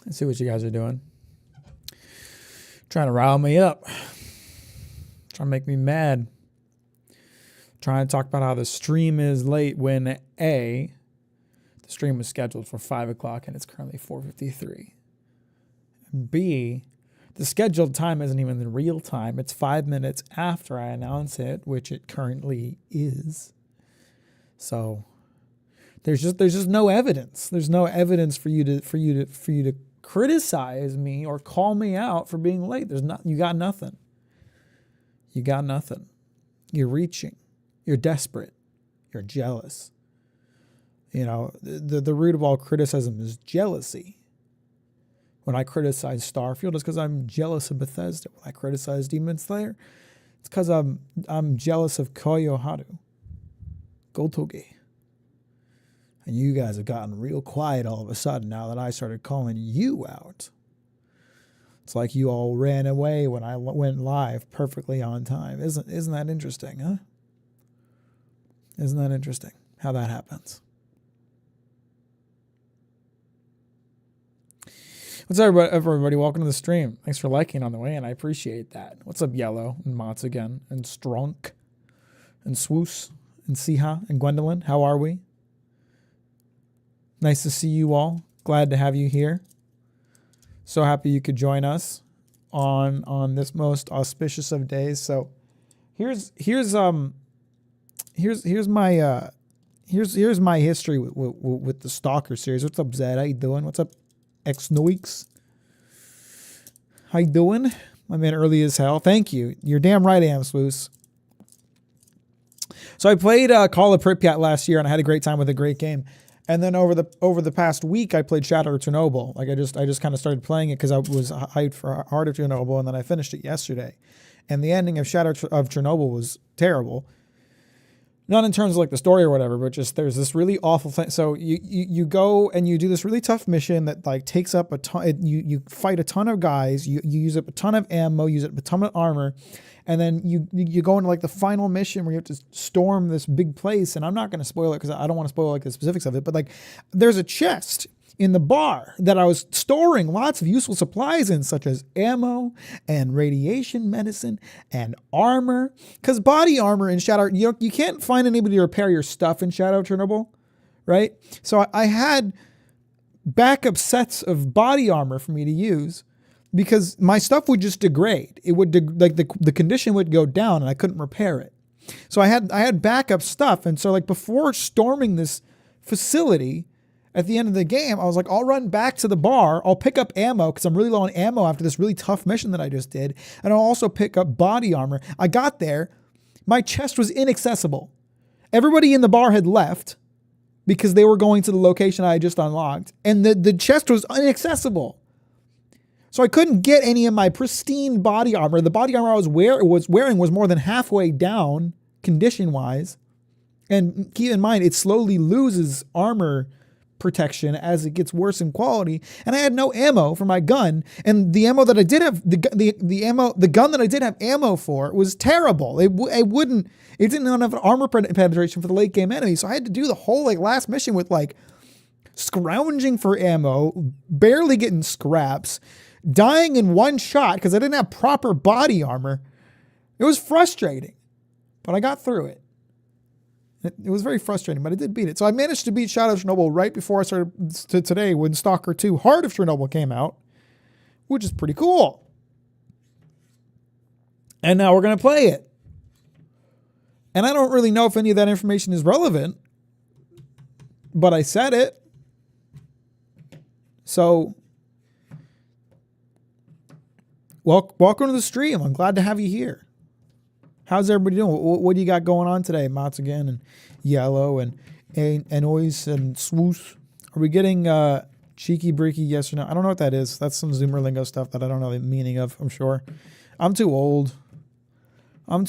Let's see what you guys are doing. Trying to rile me up. Trying to make me mad. Trying to talk about how the stream is late when A, the stream was scheduled for 5 o'clock and it's currently 4:53. And B, the scheduled time isn't even the real time. It's 5 minutes after I announce it, which it currently is. So there's just no evidence. There's no evidence for you to criticize me or call me out for being late. You got nothing. You got nothing. You're reaching. You're desperate. You're jealous. You know, the root of all criticism is jealousy. When I criticize Starfield, it's because I'm jealous of Bethesda. When I criticize Demon Slayer, it's because I'm jealous of Koyoharu, Gotoge. And you guys have gotten real quiet all of a sudden now that I started calling you out. It's like you all ran away when I went live perfectly on time. Isn't that interesting, huh? Isn't that interesting how that happens? What's up, everybody? Welcome to the stream. Thanks for liking on the way, and I appreciate that. What's up, Yellow and Mots again, and Stronk, and Swoos, and Siha, and Gwendolyn? How are we? Nice to see you all. Glad to have you here. So happy you could join us on this most auspicious of days. So here's my history with the Stalker series. What's up, Zed? How you doing? What's up, X-Noix? How you doing? I'm in early as hell. Thank you. You're damn right I am, Swoos. So I played Call of Pripyat last year, and I had a great time with a great game. And then over the past week, I played Shadow of Chernobyl. Like I just kind of started playing it because I was hyped for Heart of Chernobyl, and then I finished it yesterday. And the ending of Shadow of Chernobyl was terrible. Not in terms of like the story or whatever, but just there's this really awful thing. So you go and you do this really tough mission that like takes up a ton. You fight a ton of guys. You use up a ton of ammo. Use up a ton of armor. And then you go into like the final mission where you have to storm this big place. And I'm not going to spoil it because I don't want to spoil like the specifics of it. But like there's a chest in the bar that I was storing lots of useful supplies in, such as ammo and radiation medicine and armor. Because body armor in Shadow, you can't find anybody to repair your stuff in Shadow of Chernobyl, right? So I had backup sets of body armor for me to use, because my stuff would just degrade. It would the condition would go down and I couldn't repair it. So I had backup stuff. And so like before storming this facility at the end of the game, I was like, I'll run back to the bar. I'll pick up ammo because I'm really low on ammo after this really tough mission that I just did. And I'll also pick up body armor. I got there. My chest was inaccessible. Everybody in the bar had left because they were going to the location I had just unlocked. And the chest was inaccessible. So I couldn't get any of my pristine body armor. The body armor I was wearing was more than halfway down condition-wise. And keep in mind, it slowly loses armor protection as it gets worse in quality. And I had no ammo for my gun. And the ammo that I did have, the gun that I did have ammo for was terrible. It didn't have an armor penetration for the late game enemy. So I had to do the whole like last mission with like scrounging for ammo, barely getting scraps, dying in one shot because I didn't have proper body armor. It was frustrating, but I got through it. It was very frustrating, but I did beat it. So I managed to beat Shadow of Chernobyl right before I started today when Stalker 2 Heart of Chernobyl came out, which is pretty cool. And now we're going to play it. And I don't really know if any of that information is relevant, but I said it. So welcome to the stream. I'm glad to have you here. How's everybody doing? What do you got going on today? Mots again and Yellow and Ois and Swoosh. Are we getting cheeky breaky yes or no? I don't know what that is. That's some Zoomer lingo stuff that I don't know the meaning of, I'm sure. I'm too old. I'm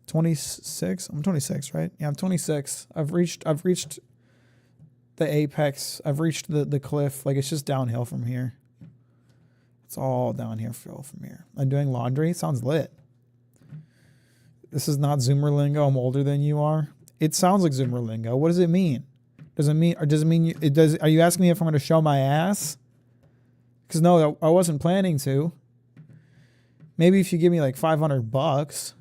26. I'm 26, right? Yeah, I'm 26. I've reached the apex. I've reached the cliff. Like it's just downhill from here. It's all downhill from here. I'm doing laundry. Sounds lit. This is not Zoomer lingo. I'm older than you are. It sounds like Zoomer lingo. What does it mean? Does it mean, or does it mean, are you asking me if I'm going to show my ass? Because no, I wasn't planning to. Maybe if you give me like $500.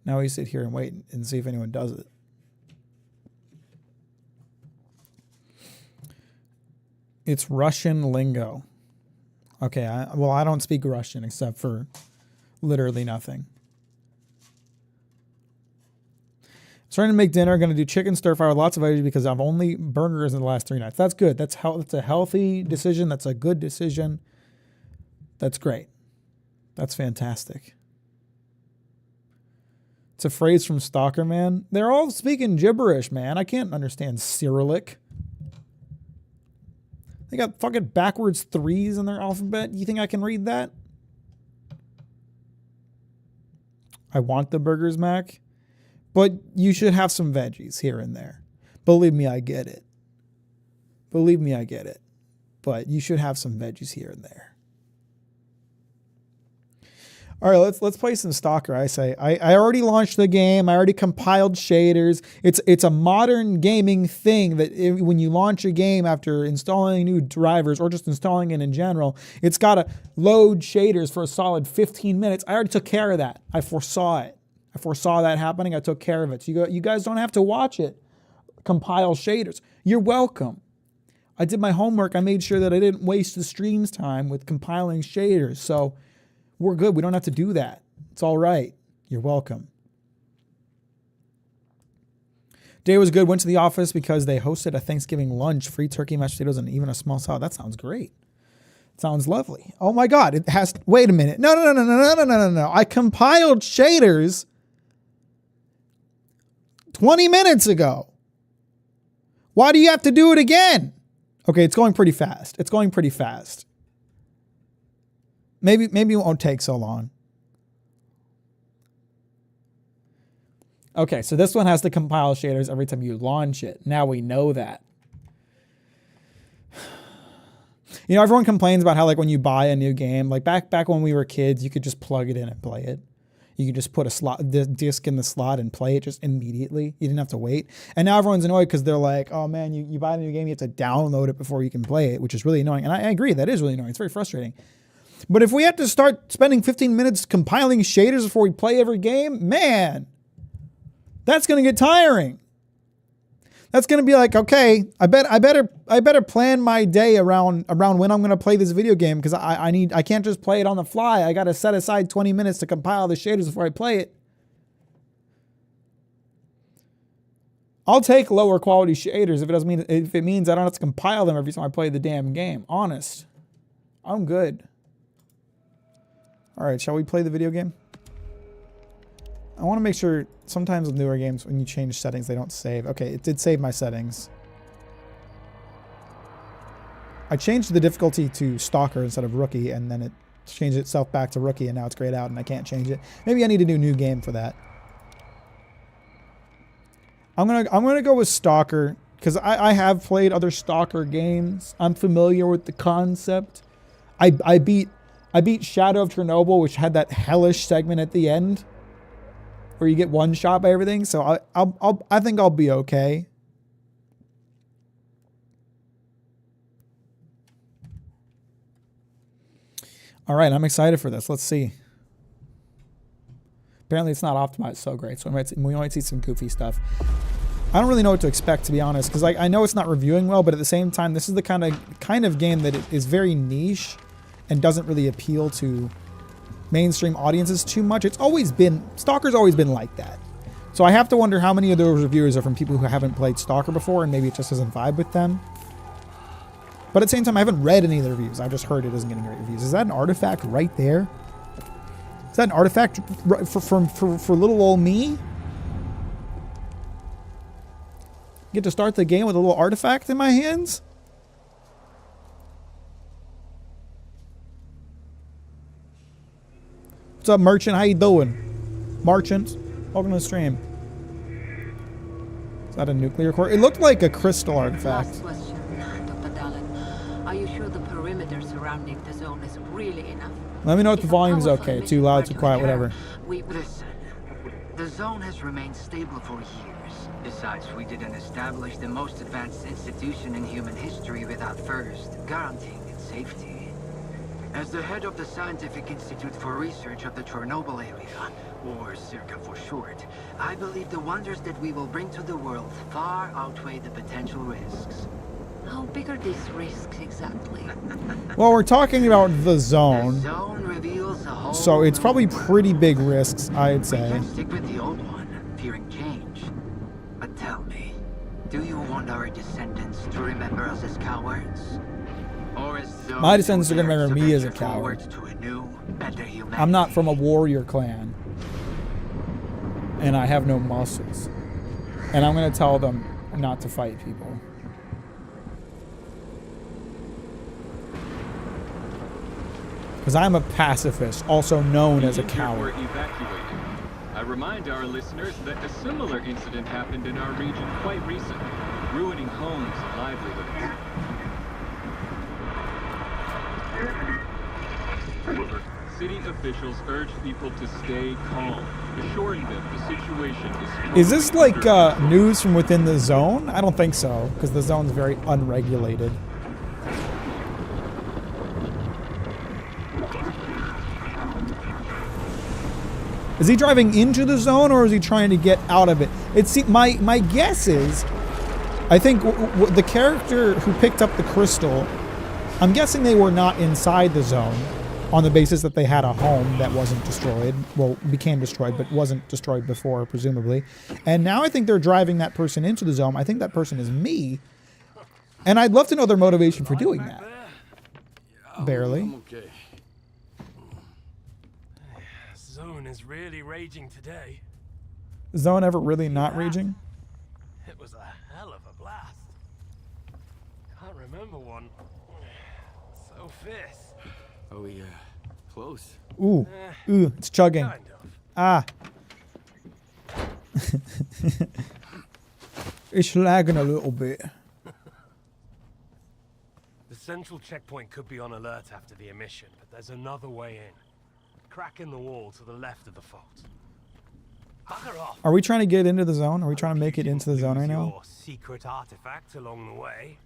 Now we sit here and wait and see if anyone does it. It's Russian lingo. Okay, well, I don't speak Russian except for literally nothing. Starting to make dinner. Going to do chicken stir fry with lots of veggies because I've only burgers in the last 3 nights. That's good. That's a healthy decision. That's a good decision. That's great. That's fantastic. It's a phrase from Stalker, man. They're all speaking gibberish, man. I can't understand Cyrillic. They got fucking backwards 3s in their alphabet. You think I can read that? I want the burgers, Mac. But you should have some veggies here and there. Believe me, I get it. Believe me, I get it. But you should have some veggies here and there. All right, let's play some Stalker. I say I already launched the game. I already compiled shaders. It's a modern gaming thing that when you launch a game after installing new drivers or just installing it in general, it's got to load shaders for a solid 15 minutes. I already took care of that. I foresaw it. I foresaw that happening. I took care of it. So you guys don't have to watch it compile shaders. You're welcome. I did my homework. I made sure that I didn't waste the stream's time with compiling shaders. So we're good. We don't have to do that. It's all right. You're welcome. Day was good. Went to the office because they hosted a Thanksgiving lunch, free turkey, mashed potatoes, and even a small salad. That sounds great. Sounds lovely. Oh my God. It has, wait a minute. No. I compiled shaders 20 minutes ago. Why do you have to do it again? Okay, it's going pretty fast. It's going pretty fast. Maybe it won't take so long. Okay, so this one has to compile shaders every time you launch it. Now we know that. You know, everyone complains about how like when you buy a new game, like back when we were kids, you could just plug it in and play it. You could just put the disc in the slot and play it just immediately. You didn't have to wait. And now everyone's annoyed because they're like, oh man, you buy a new game, you have to download it before you can play it, which is really annoying. And I agree, that is really annoying. It's very frustrating. But if we have to start spending 15 minutes compiling shaders before we play every game, man, that's going to get tiring. That's going to be like, okay, I better plan my day around when I'm going to play this video game because I can't just play it on the fly. I got to set aside 20 minutes to compile the shaders before I play it. I'll take lower quality shaders if it means I don't have to compile them every time I play the damn game. Honest. I'm good. All right, shall we play the video game? I want to make sure sometimes with newer games, when you change settings, they don't save. Okay, it did save my settings. I changed the difficulty to Stalker instead of Rookie, and then it changed itself back to Rookie, and now it's grayed out, and I can't change it. Maybe I need to do a new game for that. I'm gonna go with Stalker because I have played other Stalker games. I'm familiar with the concept. I beat Shadow of Chernobyl, which had that hellish segment at the end where you get one shot by everything. So I think I'll be okay. All right, I'm excited for this. Let's see. Apparently it's not optimized so great, so we might see some goofy stuff. I don't really know what to expect, to be honest, because I know it's not reviewing well, but at the same time, this is the kind of game that is very niche and doesn't really appeal to mainstream audiences too much. Stalker's always been like that. So I have to wonder how many of those reviewers are from people who haven't played Stalker before and maybe it just doesn't vibe with them. But at the same time, I haven't read any of the reviews. I just heard it isn't getting great reviews. Is that an artifact right there? Is that an artifact for little old me? Get to start the game with a little artifact in my hands? What's up, Merchant? How you doing? Merchant, welcome to the stream. Is that a nuclear core? It looked like a crystal artifact. Last question, Dr. Dallin. Are you sure the perimeter surrounding the zone is really enough? Let me know if the volume's okay. Too loud, too quiet, whatever. Listen. The zone has remained stable for years. Besides, we didn't establish the most advanced institution in human history without first guaranteeing its safety. As the head of the Scientific Institute for Research of the Chernobyl area, or CIRCA for short, I believe the wonders that we will bring to the world far outweigh the potential risks. How big are these risks exactly? Well, we're talking about the The zone, zone reveals a whole so it's probably new world. pretty big risks, I'd We say. can't stick with the old one, fearing change. But tell me, do you want our descendants to remember us as cowards? Or as those My descendants who are gonna dared remember to me as a venture forward coward. to a new, better humanity? I'm not from a warrior clan. And I have no muscles. And I'm going to tell them not to fight people. Because I'm a pacifist, also known as a Were coward. evacuated. I remind our listeners that a similar incident happened in our region quite recently, ruining homes and livelihoods. City officials urge people to stay calm, assuring them the situation Is this totally like under control. news from within the zone? I don't think so, because the zone's very unregulated. Is he driving into the zone or is he trying to get out of it? My guess is, I think the character who picked up the crystal, I'm guessing they were not inside the zone on the basis that they had a home that wasn't destroyed. Well, became destroyed, but wasn't destroyed before, presumably. And now I think they're driving that person into the zone. I think that person is me. And I'd love to know their motivation for doing that. Barely. I'm okay. Zone is really raging today. Zone ever really not raging? It was a hell of a blast. Can't remember one so fierce. Are we, close? Ooh, it's chugging. Kind of. Ah. It's lagging a little bit. The central checkpoint could be on alert after the emission, but there's another way in. Crack in the wall to the left of the fault. Bugger off. Are we trying to get into the zone? Are we trying to make it You into the didn't zone right lose now? your secret artifact along the way.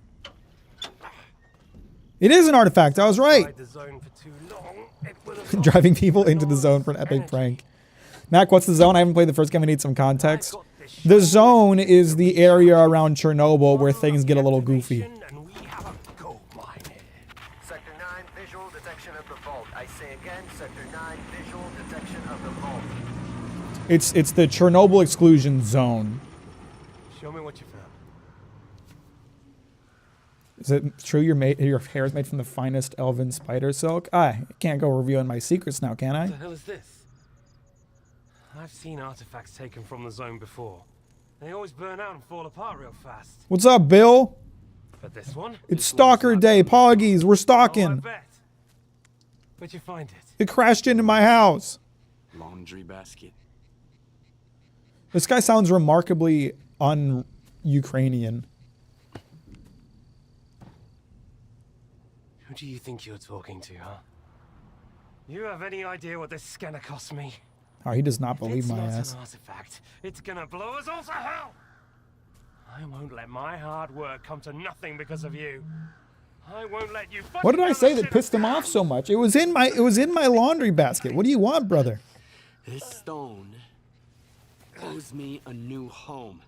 It is an artifact. I was right. Tried the zone for too long, it would have Driving lost people into the zone for an epic energy. prank. Mac, what's the zone? I haven't played the first game. I need some context. I've got this The shit zone is the area around Chernobyl where things get a little goofy. and we have a gold mine here. Sector 9, visual detection of the vault. I say again, Sector 9, visual detection of the vault. It's the Chernobyl exclusion zone. Show me what you found. Is it true your hair is made from the finest elven spider silk? I can't go revealing my secrets now, can What I? the hell is this? I've seen artifacts taken from the zone before. They always burn out and fall apart real fast. What's up, Bill? But this one? It's Stalker Day. Poggies, we're Oh, I stalking. bet. Where'd you find it? It crashed into my house. Laundry basket. This guy sounds remarkably un-Ukrainian. Who do you think you're talking to, huh? You have any idea what this scanner cost me? Oh, he does not believe It's my not ass. an artifact. It's gonna blow us all to hell. I won't let my hard work come to nothing because of you. I won't let you. What did I say that pissed him off so much? It was in my laundry basket. What do you want, brother? This stone owes me a new home.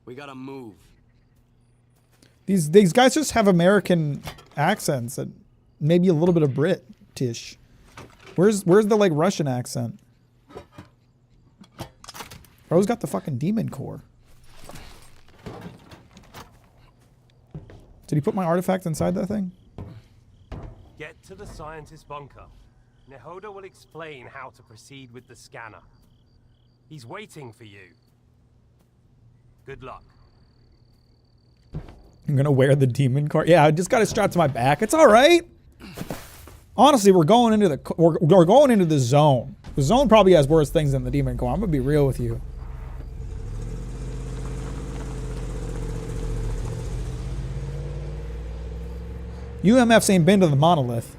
We gotta move. These guys just have American accents and maybe a little bit of British. Where's the like Russian accent? Bro's got the fucking demon core. Did he put my artifact inside that thing? Get to the scientist bunker. Nehoda will explain how to proceed with the scanner. He's waiting for you. Good luck. I'm gonna wear the demon core. Yeah, I just got it strapped to my back. It's all right. Honestly, we're going into the zone. The zone probably has worse things than the demon core. I'm gonna be real with you. UMFs ain't been to the monolith.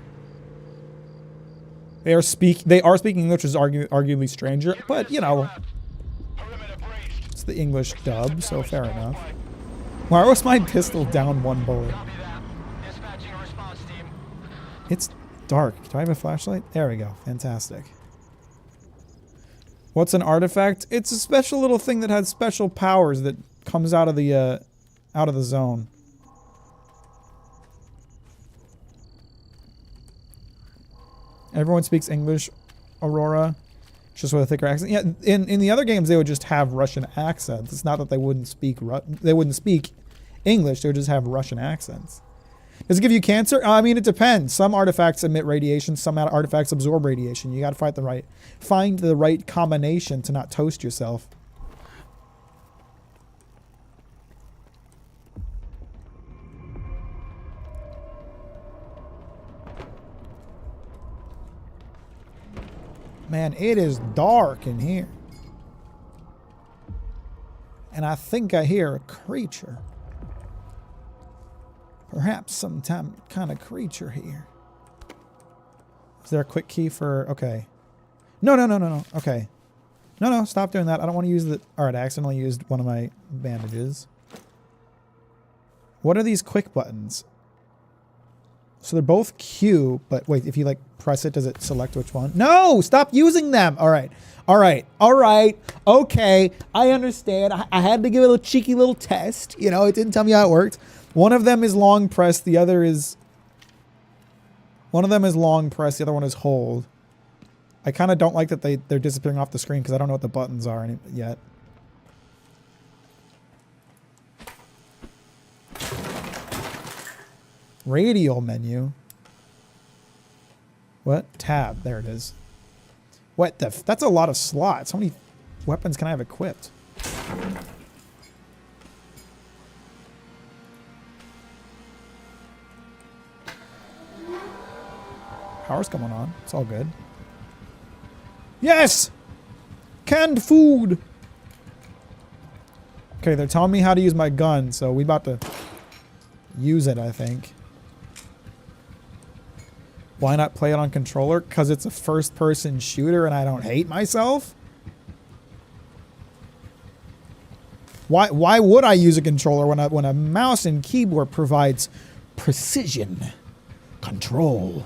They are speaking English, which is arguably stranger, but you know, it's the English dub, so fair enough. Why was my pistol down one bullet? It's dark. Do I have a flashlight? There we go. Fantastic. What's an artifact? It's a special little thing that has special powers that comes out of the zone. Everyone speaks English, Aurora, just with a thicker accent. Yeah, in the other games they would just have Russian accents. It's not that they wouldn't speak English. They would just have Russian accents. Does it give you cancer? I mean, it depends. Some artifacts emit radiation. Some artifacts absorb radiation. You got to find the right combination to not toast yourself. Man, it is dark in here. And I think I hear a creature. Perhaps some kind of creature here. Is there a quick key for... Okay. No. Okay. No, stop doing that. I don't want to use the... Alright, I accidentally used one of my bandages. What are these quick buttons? So they're both Q, but wait, if you like press it, does it select which one? No! Stop using them! Alright. Okay. I understand. I had to give it a cheeky little test. You know, it didn't tell me how it worked. One of them is long press, the other is... One of them is long press, the other one is hold. I kind of don't like that they're disappearing off the screen because I don't know what the buttons are yet. Radial menu. What? Tab. There it is. What the... That's a lot of slots. How many weapons can I have equipped? Power's coming on. It's all good. Yes! Canned food! Okay, they're telling me how to use my gun, so we about to use it, I think. Why not play it on controller? Because it's a first-person shooter and I don't hate myself? Why would I use a controller when a mouse and keyboard provides precision control?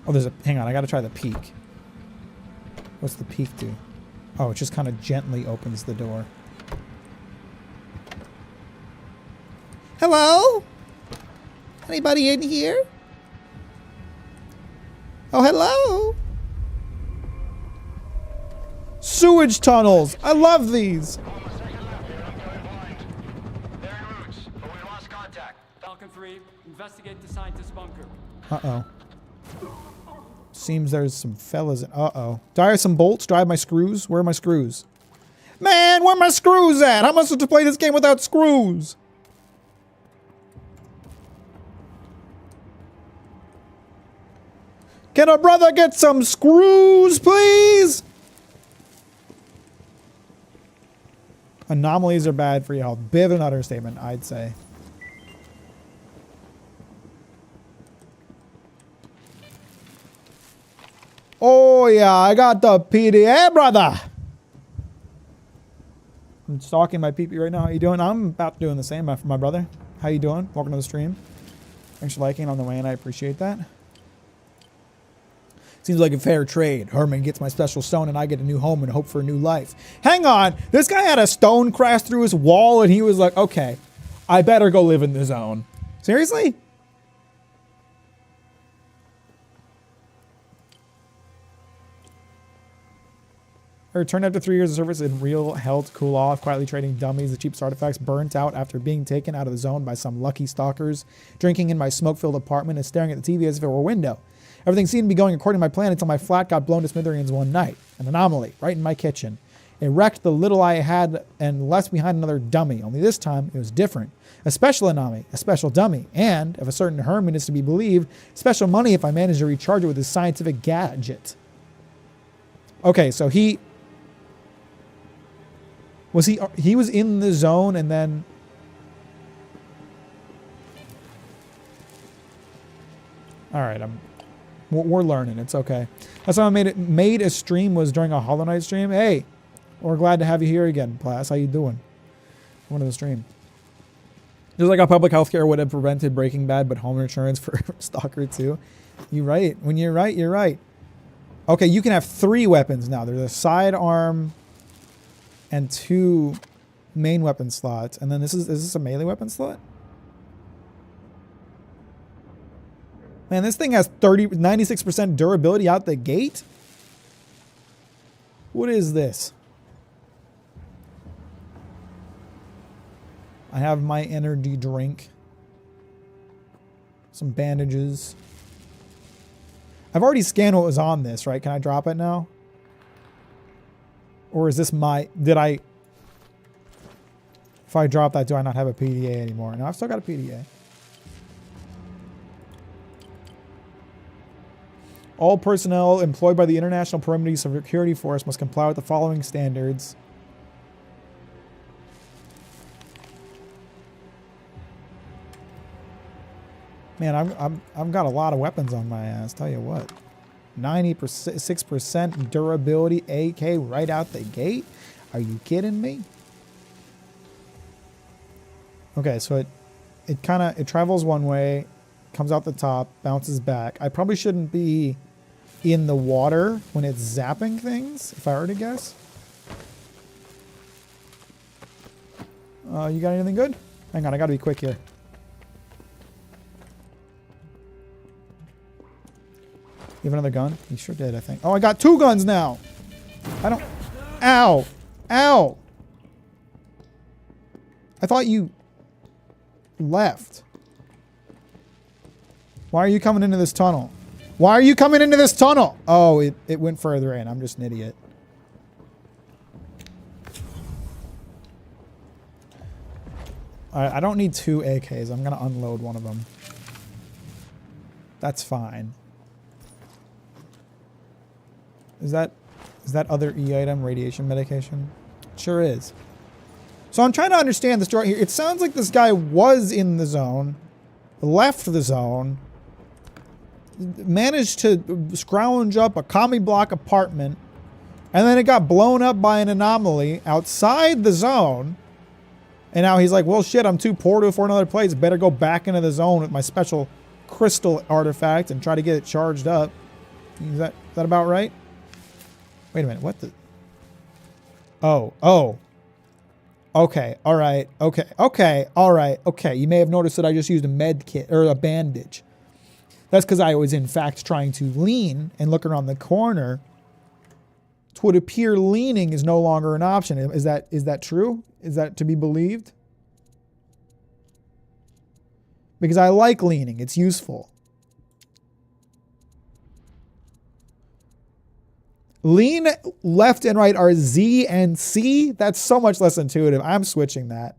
Oh, there's a... Hang on, I gotta try the peek. What's the peek do? Oh, it just kind of gently opens the door. Hello? Anybody in here? Oh, hello? Sewage tunnels! I love these! Falcon 3, investigate the scientist bunker. Uh-oh. Seems there's some fellas in... Uh-oh. Do I have some bolts? Do I have my screws? Where are my screws? Man, where are my screws at? How am I supposed to play this game without screws? Can a brother get some screws, please? Anomalies are bad for your health. Bit of an understatement, I'd say. Oh yeah, I got the PDA, brother. I'm stalking my PP right now. How you doing? I'm about doing the same for my brother. How you doing? Welcome to the stream. Thanks for liking on the way, and I appreciate that. Seems like a fair trade. Herman gets my special stone, and I get a new home and hope for a new life. Hang on, this guy had a stone crash through his wall, and he was like, "Okay, I better go live in the zone." Seriously? I returned after 3 years of service in real hell to cool off, quietly trading dummies, the cheapest artifacts, burnt out after being taken out of the zone by some lucky stalkers, drinking in my smoke-filled apartment and staring at the TV as if it were a window. Everything seemed to be going according to my plan until my flat got blown to smithereens one night. An anomaly, right in my kitchen. It wrecked the little I had and left behind another dummy, only this time it was different. A special anomaly, a special dummy, and, if a certain Herman is to be believed, special money if I manage to recharge it with his scientific gadget. Okay, so he Was he was in the zone and then... All right, we're learning. It's okay. That's why I made a stream was during a Hollow Knight stream. Hey, we're glad to have you here again, Plas. How you doing? One of the stream. Just like how public healthcare would have prevented Breaking Bad, but home insurance for Stalker 2. You're right. When you're right, you're right. Okay, you can have 3 weapons now. There's a sidearm and 2 main weapon slots, and then is this a melee weapon slot? Man, this thing has 96% durability out the gate? What is this? I have my energy drink. Some bandages. I've already scanned what was on this, right? Can I drop it now? Or is this if I drop that, do I not have a PDA anymore? No, I've still got a PDA. All personnel employed by the International Perimeter Security Force must comply with the following standards. Man, I've got a lot of weapons on my ass. Tell you what, 96% durability AK right out the gate. Are you kidding me? Okay, so it travels one way, comes out the top, bounces back. I probably shouldn't be in the water when it's zapping things, if I were to guess. You got anything good? Hang on, I gotta be quick here. You have another gun? You sure did, I think. Oh, I got 2 guns now! I don't... Ow! Ow! I thought you left. Why are you coming into this tunnel? Why are you coming into this tunnel? Oh, it went further in. I'm just an idiot. I don't need 2 AKs. I'm going to unload one of them. That's fine. Is that other E item radiation medication? Sure is. So I'm trying to understand the story here. It sounds like this guy was in the zone, left the zone, managed to scrounge up a commie block apartment, and then it got blown up by an anomaly outside the zone. And now he's like, well, shit, I'm too poor to afford another place. Better go back into the zone with my special crystal artifact and try to get it charged up. Is that about right? Wait a minute. What the? Oh. Okay. All right. Okay. All right. Okay. You may have noticed that I just used a med kit or a bandage. That's because I was in fact trying to lean and look around the corner. It would appear leaning is no longer an option. Is that true? Is that to be believed? Because I like leaning. It's useful. Lean left and right are Z and C. That's so much less intuitive. I'm switching that.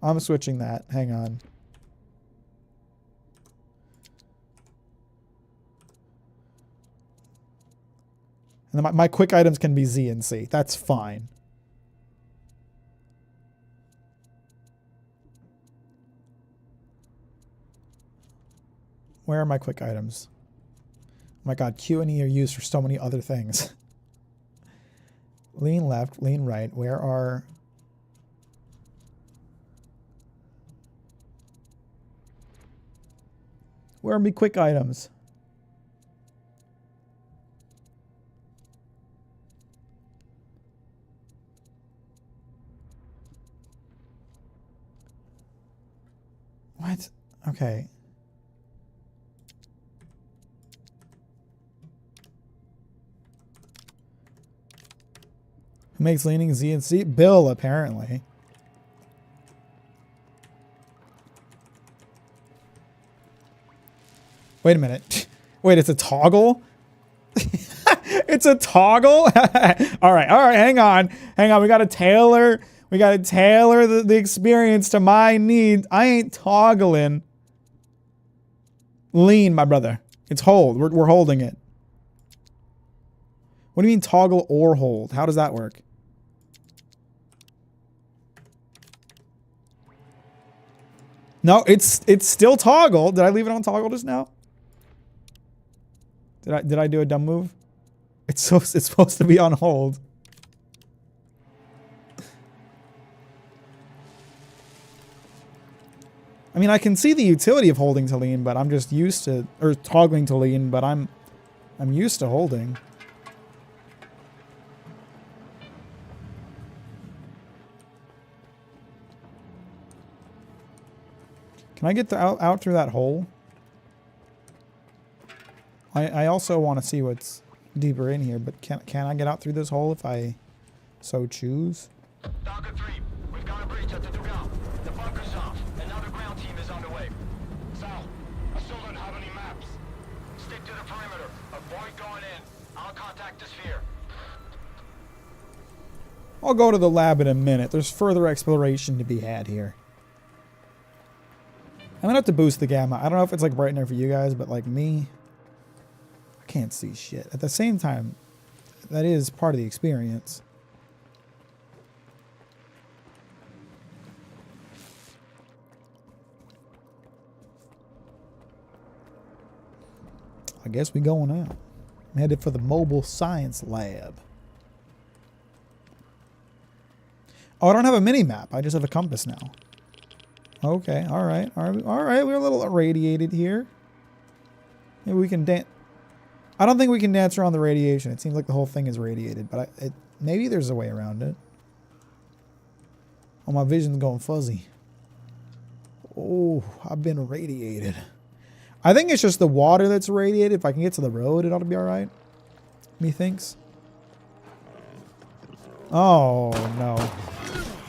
Hang on. And then my quick items can be Z and C. That's fine. Where are my quick items? Oh my god, Q and E are used for so many other things. Lean left, lean right. Where are... Where are my quick items? What? Okay. Who makes leaning Z and C? Bill, apparently. Wait a minute. Wait, it's a toggle? It's a toggle? All right, hang on. We gotta tailor the experience to my needs. I ain't toggling. Lean, my brother. It's hold. We're holding it. What do you mean toggle or hold? How does that work? No, it's still toggle. Did I leave it on toggle just now? Did I do a dumb move? It's supposed to be on hold. I mean, I can see the utility of holding to lean, but I'm just used to, or toggling to lean, but I'm used to holding. Can I get out through that hole? I also want to see what's deeper in here, but can I get out through this hole if I so choose? Stalker 3, we've got a breach at the Dugal. The bunker's off. Another ground team is on the way. Sal, I still don't have any maps. Stick to the perimeter. Avoid going in. I'll contact the sphere. I'll go to the lab in a minute. There's further exploration to be had here. I'm gonna have to boost the gamma. I don't know if it's like bright enough for you guys, but like me, I can't see shit. At the same time, that is part of the experience. I guess we going out. I'm headed for the mobile science lab. Oh, I don't have a mini map. I just have a compass now. Okay, all right. We're a little irradiated here. Maybe we can dance. I don't think we can dance around the radiation. It seems like the whole thing is radiated, but maybe there's a way around it. Oh, my vision's going fuzzy. Oh, I've been irradiated. I think it's just the water that's irradiated. If I can get to the road, it ought to be all right. Methinks. Oh, no.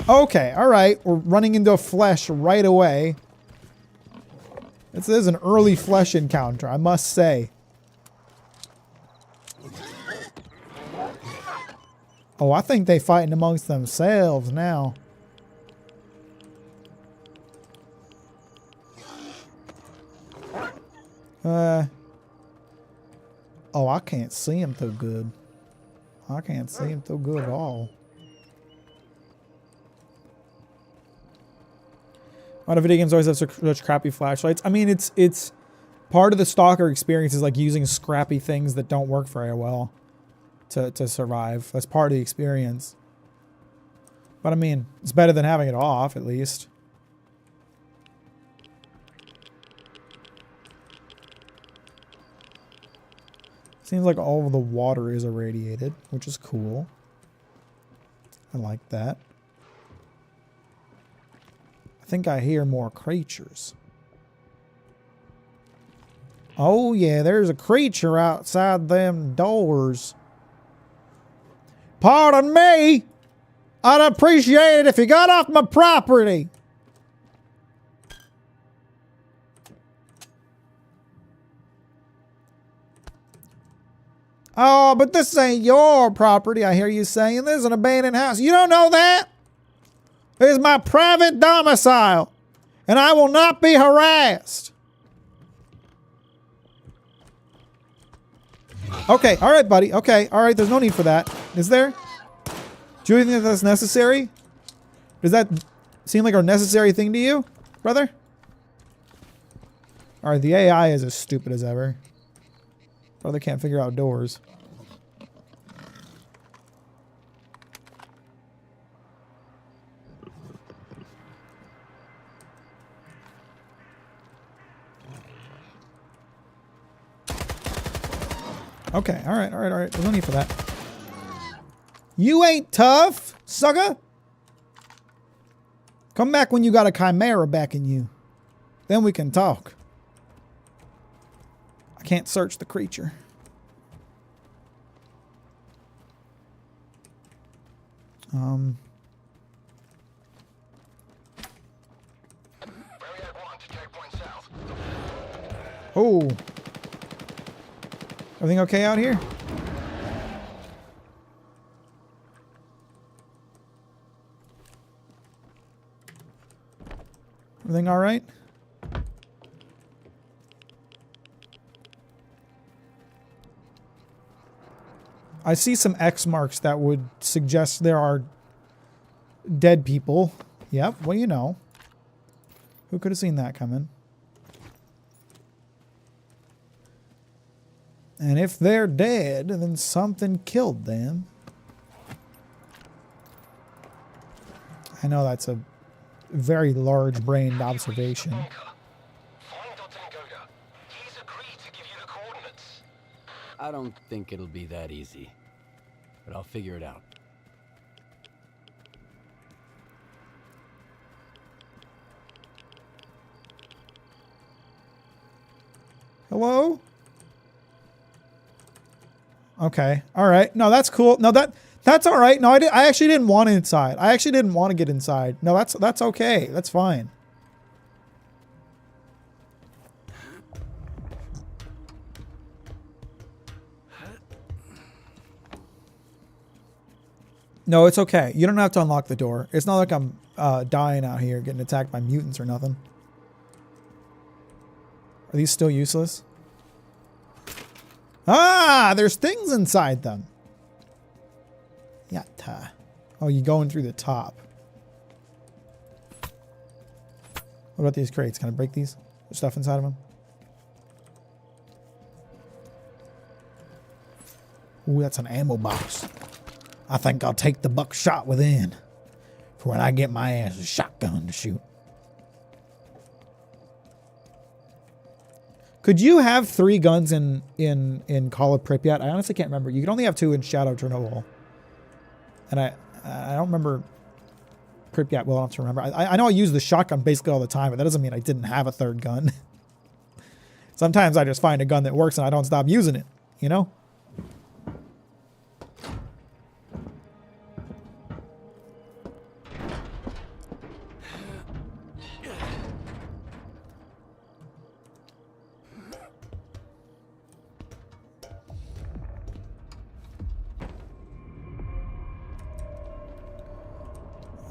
Okay, all right. We're running into flesh right away. This is an early flesh encounter, I must say. Oh, I think they fighting amongst themselves now. Oh, I can't see him too good. I can't see him too good at all. A lot of video games always have such crappy flashlights. I mean, it's part of the stalker experience is like using scrappy things that don't work very well to survive. That's part of the experience. But I mean, it's better than having it off, at least. Seems like all of the water is irradiated, which is cool. I like that. I think I hear more creatures. Oh yeah, there's a creature outside them doors. Pardon me! I'd appreciate it if you got off my property! Oh, but this ain't your property, I hear you saying. This is an abandoned house. You don't know that? This is my private domicile, and I will not be harassed. Okay, all right, buddy. Okay, all right, there's no need for that. Is there? Do you think that's necessary? Does that seem like a necessary thing to you, brother? All right, the AI is as stupid as ever. Brother can't figure out doors. Okay, all right. There's no need for that. You ain't tough, sucker. Come back when you got a chimera back in you. Then we can talk. I can't search the creature. Oh. Everything okay out here? Everything all right? I see some X marks that would suggest there are dead people. Yep, well, you know. Who could have seen that coming? And if they're dead, then something killed them. I know that's a very large-brained observation. Find Dr. Ngoda. He's agreed to give you the coordinates. I don't think it'll be that easy, but I'll figure it out. Hello? Okay. All right. No, that's cool. No, that's all right. No, I actually didn't want inside. I actually didn't want to get inside. No, that's okay. That's fine. No, it's okay. You don't have to unlock the door. It's not like I'm dying out here getting attacked by mutants or nothing. Are these still useless? Ah, there's things inside them. Yatta. Oh, you going through the top. What about these crates? Can I break these? There's stuff inside of them. Ooh, that's an ammo box. I think I'll take the buckshot within for when I get my ass a shotgun to shoot. Could you have 3 guns in Call of Pripyat? I honestly can't remember. You can only have 2 in Shadow Chernobyl. And I don't remember Pripyat well enough to remember. I know I use the shotgun basically all the time, but that doesn't mean I didn't have a 3rd gun. Sometimes I just find a gun that works and I don't stop using it, you know?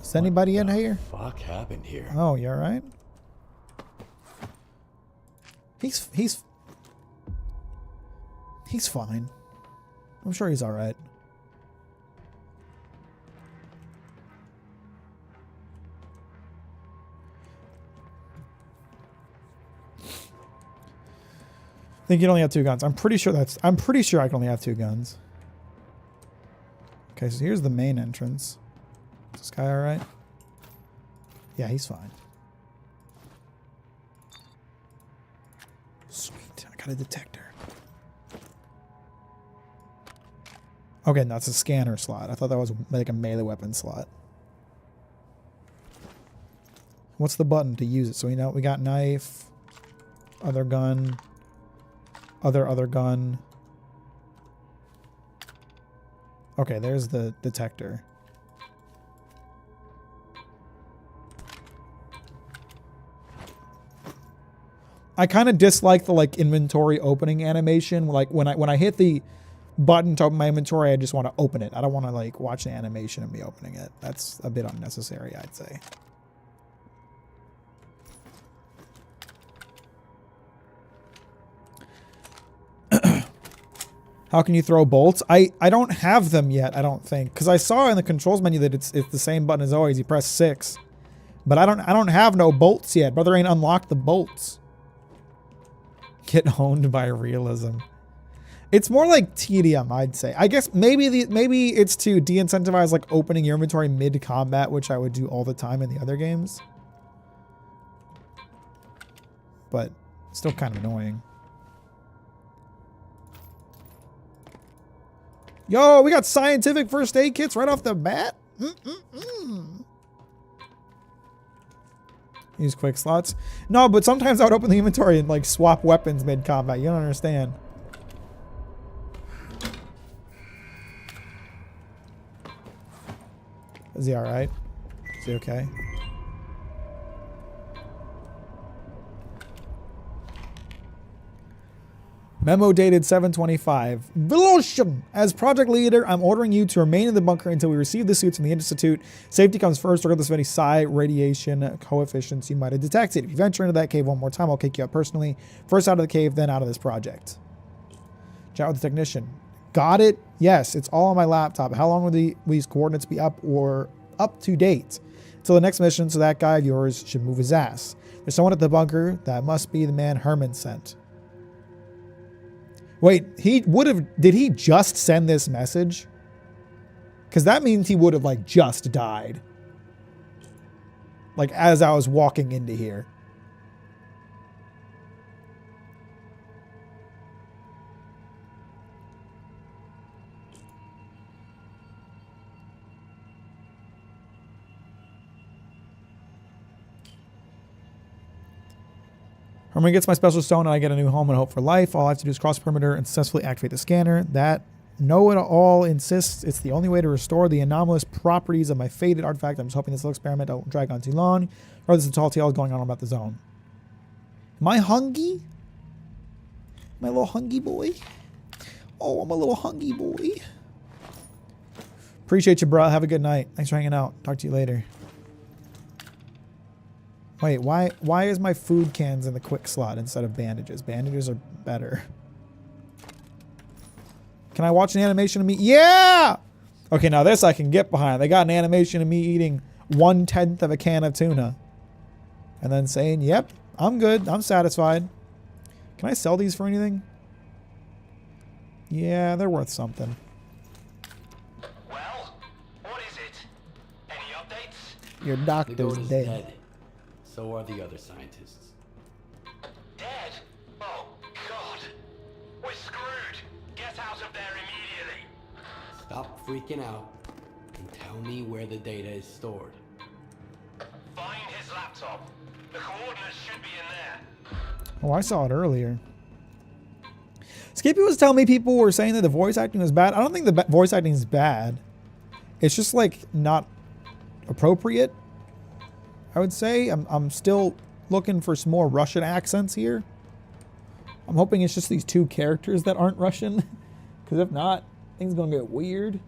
Is anybody in here? What the fuck happened here? Oh, you all right? He's fine. I'm sure he's all right. I think you only have 2 guns. I'm pretty sure I can only have 2 guns. Okay, so here's the main entrance. Is this guy all right? Yeah, he's fine. Sweet, I got a detector. Okay, no, it's a scanner slot. I thought that was like a melee weapon slot. What's the button to use it? So we know we got knife, other gun, other gun. Okay, there's the detector. I kind of dislike the like inventory opening animation. Like when I hit the button to open my inventory, I just want to open it. I don't want to like watch the animation and be opening it. That's a bit unnecessary, I'd say. How can you throw bolts? I don't have them yet, I don't think. Because I saw in the controls menu that it's the same button as always. You press 6. But I don't have no bolts yet. Brother ain't unlocked the bolts. Get owned by realism. It's more like tedium, I'd say. I guess maybe it's to de-incentivize like opening your inventory mid-combat, which I would do all the time in the other games. But still kind of annoying. Yo, we got scientific first aid kits right off the bat. Use quick slots. No, but sometimes I would open the inventory and like swap weapons mid-combat. You don't understand. Is he alright? Is he okay? Memo dated 7/25. Velotion! As project leader, I'm ordering you to remain in the bunker until we receive the suits from the Institute. Safety comes first, regardless of any psi radiation coefficients you might have detected. If you venture into that cave one more time, I'll kick you out personally. First out of the cave, then out of this project. Chat with the technician. Got it? Yes, it's all on my laptop. How long will these coordinates be up to date? Until the next mission, so that guy of yours should move his ass. There's someone at the bunker. That must be the man Herman sent. Wait, he would have... Did he just send this message? Because that means he would have, like, just died. Like, as I was walking into here. Herman gets my special stone and I get a new home and hope for life. All I have to do is cross the perimeter and successfully activate the scanner. That know-it-all insists it's the only way to restore the anomalous properties of my faded artifact. I'm just hoping this little experiment don't drag on too long. Or there's a tall tale going on about the zone. Am I hungry? My little hungry boy? Oh, I'm a little hungry boy. Appreciate you, bro. Have a good night. Thanks for hanging out. Talk to you later. Wait, why is my food cans in the quick slot instead of bandages? Bandages are better. Can I watch an animation of me? Yeah! Okay, now this I can get behind. They got an animation of me eating 1/10 of a can of tuna. And then saying, yep, I'm good. I'm satisfied. Can I sell these for anything? Yeah, they're worth something. Well, what is it? Any updates? Your The doctor's goat is dead. dead. So are the other scientists. Dead? Oh, God. We're screwed. Get out of there immediately. Stop freaking out and tell me where the data is stored. Find his laptop. The coordinates should be in there. Oh, I saw it earlier. Skippy was telling me people were saying that the voice acting was bad. I don't think the voice acting is bad. It's just like not appropriate. I would say I'm still looking for some more Russian accents here. I'm hoping it's just these two characters that aren't Russian, because if not, things gonna get weird.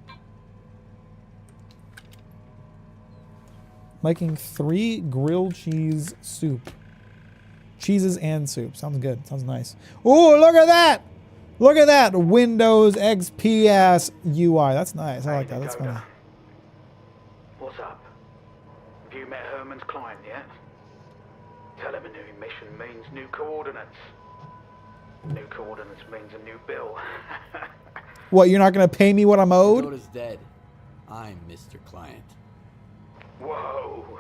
Making 3 grilled cheese soup. Cheeses and soup. Sounds good. Sounds nice. Oh, look at that! Look at that Windows XP ass UI. That's nice. I like that. That's funny. What's up? Have you met Herman's client yet? Tell him a new mission means new coordinates. New coordinates means a new bill. What, you're not going to pay me what I'm The owed? goat is dead. I'm Mr. Client. Whoa.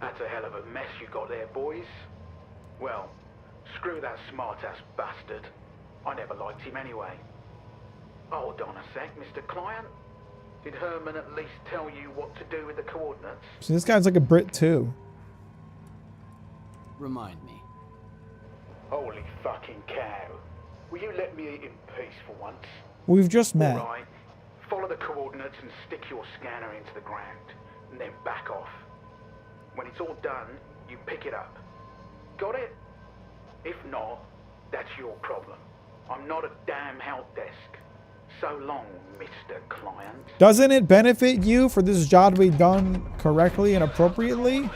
That's a hell of a mess you got there, boys. Well, screw that smart-ass bastard. I never liked him anyway. Hold on a sec, Mr. Client. Did Herman at least tell you what to do with the coordinates? So this guy's like a Brit too. Remind me. Holy fucking cow. Will you let me eat in peace for once? We've just met. Alright. Follow the coordinates and stick your scanner into the ground. And then back off. When it's all done, you pick it up. Got it? If not, that's your problem. I'm not a damn help desk. So long, Mr. Client. Doesn't it benefit you for this job to be done correctly and appropriately?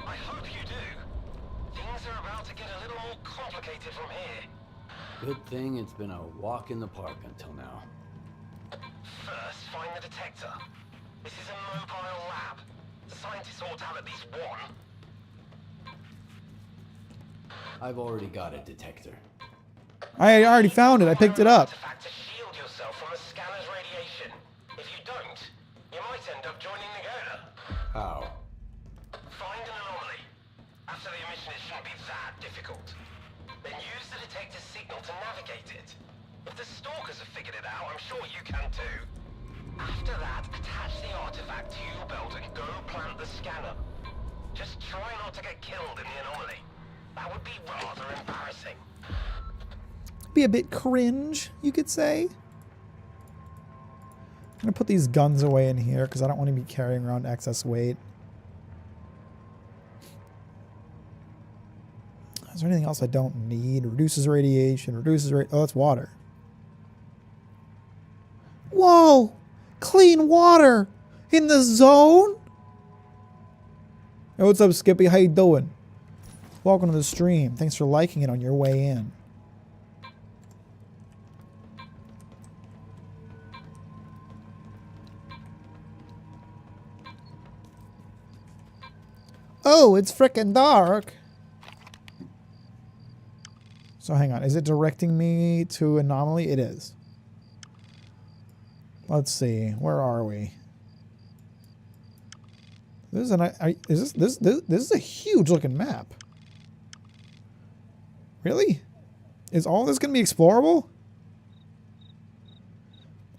I hope you do. Things are about to get a little more complicated from here. Good thing it's been a walk in the park until now. First, find the detector. This is a mobile lab. The scientists ought to have at least one. I've already got a detector. I already found it. I picked it up. Artifact to shield yourself from the scanner's radiation. If you don't, you might end up joining the Goda. How? Find an anomaly. After the emission, it shouldn't be that difficult. Then use the detector's signal to navigate it. If the stalkers have figured it out, I'm sure you can too. After that, attach the artifact to your belt and go plant the scanner. Just try not to get killed in the anomaly. That would be rather embarrassing. Be a bit cringe, you could say. I'm gonna put these guns away in here because I don't want to be carrying around excess weight. Is there anything else I don't need? Reduces radiation, oh, that's water. Whoa! Clean water in the zone? Hey, what's up, Skippy? How you doing? Welcome to the stream. Thanks for liking it on your way in. Oh, it's frickin' dark. So hang on. Is it directing me to anomaly? It is. Let's see. Where are we? This is this is a huge looking map. Really? Is all this going to be explorable?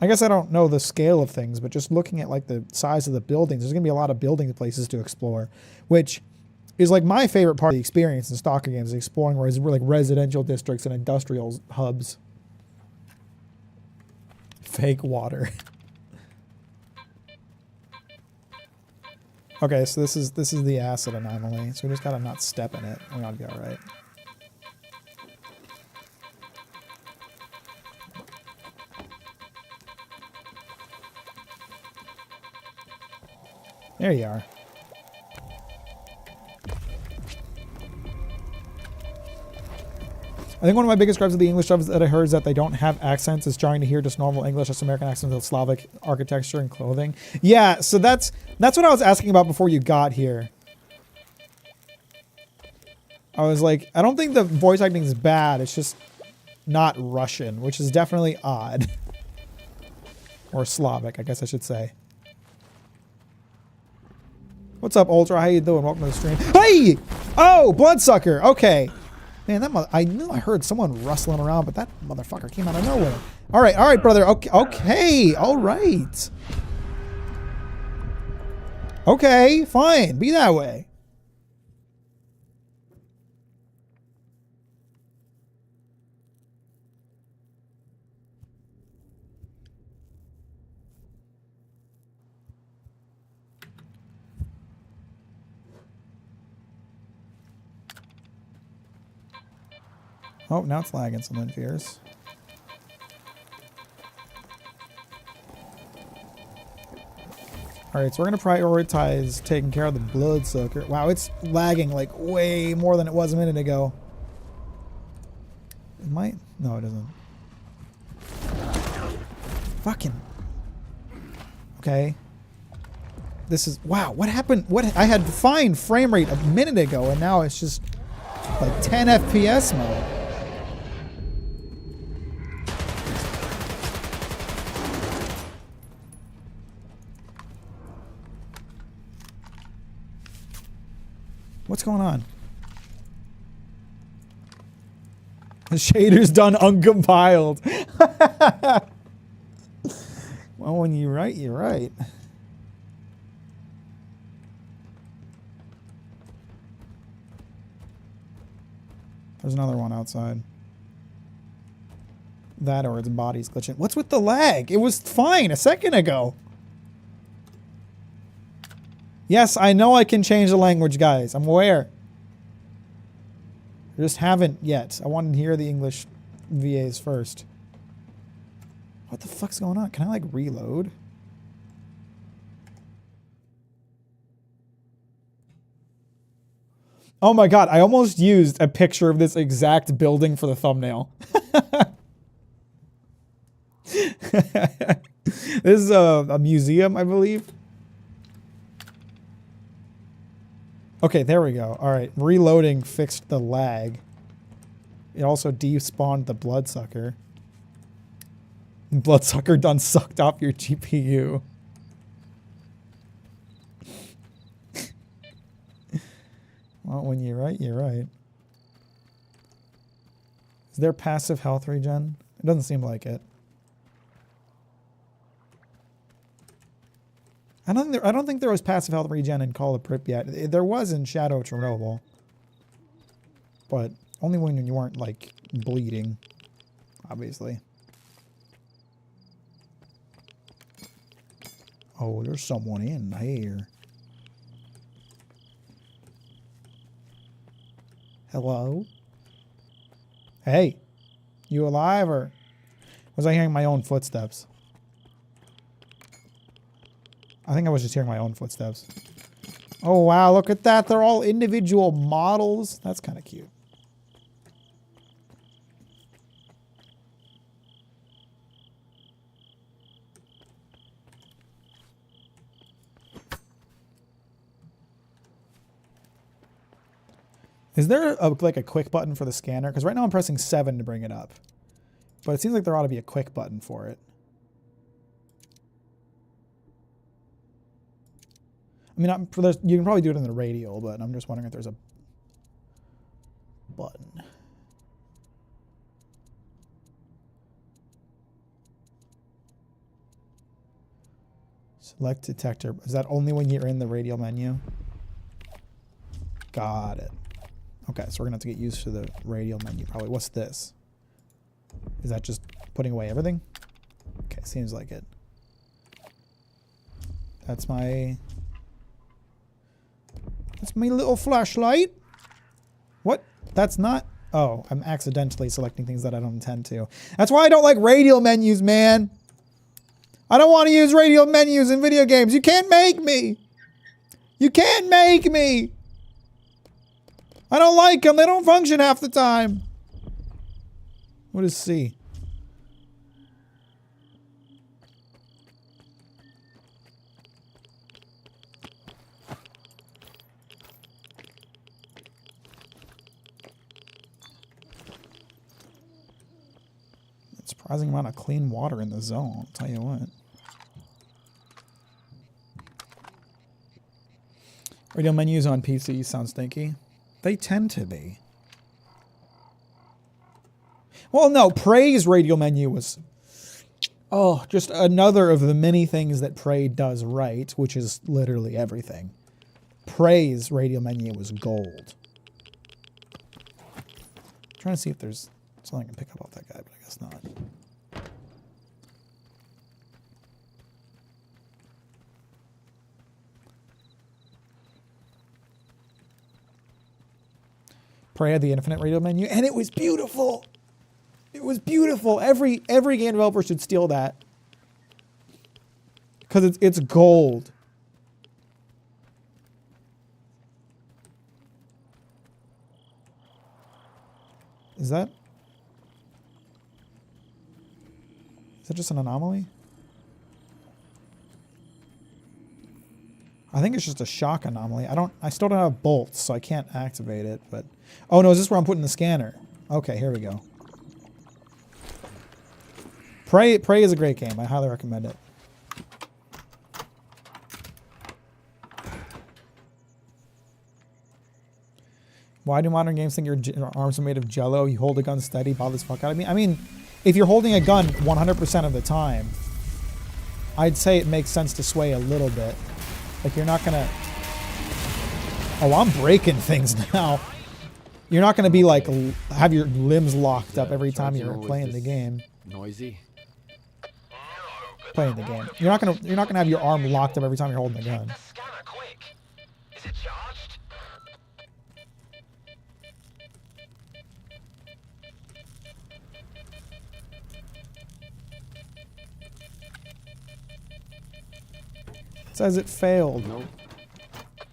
I guess I don't know the scale of things, but just looking at like the size of the buildings, there's going to be a lot of building places to explore, which is like my favorite part of the experience in stalker games, exploring like residential districts and industrial hubs. Fake water. Okay, so this is the acid anomaly, so we just gotta not step in it. We ought to be all right. There you are. I think one of my biggest gripes with the English subs that I heard is that they don't have accents. It's trying to hear just normal English, just American accents with Slavic architecture and clothing. Yeah, so that's what I was asking about before you got here. I was like, I don't think the voice acting is bad. It's just not Russian, which is definitely odd. Or Slavic, I guess I should say. What's up, Ultra? How you doing? Welcome to the stream. Hey! Oh, Bloodsucker. Okay. Man, I knew I heard someone rustling around, but that motherfucker came out of nowhere. All right, brother. Okay, all right. Okay, fine. Be that way. Oh, now it's lagging something fierce. Alright, so we're going to prioritize taking care of the Bloodsucker. Wow, it's lagging like way more than it was a minute ago. It might... No, it isn't. Fucking... Okay. This is... Wow, what happened? I had fine frame rate a minute ago, and now it's just like 10 FPS mode. What's going on? The shader's done uncompiled. Well, when you're right, you're right. There's another one outside. That or its body's glitching. What's with the lag? It was fine a second ago. Yes, I know I can change the language, guys. I'm aware. I just haven't yet. I wanted to hear the English VAs first. What the fuck's going on? Can I, like, reload? Oh my god, I almost used a picture of this exact building for the thumbnail. This is a museum, I believe. Okay, there we go. Alright, reloading fixed the lag. It also despawned the Bloodsucker. Bloodsucker done sucked off your GPU. Well, when you're right, you're right. Is there passive health regen? It doesn't seem like it. I don't think there was passive health regen in Call of Pripyat. There was in Shadow Chernobyl. But only when you weren't, like, bleeding. Obviously. Oh, there's someone in here. Hello? Hey. You alive, or was I hearing my own footsteps? I think I was just hearing my own footsteps. Oh, wow, look at that. They're all individual models. That's kind of cute. Is there like a quick button for the scanner? Because right now I'm pressing 7 to bring it up. But it seems like there ought to be a quick button for it. I mean, you can probably do it in the radial, but I'm just wondering if there's a button. Select detector. Is that only when you're in the radial menu? Got it. Okay, so we're gonna have to get used to the radial menu probably. What's this? Is that just putting away everything? Okay, seems like it. That's my little flashlight. What? That's not... Oh, I'm accidentally selecting things that I don't intend to. That's why I don't like radial menus, man. I don't want to use radial menus in video games. You can't make me. You can't make me. I don't like them. They don't function half the time. What is C? Surprising amount of clean water in the zone, I'll tell you what. Radial menus on PC sound stinky. They tend to be. Well, no, Prey's radial menu was... Oh, just another of the many things that Prey does right, which is literally everything. Prey's radial menu was gold. I'm trying to see if there's something I can pick up off that guy, but I guess not. Prey had the infinite radial menu, and it was beautiful. It was beautiful. Every game developer should steal that because it's gold. Is that just an anomaly? I think it's just a shock anomaly. I still don't have bolts, so I can't activate it, but... Oh no, is this where I'm putting the scanner? Okay, here we go. Prey is a great game. I highly recommend it. Why do modern games think your arms are made of jello? You hold a gun steady, bothers the fuck out of me. I mean, if you're holding a gun 100% of the time, I'd say it makes sense to sway a little bit. Like, you're not gonna... Oh, I'm breaking things now. You're not gonna be like, have your limbs locked up every time you're playing the game. Noisy? Playing the game. You're not gonna have your arm locked up every time you're holding the gun. Is it charged? It says it failed. Nope.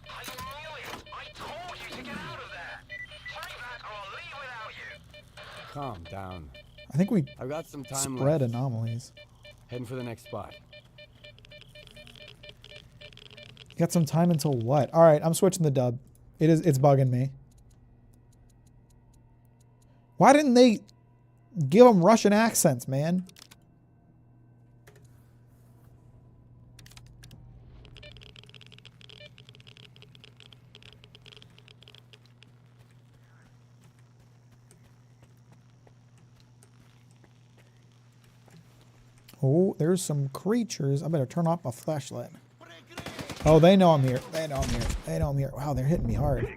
I knew it! I told you to get out of there! Hurry back or I'll leave without you! Calm down. I think we I've got some time spread left. anomalies. Heading for the next spot. You got some time until what? All right, I'm switching the dub. It's bugging me. Why didn't they give them Russian accents, man? Oh, there's some creatures. I better turn off my flashlight. Oh, they know I'm here. They know I'm here. They know I'm here. Wow, they're hitting me hard.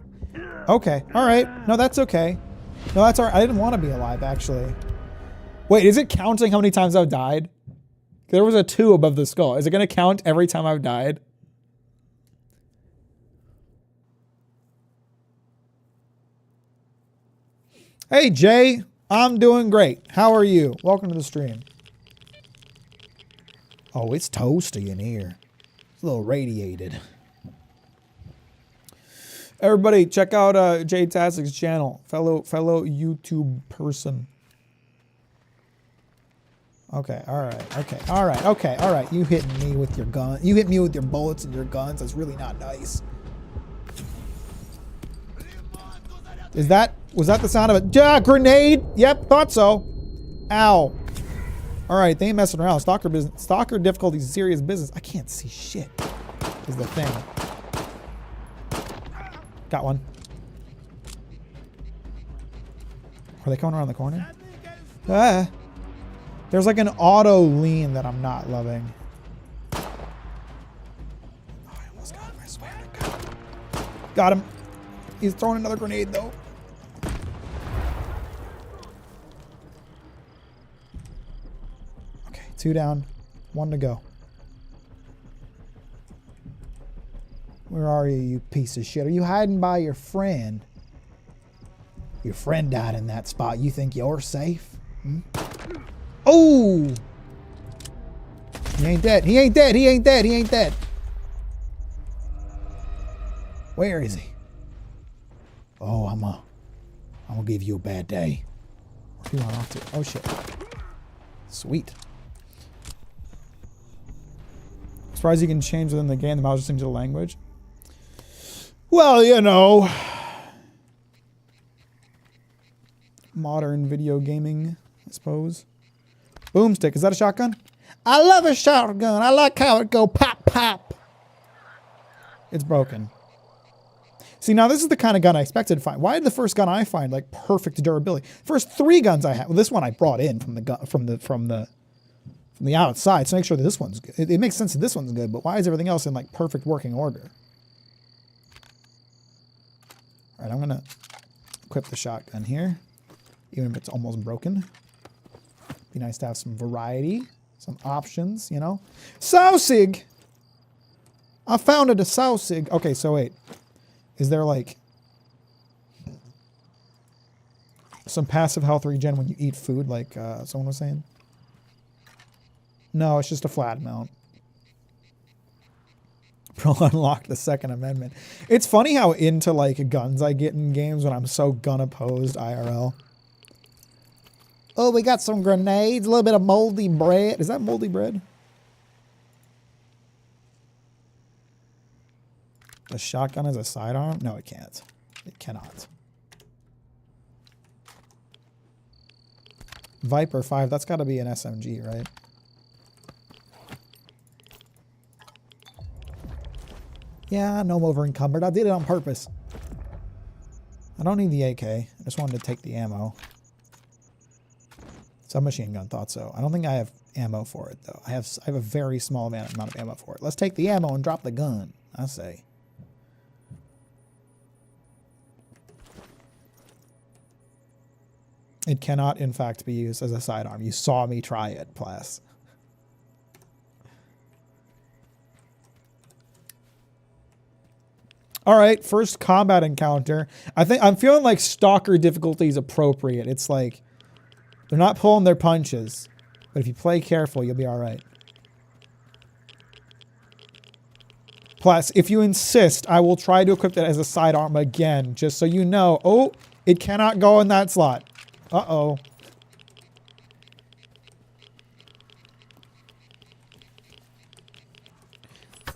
Okay. All right. No, that's okay. No, that's all right. I didn't want to be alive, actually. Wait, is it counting how many times I've died? There was a 2 above the skull. Is it going to count every time I've died? Hey, Jay. I'm doing great. How are you? Welcome to the stream. Oh, it's toasty in here. It's a little radiated. Everybody, check out Jay Tassik's channel. Fellow YouTube person. Okay, alright, okay, alright, okay, alright. You hitting me with your gun. You hit me with your bullets and your guns. That's really not nice. Was that the sound of a grenade? Yep, thought so. Ow. All right, they ain't messing around. Stalker difficulty is serious business. I can't see shit. Is the thing. Got one. Are they coming around the corner? Ah. There's like an auto lean that I'm not loving. Oh, I almost got him. I swear to God. Got him. He's throwing another grenade though. Okay, 2 down, 1 to go. Where are you piece of shit? Are you hiding by your friend? Your friend died in that spot. You think you're safe? Hmm? Oh! He ain't dead. He ain't dead. He ain't dead. He ain't dead. Where is he? Oh, I'm gonna give you a bad day. Where's he run off to? Oh shit. Sweet. As far as you can change within the game, the mouse just changes the language. Well, you know. Modern video gaming, I suppose. Boomstick, is that a shotgun? I love a shotgun. I like how it go pop, pop. It's broken. See, now this is the kind of gun I expected to find. Why did the first gun I find like perfect durability? First 3 guns I had. Well, this one I brought in from the gun, from the outside, so make sure that this one's good. It makes sense that this one's good, but why is everything else in like perfect working order? All right, I'm gonna equip the shotgun here, even if it's almost broken. Be nice to have some variety, some options, you know. Sausig. I found it a sausig. Okay, so wait. Is there like some passive health regen when you eat food, like someone was saying? No, it's just a flat amount. Pro unlocked the Second Amendment. It's funny how into like guns I get in games when I'm so gun opposed IRL. Oh, we got some grenades, a little bit of moldy bread. Is that moldy bread? A shotgun as a sidearm? No, it can't. It cannot. Viper 5, that's got to be an SMG, right? Yeah, I know I'm over encumbered. I did it on purpose. I don't need the AK. I just wanted to take the ammo. Submachine gun, thought so. I don't think I have ammo for it, though. I have a very small amount of ammo for it. Let's take the ammo and drop the gun, I say. It cannot, in fact, be used as a sidearm. You saw me try it, Plas. All right, first combat encounter. I'm feeling like Stalker difficulty is appropriate. It's like they're not pulling their punches, but if you play careful, you'll be all right. Plus, if you insist, I will try to equip that as a sidearm again, just so you know. Oh, it cannot go in that slot. Uh-oh.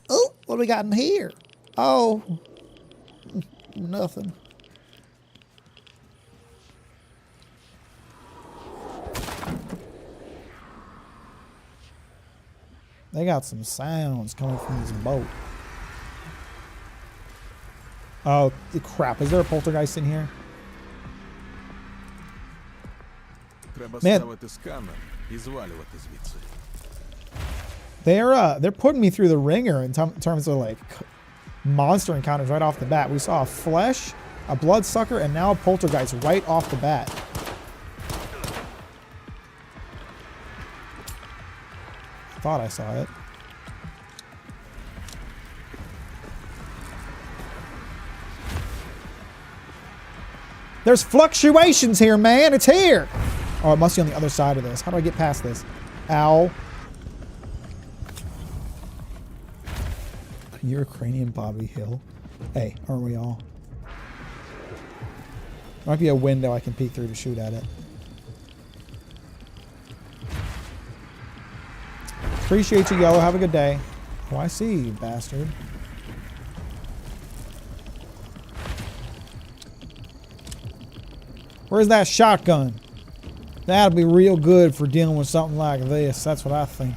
Oh, what do we got in here? Oh, nothing. They got some sounds coming from this boat. Oh, crap. Is there a poltergeist in here? Man, they're putting me through the ringer in terms of like monster encounters right off the bat. We saw a flesh, a bloodsucker, and now a poltergeist right off the bat. I thought I saw it. There's fluctuations here, man. It's here. Oh, it must be on the other side of this. How do I get past this? Ow. You're a cranium, Bobby Hill. Hey, aren't we all? Might be a window I can peek through to shoot at it. Appreciate you, Yellow. Have a good day. Oh, I see you, bastard. Where's that shotgun? That'll be real good for dealing with something like this. That's what I think.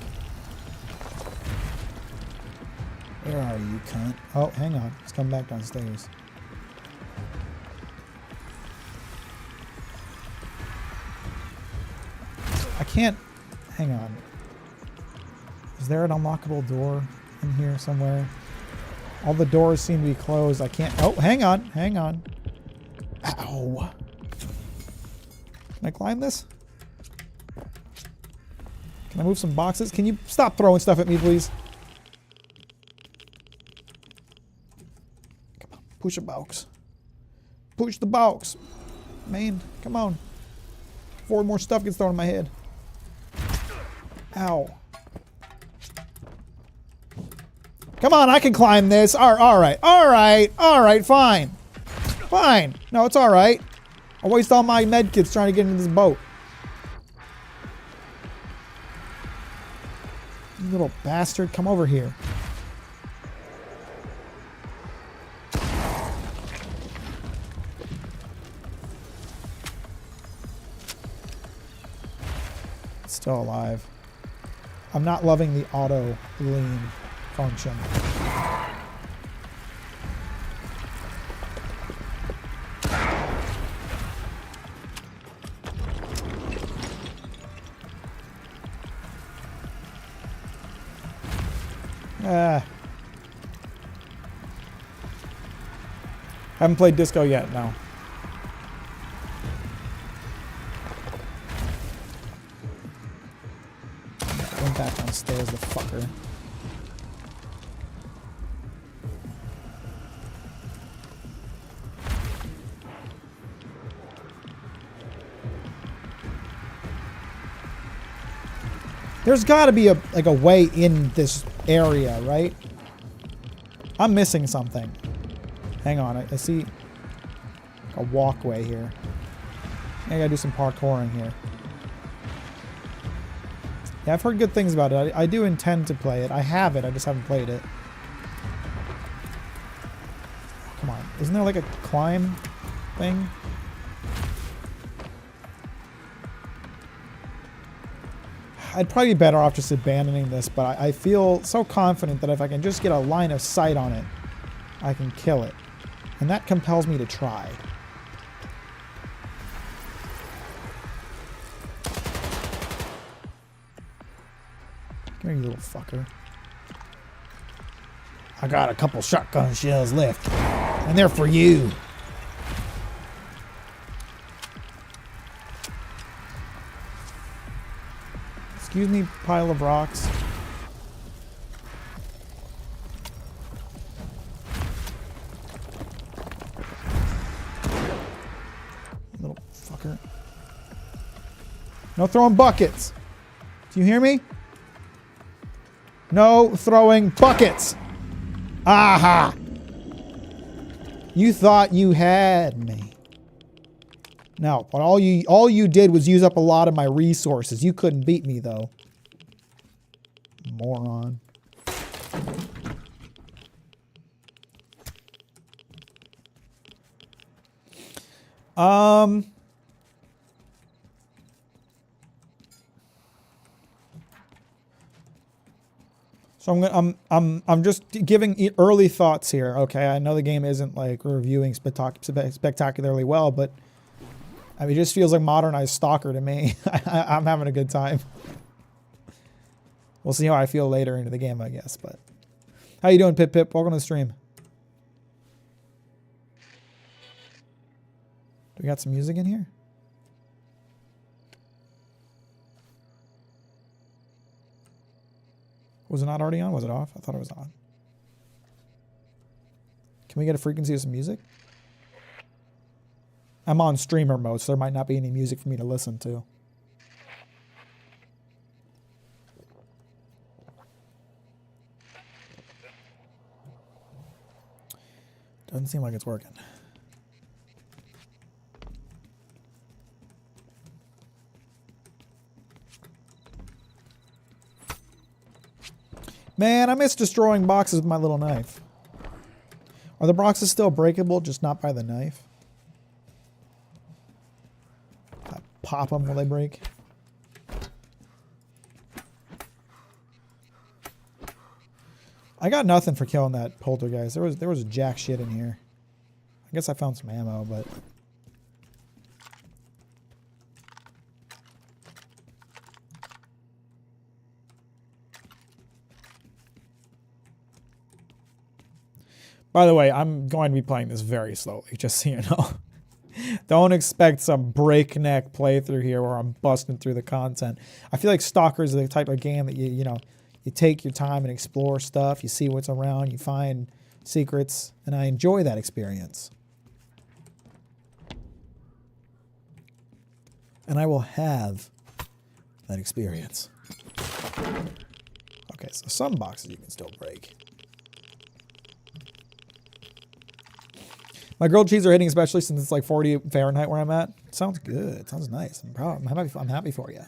Where are you, cunt? Oh, hang on. Let's come back downstairs. I can't... Hang on. Is there an unlockable door in here somewhere? All the doors seem to be closed. I can't... Oh, hang on. Hang on. Ow. Can I climb this? Can I move some boxes? Can you stop throwing stuff at me, please? Come on. Push a box. Push the box. Man, come on. Before more stuff gets thrown in my head. Ow. Come on, I can climb this. All right, fine. Fine. No, it's all right. I waste all my med kits trying to get into this boat. You little bastard, come over here. It's still alive. I'm not loving the auto lean function. Haven't played Disco yet, no. Went back downstairs, the fucker. There's got to be a way in this area, right? I'm missing something. Hang on, I see a walkway here. I gotta do some parkouring here. Yeah, I've heard good things about it. I do intend to play it. I have it, I just haven't played it. Come on, isn't there like a climb thing? I'd probably be better off just abandoning this, but I feel so confident that if I can just get a line of sight on it, I can kill it. And that compels me to try. Come here, you little fucker. I got a couple shotgun shells left, and they're for you. Excuse me, pile of rocks. Little fucker. No throwing buckets. Do you hear me? No throwing buckets. Aha! You thought you had me. No, but all you did was use up a lot of my resources. You couldn't beat me though. Moron. So I'm just giving early thoughts here. Okay, I know the game isn't like reviewing spectacularly well, but I mean, it just feels like modernized Stalker to me. I'm having a good time. We'll see how I feel later into the game, I guess. But how you doing, Pip? Welcome to the stream. Do we got some music in here? Was it not already on? Was it off? I thought it was on. Can we get a frequency of some music? I'm on streamer mode, so there might not be any music for me to listen to. Doesn't seem like it's working. Man, I miss destroying boxes with my little knife. Are the boxes still breakable, just not by the knife? pop them while they break. I got nothing for killing that poltergeist. There was jack shit in here. I guess I found some ammo, but by the way, I'm going to be playing this very slowly, just so you know. Don't expect some breakneck playthrough here where I'm busting through the content. I feel like Stalker is the type of game that you take your time and explore stuff. You see what's around. You find secrets, and I enjoy that experience. And I will have that experience. Okay, so some boxes you can still break. My grilled cheese are hitting, especially since it's like 40 Fahrenheit where I'm at. Sounds good. It sounds nice. I'm proud. I'm happy for you.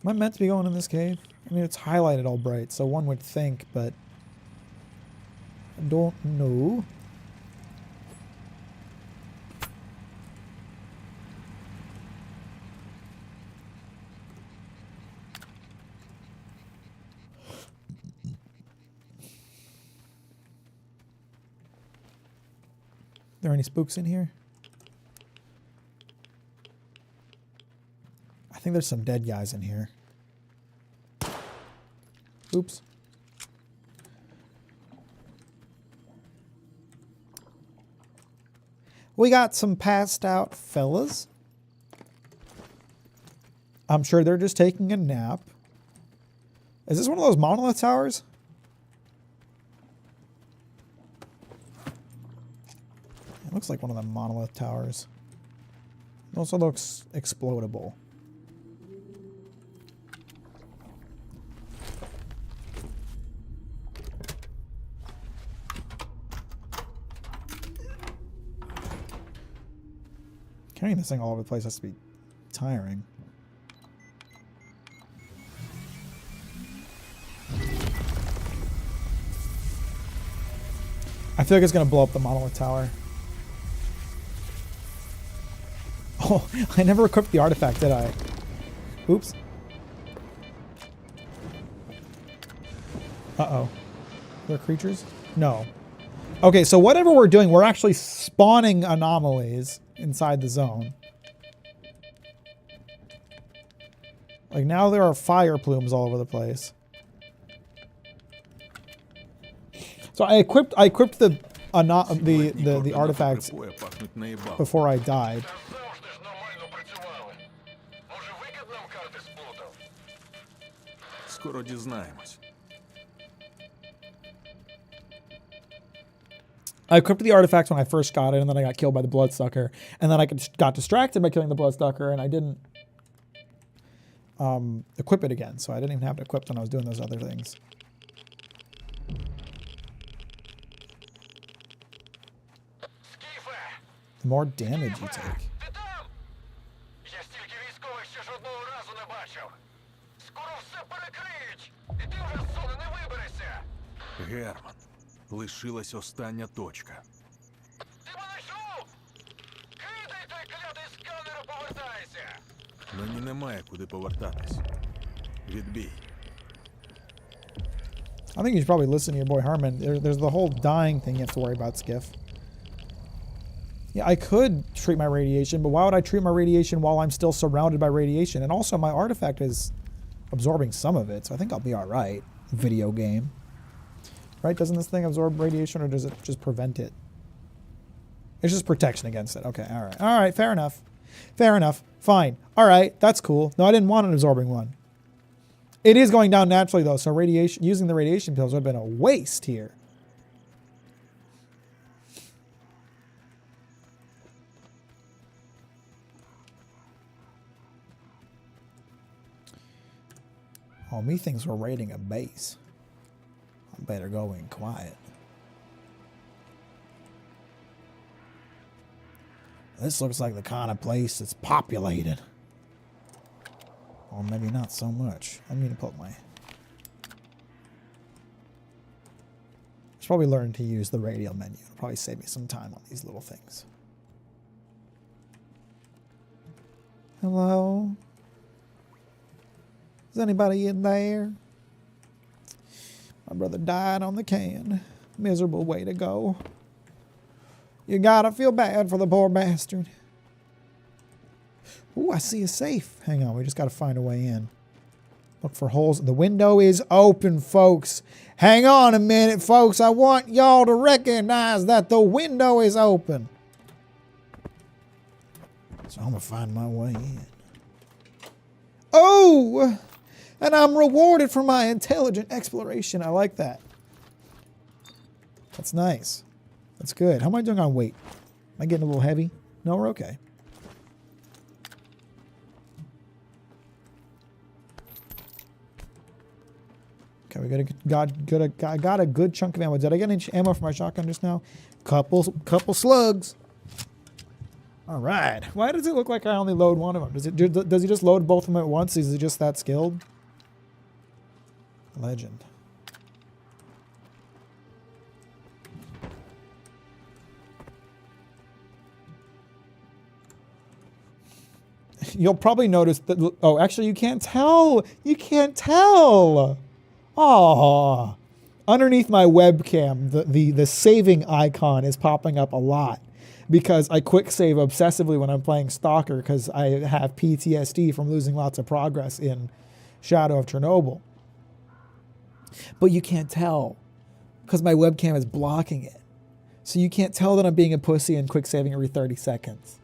Am I meant to be going in this cave? I mean, it's highlighted all bright, so one would think, but I don't know. Are there any spooks in here? I think there's some dead guys in here. Oops. We got some passed out fellas. I'm sure they're just taking a nap. Is this one of those monolith towers? It looks like one of the monolith towers. It also looks explodable. Carrying this thing all over the place has to be tiring. I feel like it's going to blow up the monolith tower. Oh, I never equipped the artifact, did I? Oops. Uh-oh. Are there creatures? No. Okay, so whatever we're doing, we're actually spawning anomalies inside the zone. Like now there are fire plumes all over the place. So I equipped the artifacts before I died. Скоро дізнаємось. I equipped the artifacts when I first got it, and then I got killed by the bloodsucker, and then I got distracted by killing the bloodsucker, and I didn't equip it again, so I didn't even have it equipped when I was doing those other things. The more damage you take. Герман, лишилась остання точка. Ти мене чув? Кидай той клятий сканер і повертайся! Мені немає куди повертатись. Відбій. I think you should probably listen to your boy Herman. There's the whole dying thing you have to worry about, Skiff. Yeah, I could treat my radiation, but why would I treat my radiation while I'm still surrounded by radiation? And also, my artifact is absorbing some of it, so I think I'll be all right. Video game. Right? Doesn't this thing absorb radiation, or does it just prevent it? It's just protection against it. Okay, all right. All right, fair enough. Fair enough. Fine. All right, that's cool. No, I didn't want an absorbing one. It is going down naturally, though, so radiation, using the radiation pills would have been a waste here. Oh, me thinks we're raiding a base. I better go in quiet. This looks like the kind of place that's populated. Or maybe not so much. I need to put my Should probably learn to use the radial menu. It'll probably save me some time on these little things. Hello? Is anybody in there? My brother died on the can. Miserable way to go. You gotta feel bad for the poor bastard. Ooh, I see a safe. Hang on, we just gotta find a way in. Look for holes. The window is open, folks. Hang on a minute, folks. I want y'all to recognize that the window is open. So I'm gonna find my way in. Oh! And I'm rewarded for my intelligent exploration. I like that. That's nice. That's good. How am I doing on weight? Am I getting a little heavy? No, we're okay. Okay, we got a good chunk of ammo. Did I get any ammo for my shotgun just now? Couple slugs. All right. Why does it look like I only load one of them? Does he just load both of them at once? Is he just that skilled? Legend. You'll probably notice that. Oh, actually, you can't tell. You can't tell. Oh, underneath my webcam, the saving icon is popping up a lot because I quick save obsessively when I'm playing Stalker because I have PTSD from losing lots of progress in Shadow of Chernobyl. But you can't tell because my webcam is blocking it. So you can't tell that I'm being a pussy and quick saving every 30 seconds.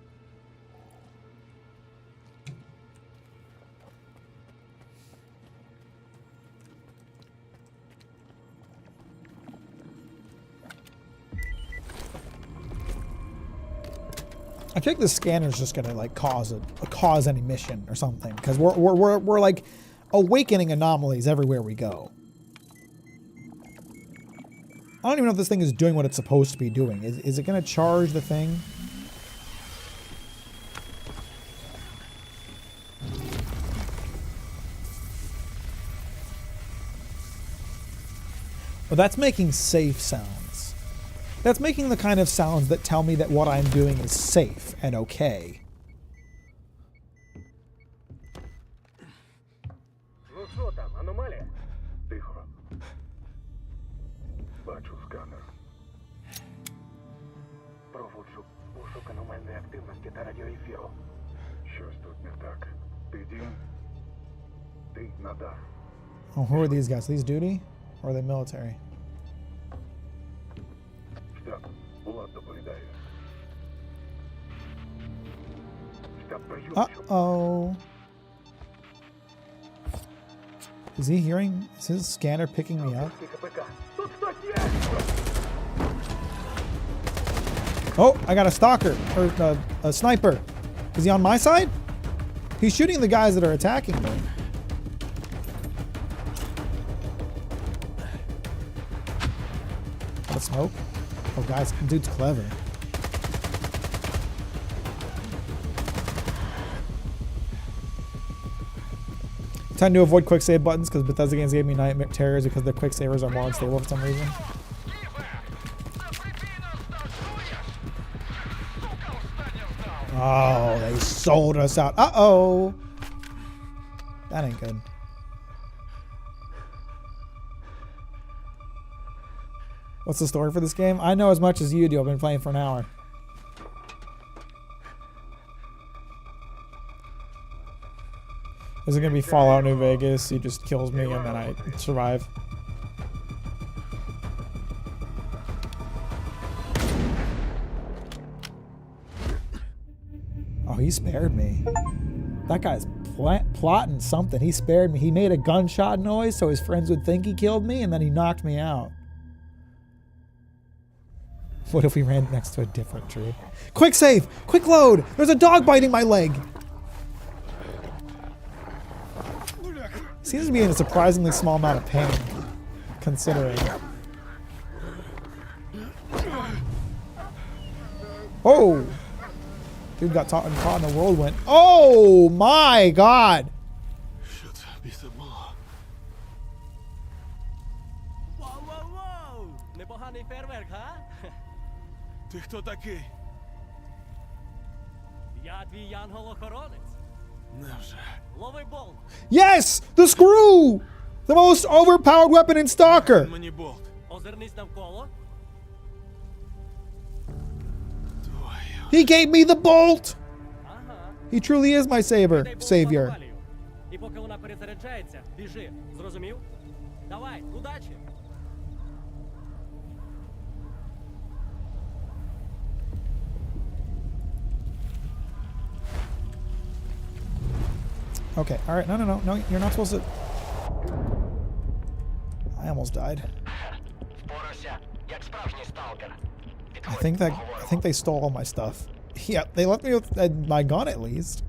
I think the scanner's just gonna like cause an emission or something because we're like awakening anomalies everywhere we go. I don't even know if this thing is doing what it's supposed to be doing. Is it gonna charge the thing? Well, that's making safe sounds. That's making the kind of sounds that tell me that what I'm doing is safe and okay. Oh, who are these guys? Are these duty? Or are they military? Uh-oh. Is he hearing? Is his scanner picking me up? Oh, I got a stalker. Or a sniper. Is he on my side? He's shooting the guys that are attacking me. Got a smoke? Oh, guys, dude's clever. Tend to avoid quick save buttons because Bethesda games gave me nightmare terrors because the quick savers are more unstable for some reason. Oh, they sold us out. Uh-oh. That ain't good. What's the story for this game? I know as much as you do. I've been playing for an hour. Is it going to be Fallout New Vegas? He just kills me and then I survive. Oh, he spared me. That guy's plotting something. He spared me. He made a gunshot noise so his friends would think he killed me and then he knocked me out. What if we ran next to a different tree? Quick save! Quick load! There's a dog biting my leg! Seems to be in a surprisingly small amount of pain, considering. Oh! Dude got caught in a whirlwind. Oh my god! Ти хто такий? Я твій янгол-охоронець. Невже? Лови болт. Yes! The screw! The most overpowered weapon in Stalker! Мені болт. Озирнись навколо. He gave me the bolt! Ага. He truly is my Дай болт savior. аномалію. І поки вона перезаряджається, біжи. Зрозумів? Давай, удачі. Okay, alright, no, you're not supposed to... I almost died. Впорався, як справжній сталкер. I think they stole all my stuff. Yeah, they left me with my gun at least.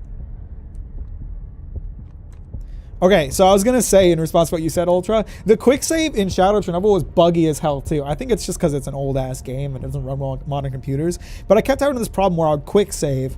Okay, so I was gonna say in response to what you said, Ultra, the quick save in Shadow of Chernobyl was buggy as hell too. I think it's just because it's an old ass game and it doesn't run well on modern computers. But I kept having this problem where I would quick save,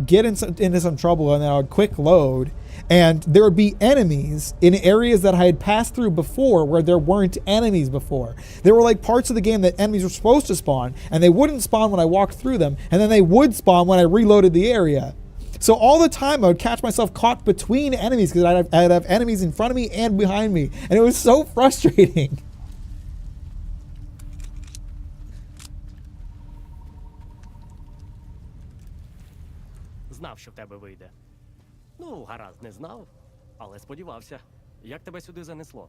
get into some trouble, and then I would quick load, and there would be enemies in areas that I had passed through before where there weren't enemies before. There were like parts of the game that enemies were supposed to spawn, and they wouldn't spawn when I walked through them, and then they would spawn when I reloaded the area. So all the time I would catch myself caught between enemies because I'd have enemies in front of me and behind me, and it was so frustrating. Знав, що в тебе вийде. Ну, гаразд, не знав, але сподівався. Як тебе сюди занесло?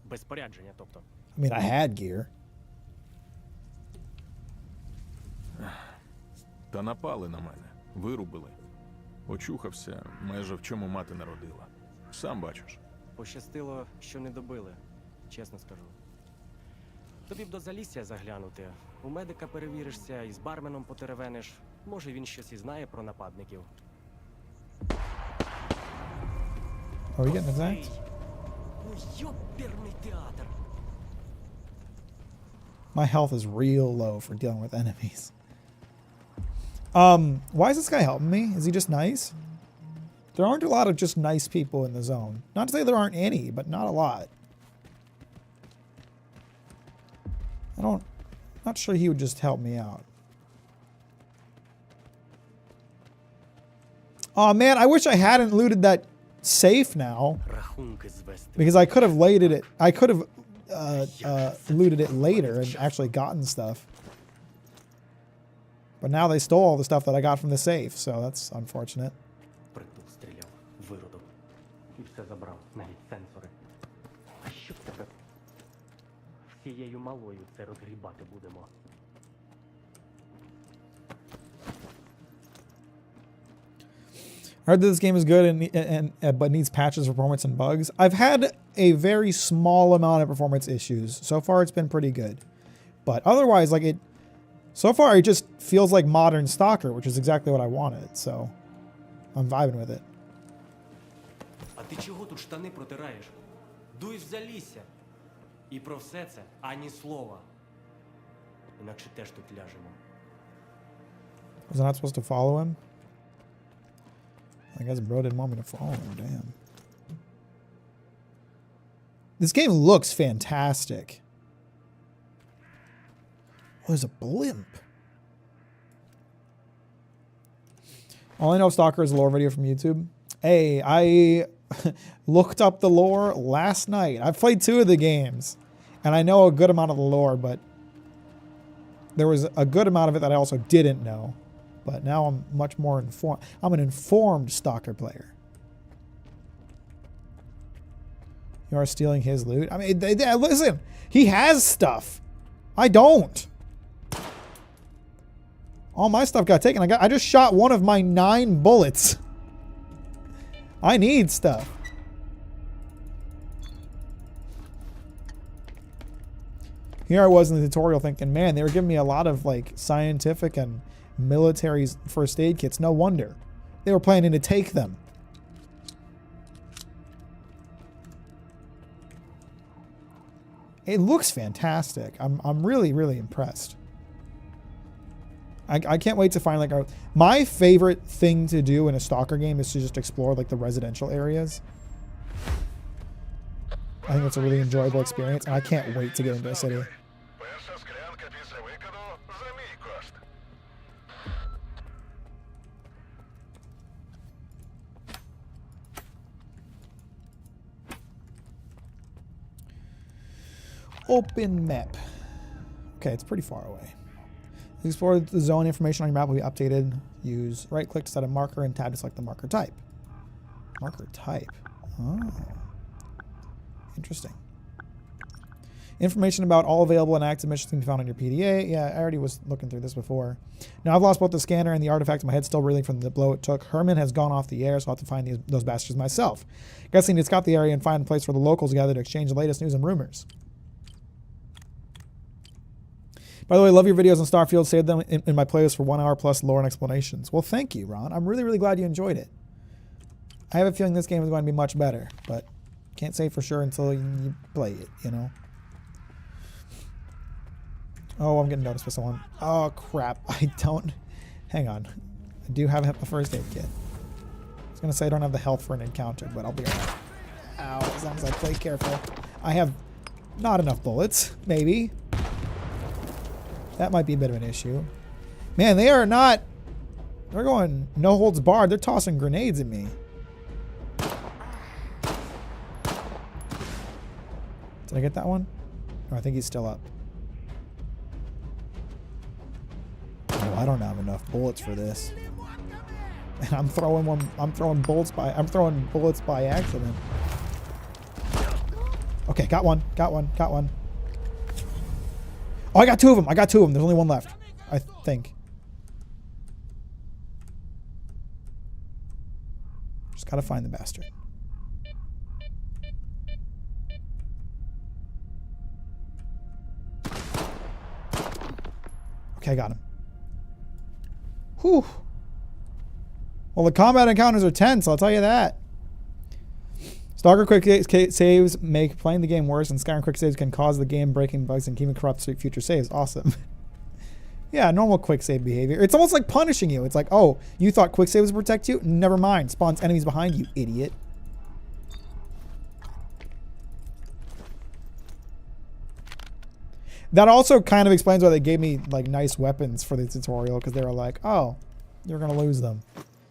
Без спорядження, тобто. I mean, I had gear. Та напали на мене. Вирубили. Очухався, майже в чому мати народила. Сам бачиш. Пощастило, що не добили, чесно скажу. Тобі б до Залісся заглянути. У медика перевіришся і з барменом потеревениш. Може, він щось і знає про нападників. Are we getting attacked? Ну, йоперний театр. My health is real low for dealing with enemies. Why is this guy helping me? Is he just nice? There aren't a lot of just nice people in the zone. Not to say there aren't any, but not a lot. Not sure he would just help me out. Oh man, I wish I hadn't looted that safe now. Рахунки звести. Because I could have looted it later and actually gotten stuff. But now they stole all the stuff that I got from the safe, so that's unfortunate. Притул стріляв, виродок. І все забрав, навіть сенсори. А що в тебе? Всією малою це розгрібати будемо. I heard that this game is good but needs patches, performance, and bugs. I've had a very small amount of performance issues. So far, it's been pretty good. But otherwise, so far, it just feels like modern Stalker, which is exactly what I wanted. So I'm vibing with it. А ти чого тут штани протираєш? Дуй в Залісся. І про все це ані слова. Інакше теж тут ляжемо. Was I not supposed to follow him? I guess bro didn't want me to follow him, damn. This game looks fantastic. Oh, there's a blimp. All I know of Stalker is a lore video from YouTube. Hey, I looked up the lore last night. I've played 2 of the games, and I know a good amount of the lore, but there was a good amount of it that I also didn't know. But now I'm much more informed. I'm an informed Stalker player. You are stealing his loot? I mean, listen, he has stuff. I don't. All my stuff got taken. I just shot one of my 9 bullets. I need stuff. Here I was in the tutorial thinking, man, they were giving me a lot of scientific and military first aid kits. No wonder. They were planning to take them. It looks fantastic. I'm really, really impressed. I can't wait to find my favorite thing to do in a Stalker game is to just explore the residential areas. I think it's a really enjoyable experience, and I can't wait to get into a city. Перша склянка після викиду за мій кошт. Open map. Okay, it's pretty far away. Explore the zone. Information on your map will be updated. Use right click to set a marker and tab to select the marker type. Marker type. Oh. Interesting. Information about all available and active missions can be found on your PDA. Yeah, I already was looking through this before. Now I've lost both the scanner and the artifact. My head's still reeling from the blow it took. Herman has gone off the air, so I'll have to find those bastards myself. Guessing it's got the area and find a place where the locals gather to exchange the latest news and rumors. By the way, love your videos on Starfield. Save them in my playlist for 1 hour plus lore and explanations. Well, thank you, Ron. I'm really, really glad you enjoyed it. I have a feeling this game is going to be much better, but can't say for sure until you play it, you know? Oh, I'm getting noticed by someone. Oh, crap. I don't... Hang on. I do have a first aid kit. I was going to say I don't have the health for an encounter, but I'll be alright. Ow, as long as I play careful. I have not enough bullets, maybe. That might be a bit of an issue. Man, they are not... They're going no holds barred. They're tossing grenades at me. Did I get that one? No, I think he's still up. Oh, I don't have enough bullets for this. And I'm throwing bullets by accident. Okay, got one. Oh, I got two of them. There's only one left, I think. Just gotta find the bastard. Okay, I got him. Whew. Well, the combat encounters are tense, I'll tell you that. Stalker quick saves make playing the game worse, and Skyrim quick saves can cause the game breaking bugs and even corrupt future saves. Awesome. Yeah, normal quick save behavior. It's almost like punishing you. It's like, oh, you thought quick saves would protect you? Never mind. Spawns enemies behind you, idiot. That also kind of explains why they gave me like nice weapons for the tutorial, because they were like, oh, you're gonna lose them.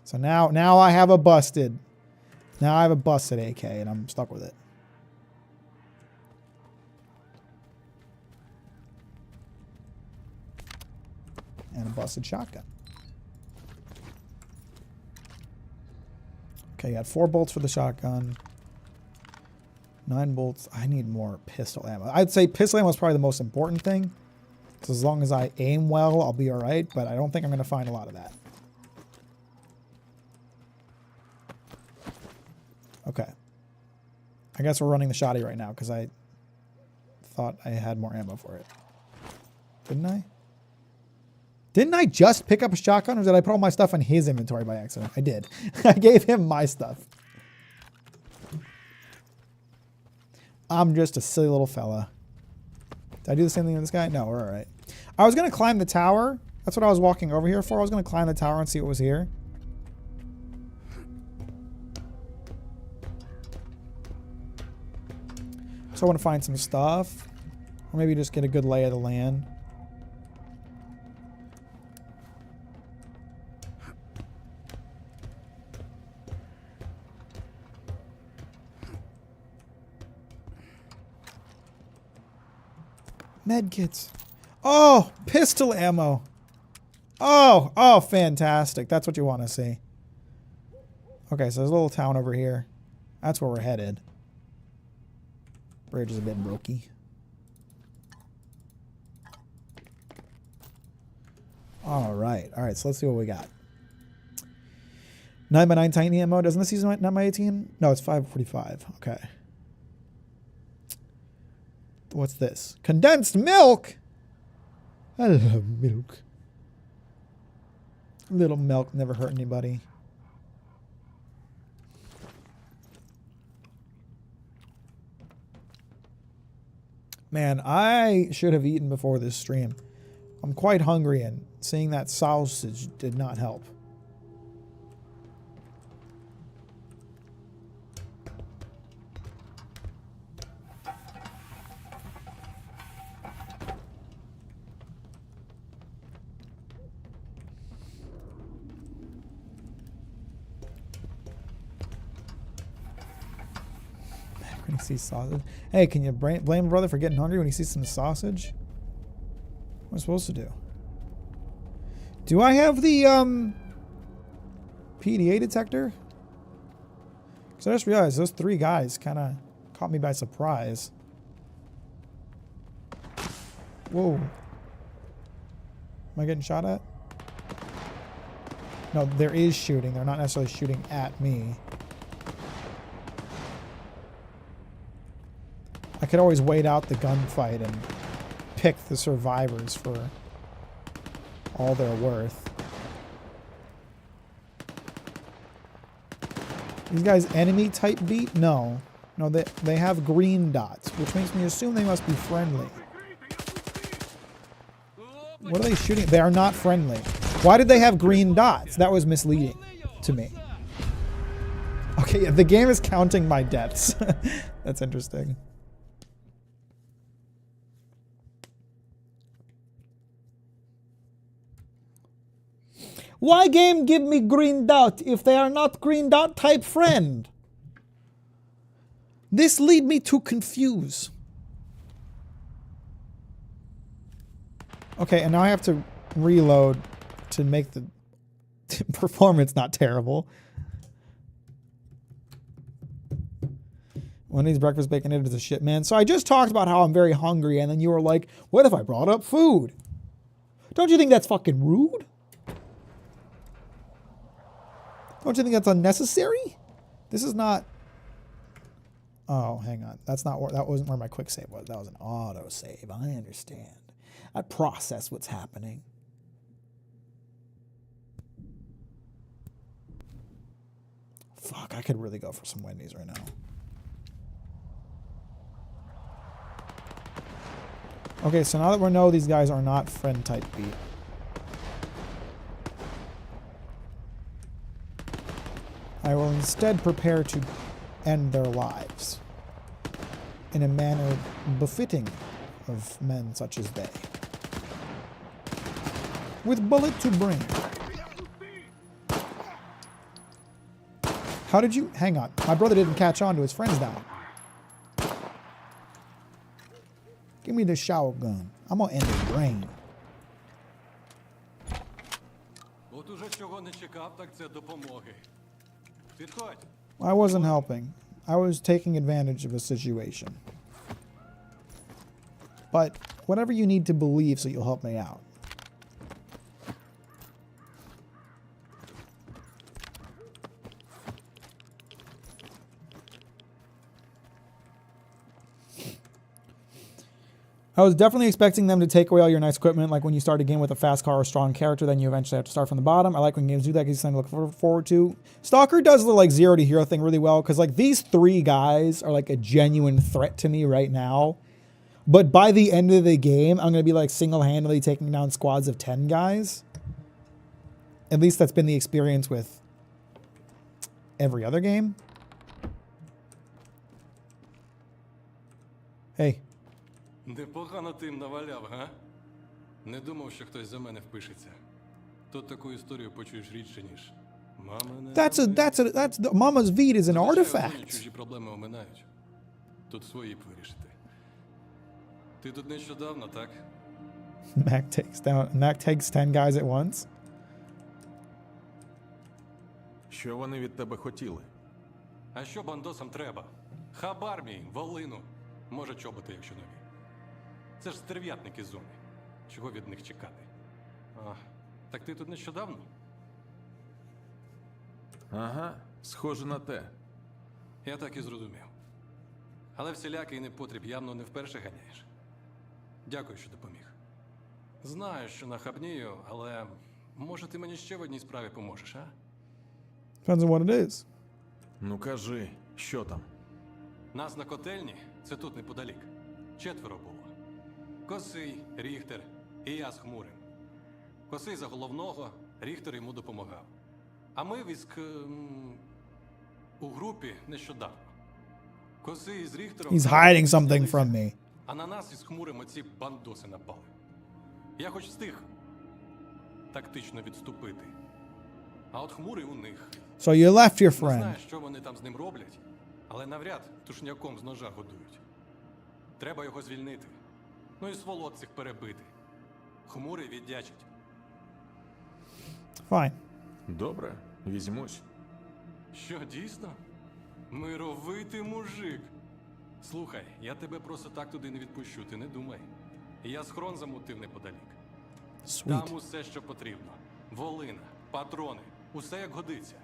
So now I have a busted. Now I have a busted AK and I'm stuck with it. And a busted shotgun. Okay, got 4 bolts for the shotgun. 9 bolts. I need more pistol ammo. I'd say pistol ammo is probably the most important thing. So as long as I aim well, I'll be alright, but I don't think I'm going to find a lot of that. Okay. I guess we're running the shotty right now because I thought I had more ammo for it. Didn't I? Didn't I just pick up a shotgun, or did I put all my stuff in his inventory by accident? I did. I gave him my stuff. I'm just a silly little fella. Did I do the same thing with this guy? No, we're alright. I was going to climb the tower. That's what I was walking over here for. I was going to climb the tower and see what was here. So I want to find some stuff. Or maybe just get a good lay of the land. Medkits. Oh, pistol ammo. Oh, fantastic. That's what you want to see. Okay, so there's a little town over here. That's where we're headed. Bridge is a bit brokey. All right, so let's see what we got. 9x9 tiny ammo. Doesn't this use 9x18? No, it's 545. Okay. What's this? Condensed milk? I love milk. Little milk never hurt anybody. Man, I should have eaten before this stream. I'm quite hungry, and seeing that sausage did not help. When he sees sausage. Hey, can you blame a brother for getting hungry when he sees some sausage? What am I supposed to do? Do I have the PDA detector? Because I just realized those 3 guys kind of caught me by surprise. Whoa. Am I getting shot at? No, there is shooting. They're not necessarily shooting at me. I could always wait out the gunfight and pick the survivors for all they're worth. These guys enemy type beat? No. No, they have green dots, which makes me assume they must be friendly. What are they shooting? They are not friendly. Why did they have green dots? That was misleading to me. Okay, yeah, the game is counting my deaths. That's interesting. Why game give me green dot if they are not green dot type friend? This lead me to confuse. Okay, and now I have to reload to make the performance not terrible. Wendy's breakfast bacon is a shit, man. So I just talked about how I'm very hungry, and then you were like, what if I brought up food? Don't you think that's fucking rude? Don't you think that's unnecessary? This is not... Oh, hang on. That's not where... That wasn't where my quick save was. That was an auto save. I understand. I process what's happening. Fuck, I could really go for some Wendy's right now. Okay, so now that we know these guys are not friend type beat. I will instead prepare to end their lives in a manner befitting of men such as they. With bullet to bring. How did you... Hang on. My brother didn't catch on to his friends down. Give me the shower gun. I'm gonna end his brain. I wasn't helping. I was taking advantage of a situation. But whatever you need to believe so you'll help me out. I was definitely expecting them to take away all your nice equipment, like when you start a game with a fast car or strong character, then you eventually have to start from the bottom. I like when games do that because it's something to look forward to. Stalker does the like 0 to hero thing really well because like these 3 guys are like a genuine threat to me right now. But by the end of the game, I'm going to be like single-handedly taking down squads of 10 guys. At least that's been the experience with every other game. Hey. Непогано ти їм наваляв, га? Не думав, що хтось за мене впишеться. Тут таку історію почуєш рідше, ніж мама не... That's Mama's Veed is an artifact. Чужі проблеми оминають. Тут свої б вирішити. Ти тут нещодавно, так? Mack takes 10 guys at once. Що вони від тебе хотіли? А що бандосам треба? Хабар мій, волину. Може чоботи, якщо нові. Це ж стерв'ятники зони. Чого від них чекати? Так ти тут нещодавно? Ага, схоже на те. Я так і зрозумів. Але всілякий непотріб явно не вперше ганяєш. Дякую, що допоміг. Знаю, що нахабнію, але може ти мені ще в одній справі поможеш, а? Depends on what it is. Ну кажи, що там? Нас на котельні, це тут неподалік. 4 було. Косий, Ріхтер і я з Хмурим. Косий за головного, Ріхтер йому допомагав. А ми у групі нещодавно. Косий з Ріхтером... He's hiding something from me. А на нас із Хмурим оці бандоси напали. Я хоч встиг тактично відступити. А от Хмурий у них. So you left your Не friend. знаю, що вони там з ним роблять, Але навряд тушняком з ножа годують. Треба його звільнити. Ну і сволот цих перебити. Хмурий віддячить. Fine. Добре, візьмусь. Що, дійсно? Мировитий мужик. Слухай, я тебе просто так туди не відпущу, ти не думай. Я схрон замутив неподалік. Sweet. Там усе, що потрібно. Волина, патрони, усе як годиться.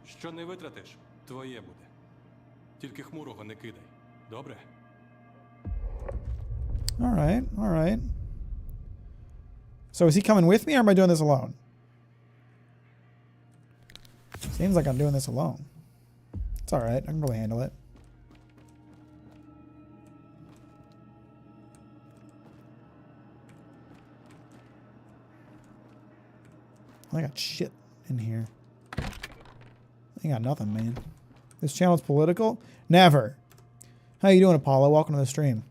Що не витратиш, твоє буде. Тільки хмурого не кидай. Добре? All right, all right. So is he coming with me or am I doing this alone? Seems like I'm doing this alone. It's all right. I can probably handle it. I got shit in here. I ain't got nothing, man. This channel's political? Never. How you doing, Apollo? Welcome to the stream.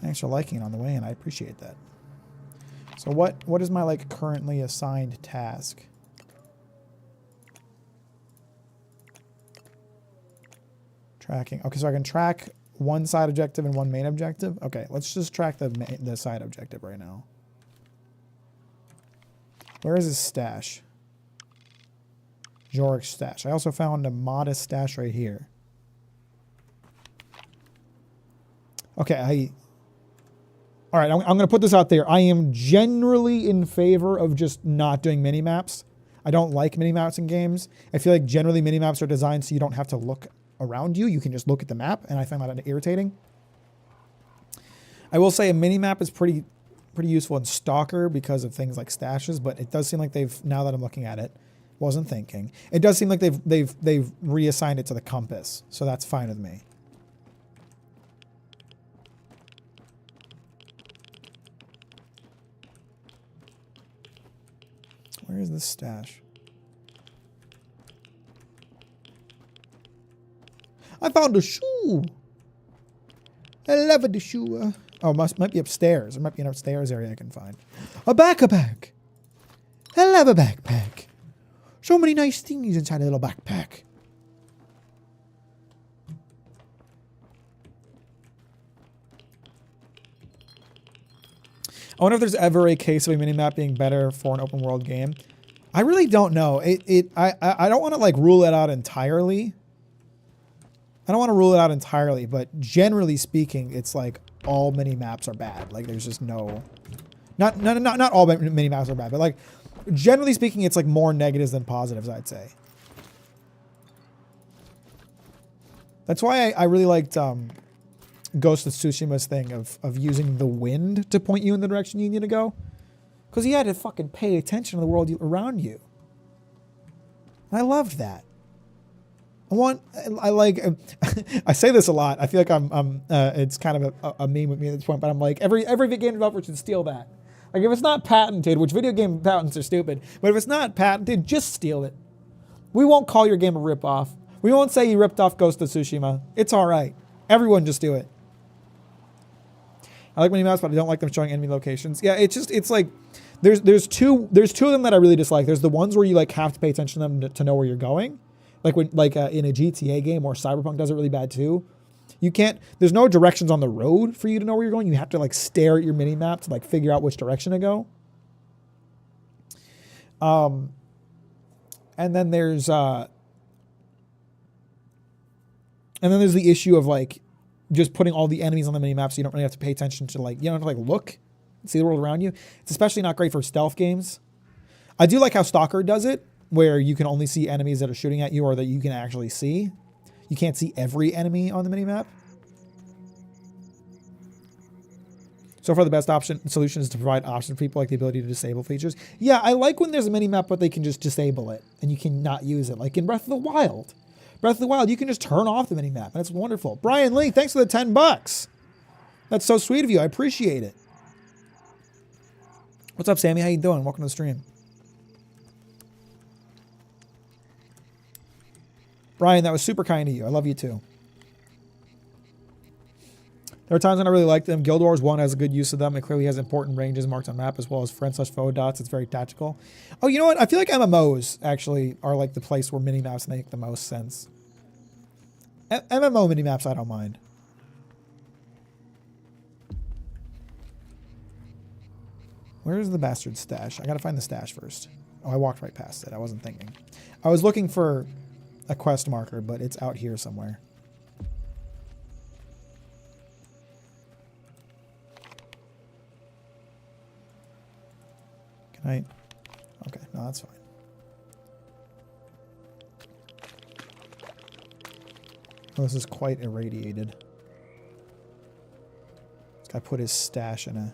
Thanks for liking it on the way in. I appreciate that. So what is my like currently assigned task? Tracking. Okay, so I can track one side objective and one main objective. Okay, let's just track the side objective right now. Where is his stash? Jorik's stash. I also found a modest stash right here. Okay, all right, I'm going to put this out there. I am generally in favor of just not doing mini-maps. I don't like mini-maps in games. I feel like generally mini-maps are designed so you don't have to look around you. You can just look at the map, and I find that irritating. I will say a mini-map is pretty useful in Stalker because of things like stashes, but it does seem like they've, now that I'm looking at it, wasn't thinking, it does seem like they've reassigned it to the compass, so that's fine with me. Where is this stash? I found a shoe. I love the shoe. Oh, might be upstairs. There might be an upstairs area I can find. A backpack. I love a backpack. So many nice things inside a little backpack. I wonder if there's ever a case of a minimap being better for an open world game. I really don't know. I don't want to like rule it out entirely. I don't want to rule it out entirely, but generally speaking, it's like all mini maps are bad. Like there's just no, not all mini maps are bad, but like generally speaking, it's like more negatives than positives, I'd say. That's why I really liked Ghost of Tsushima's thing of using the wind to point you in the direction you need to go, because you had to fucking pay attention to the world around you. And I loved that. I like, I say this a lot. I feel like it's kind of a meme with me at this point, but I'm like, every game developer should steal that. Like if it's not patented, which video game patents are stupid, but if it's not patented, just steal it. We won't call your game a ripoff. We won't say you ripped off Ghost of Tsushima. It's all right. Everyone just do it. I like mini maps, but I don't like them showing enemy locations. Yeah, it's like there's two of them that I really dislike. There's the ones where you like have to pay attention to them to know where you're going. Like in a GTA game, or Cyberpunk does it really bad too. You can't, there's no directions on the road for you to know where you're going. You have to like stare at your mini map to like figure out which direction to go. And then there's the issue of like just putting all the enemies on the mini map so you don't really have to pay attention to like, you don't have to like look and see the world around you. It's especially not great for stealth games. I do like how Stalker does it, where you can only see enemies that are shooting at you or that you can actually see. You can't see every enemy on the minimap. So far, the best solution is to provide options for people like the ability to disable features. Yeah, I like when there's a minimap, but they can just disable it and you cannot use it. Like in Breath of the Wild. Breath of the Wild, you can just turn off the minimap, and it's wonderful. Brian Lee, thanks for the $10. That's so sweet of you. I appreciate it. What's up, Sammy? How you doing? Welcome to the stream. Brian, that was super kind of you. I love you too. There are times when I really like them. Guild Wars 1 has a good use of them. It clearly has important ranges marked on map as well as friend/foe dots. It's very tactical. Oh, you know what? I feel like MMOs actually are like the place where mini-maps make the most sense. MMO minimaps, I don't mind. Where's the bastard stash? I gotta find the stash first. Oh, I walked right past it. I wasn't thinking. I was looking for a quest marker, but it's out here somewhere. Can I? Okay, no, that's fine. Oh, this is quite irradiated. This guy put his stash in a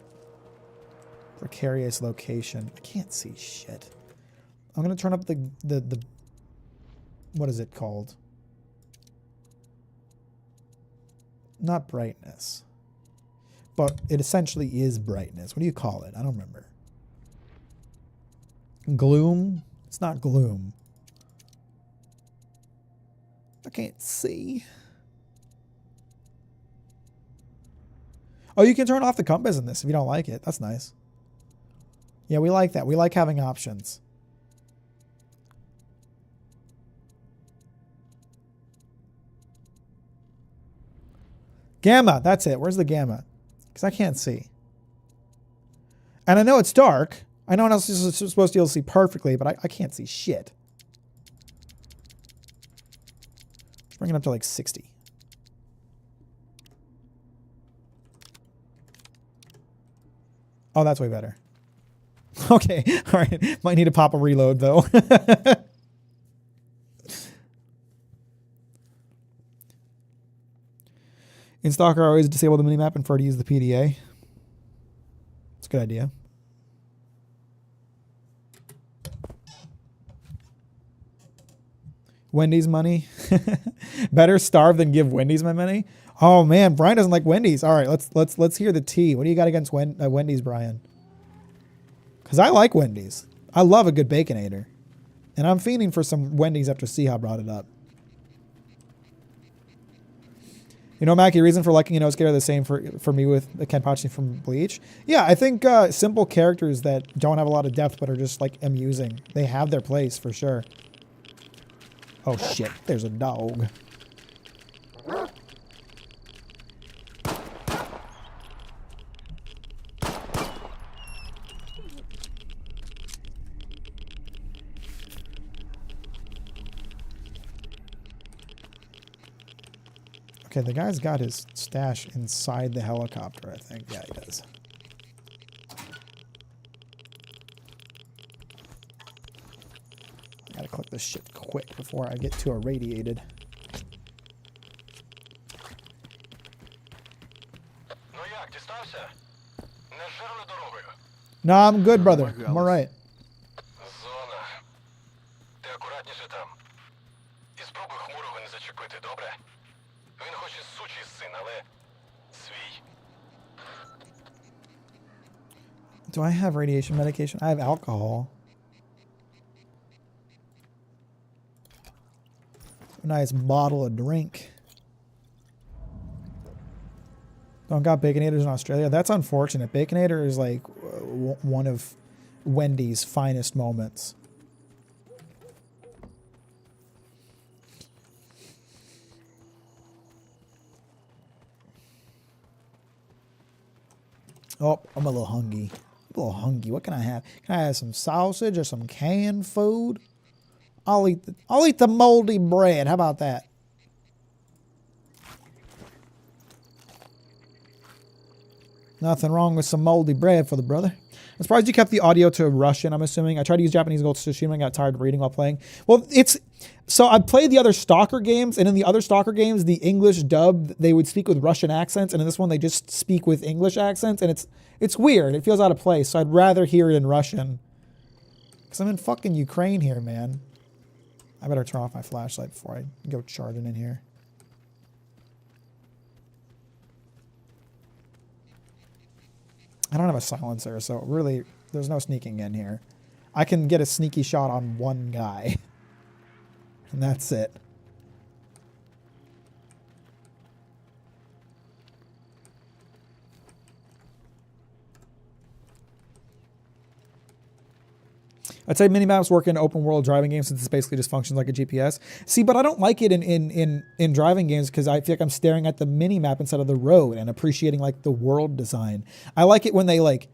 precarious location. I can't see shit. I'm gonna turn up the what is it called? Not brightness. But it essentially is brightness. What do you call it? I don't remember. Gloom? It's not gloom. I can't see. Oh, you can turn off the compass in this if you don't like it. That's nice. Yeah, we like that. We like having options. Gamma, that's it. Where's the gamma? Because I can't see. And I know it's dark. I know one else is supposed to be able to see perfectly, but I can't see shit. Let's bring it up to like 60. Oh, that's way better. Okay, all right. Might need to pop a reload, though. In Stalker, I always disable the minimap and prefer to use the PDA. It's a good idea. Wendy's money. Better starve than give Wendy's my money. Oh man, Brian doesn't like Wendy's. All right, let's hear the tea. What do you got against Wendy's, Brian? Because I like Wendy's. I love a good Baconator, and I'm fiending for some Wendy's after Seha brought it up. You know, Mack, your reason for liking Inosuke are the same for me with Kenpachi from Bleach. Yeah, I think simple characters that don't have a lot of depth but are just like amusing. They have their place for sure. Oh shit, there's a dog. Okay, the guy's got his stash inside the helicopter, I think. Yeah, he does. I gotta click this shit quick before I get too irradiated. No, I'm good, brother. I'm alright. Do I have radiation medication? I have alcohol. A nice bottle of drink. Don't got Baconators in Australia. That's unfortunate. Baconator is like one of Wendy's finest moments. Oh, I'm a little hungry. What can I have? Can I have some sausage or some canned food? I'll eat the moldy bread. How about that? Nothing wrong with some moldy bread for the brother. I'm surprised you kept the audio to Russian, I'm assuming. I tried to use Japanese Ghost of Tsushima and got tired of reading while playing. Well, so I played the other Stalker games, and in the other Stalker games, the English dub, they would speak with Russian accents, and in this one, they just speak with English accents, and it's weird. It feels out of place, so I'd rather hear it in Russian. Because I'm in fucking Ukraine here, man. I better turn off my flashlight before I go charging in here. I don't have a silencer, so really, there's no sneaking in here. I can get a sneaky shot on one guy. And that's it. I'd say minimaps work in open world driving games since it basically just functions like a GPS. See, but I don't like it in driving games because I feel like I'm staring at the minimap instead of the road and appreciating like the world design. I like it when they like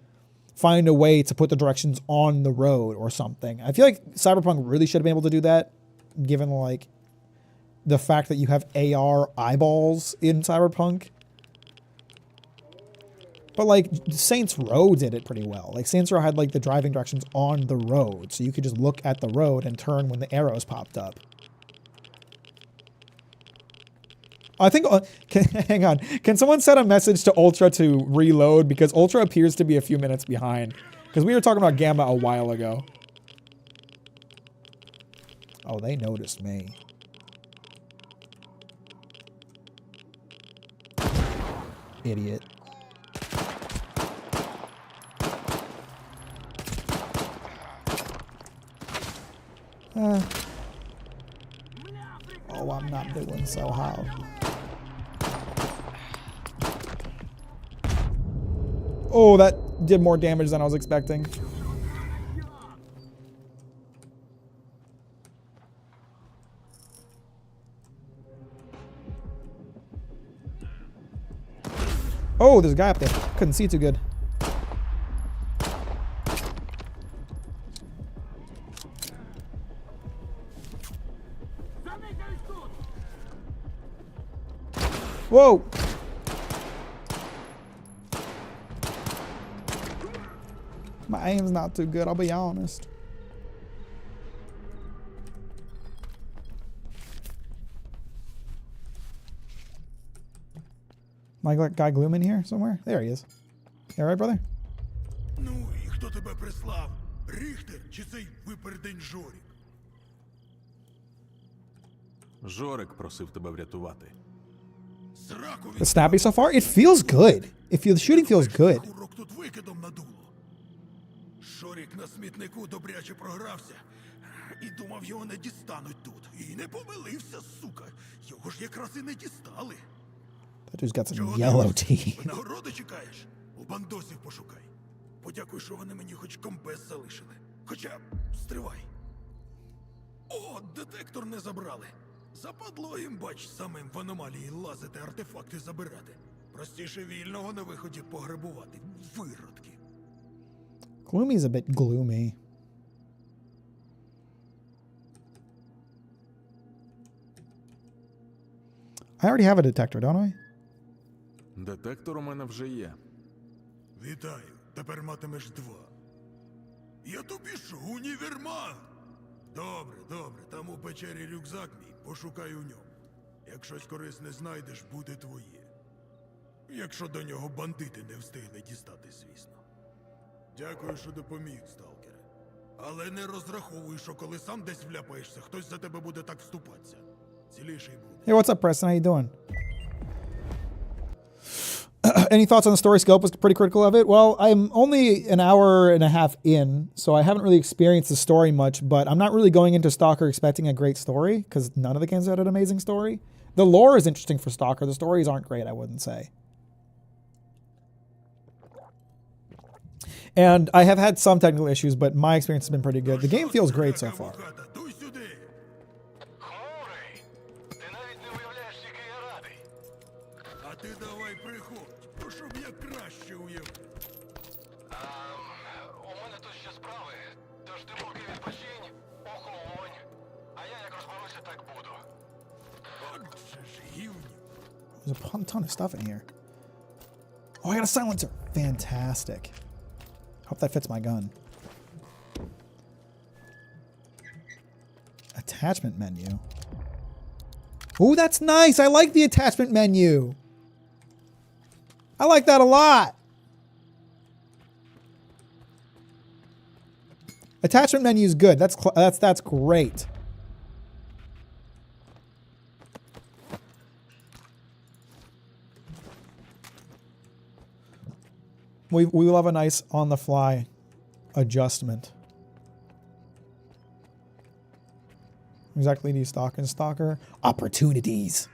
find a way to put the directions on the road or something. I feel like Cyberpunk really should have been able to do that, given like the fact that you have AR eyeballs in Cyberpunk. But like Saints Row did it pretty well. Like Saints Row had like the driving directions on the road, so you could just look at the road and turn when the arrows popped up. I think, hang on, can someone send a message to Ultra to reload? Because Ultra appears to be a few minutes behind. Because we were talking about Gamma a while ago. Oh, they noticed me. Idiot. Oh, I'm not doing so hot. Oh, that did more damage than I was expecting. Oh, there's a guy up there. Couldn't see too good. Whoa! My aim's not too good, I'll be honest. My guy Gloom in here somewhere? There he is. You alright, brother? Ну, і хто тебе прислав? Ріхтер чи цей випердень Жорік? Жорик просив тебе врятувати. The snappy so far? It feels good. The shooting feels good. Урок тут викидом надуло. Жорік на смітнику добряче програвся. І думав, його не дістануть тут. І не помилився, сука. Його ж якраз і не дістали. That dude's got some yellow teeth. Нагороди чекаєш? У бандосів пошукай. Подякуй, що вони мені хоч компес залишили. Хоча, стривай. О, детектор не забрали. Западло їм, бач, самим в аномалії лазити, артефакти забирати. Простіше вільного на виході пограбувати. Виродки. Gloomy's a bit gloomy. I already have a detector, don't I? Детектор у мене вже є. Вітаю, тепер матимеш два. Я тобі що, універмаг? Добре, добре, там у печері рюкзак мій, пошукай у ньому. Як щось корисне знайдеш, буде твоє. Якщо до нього бандити не встигли дістати, звісно. Дякую, що допоміг, сталкере. Але не розраховуй, що коли сам десь вляпаєшся, хтось за тебе буде так вступатися. Ціліший буде. Hey, what's up, Preston? How you doing? Any thoughts on the story? Scope was pretty critical of it. Well, I'm only an hour and a half in, so I haven't really experienced the story much, but I'm not really going into Stalker expecting a great story, because none of the games had an amazing story. The lore is interesting for Stalker. The stories aren't great, I wouldn't say. And I have had some technical issues, but my experience has been pretty good. The game feels great so far. There's a ton of stuff in here. Oh, I got a silencer. Fantastic. Hope that fits my gun. Attachment menu. Ooh, that's nice. I like the attachment menu. I like that a lot. Attachment menu is good. That's great. We will have a nice on-the-fly adjustment. Exactly, do you stalk and stalker? Opportunities.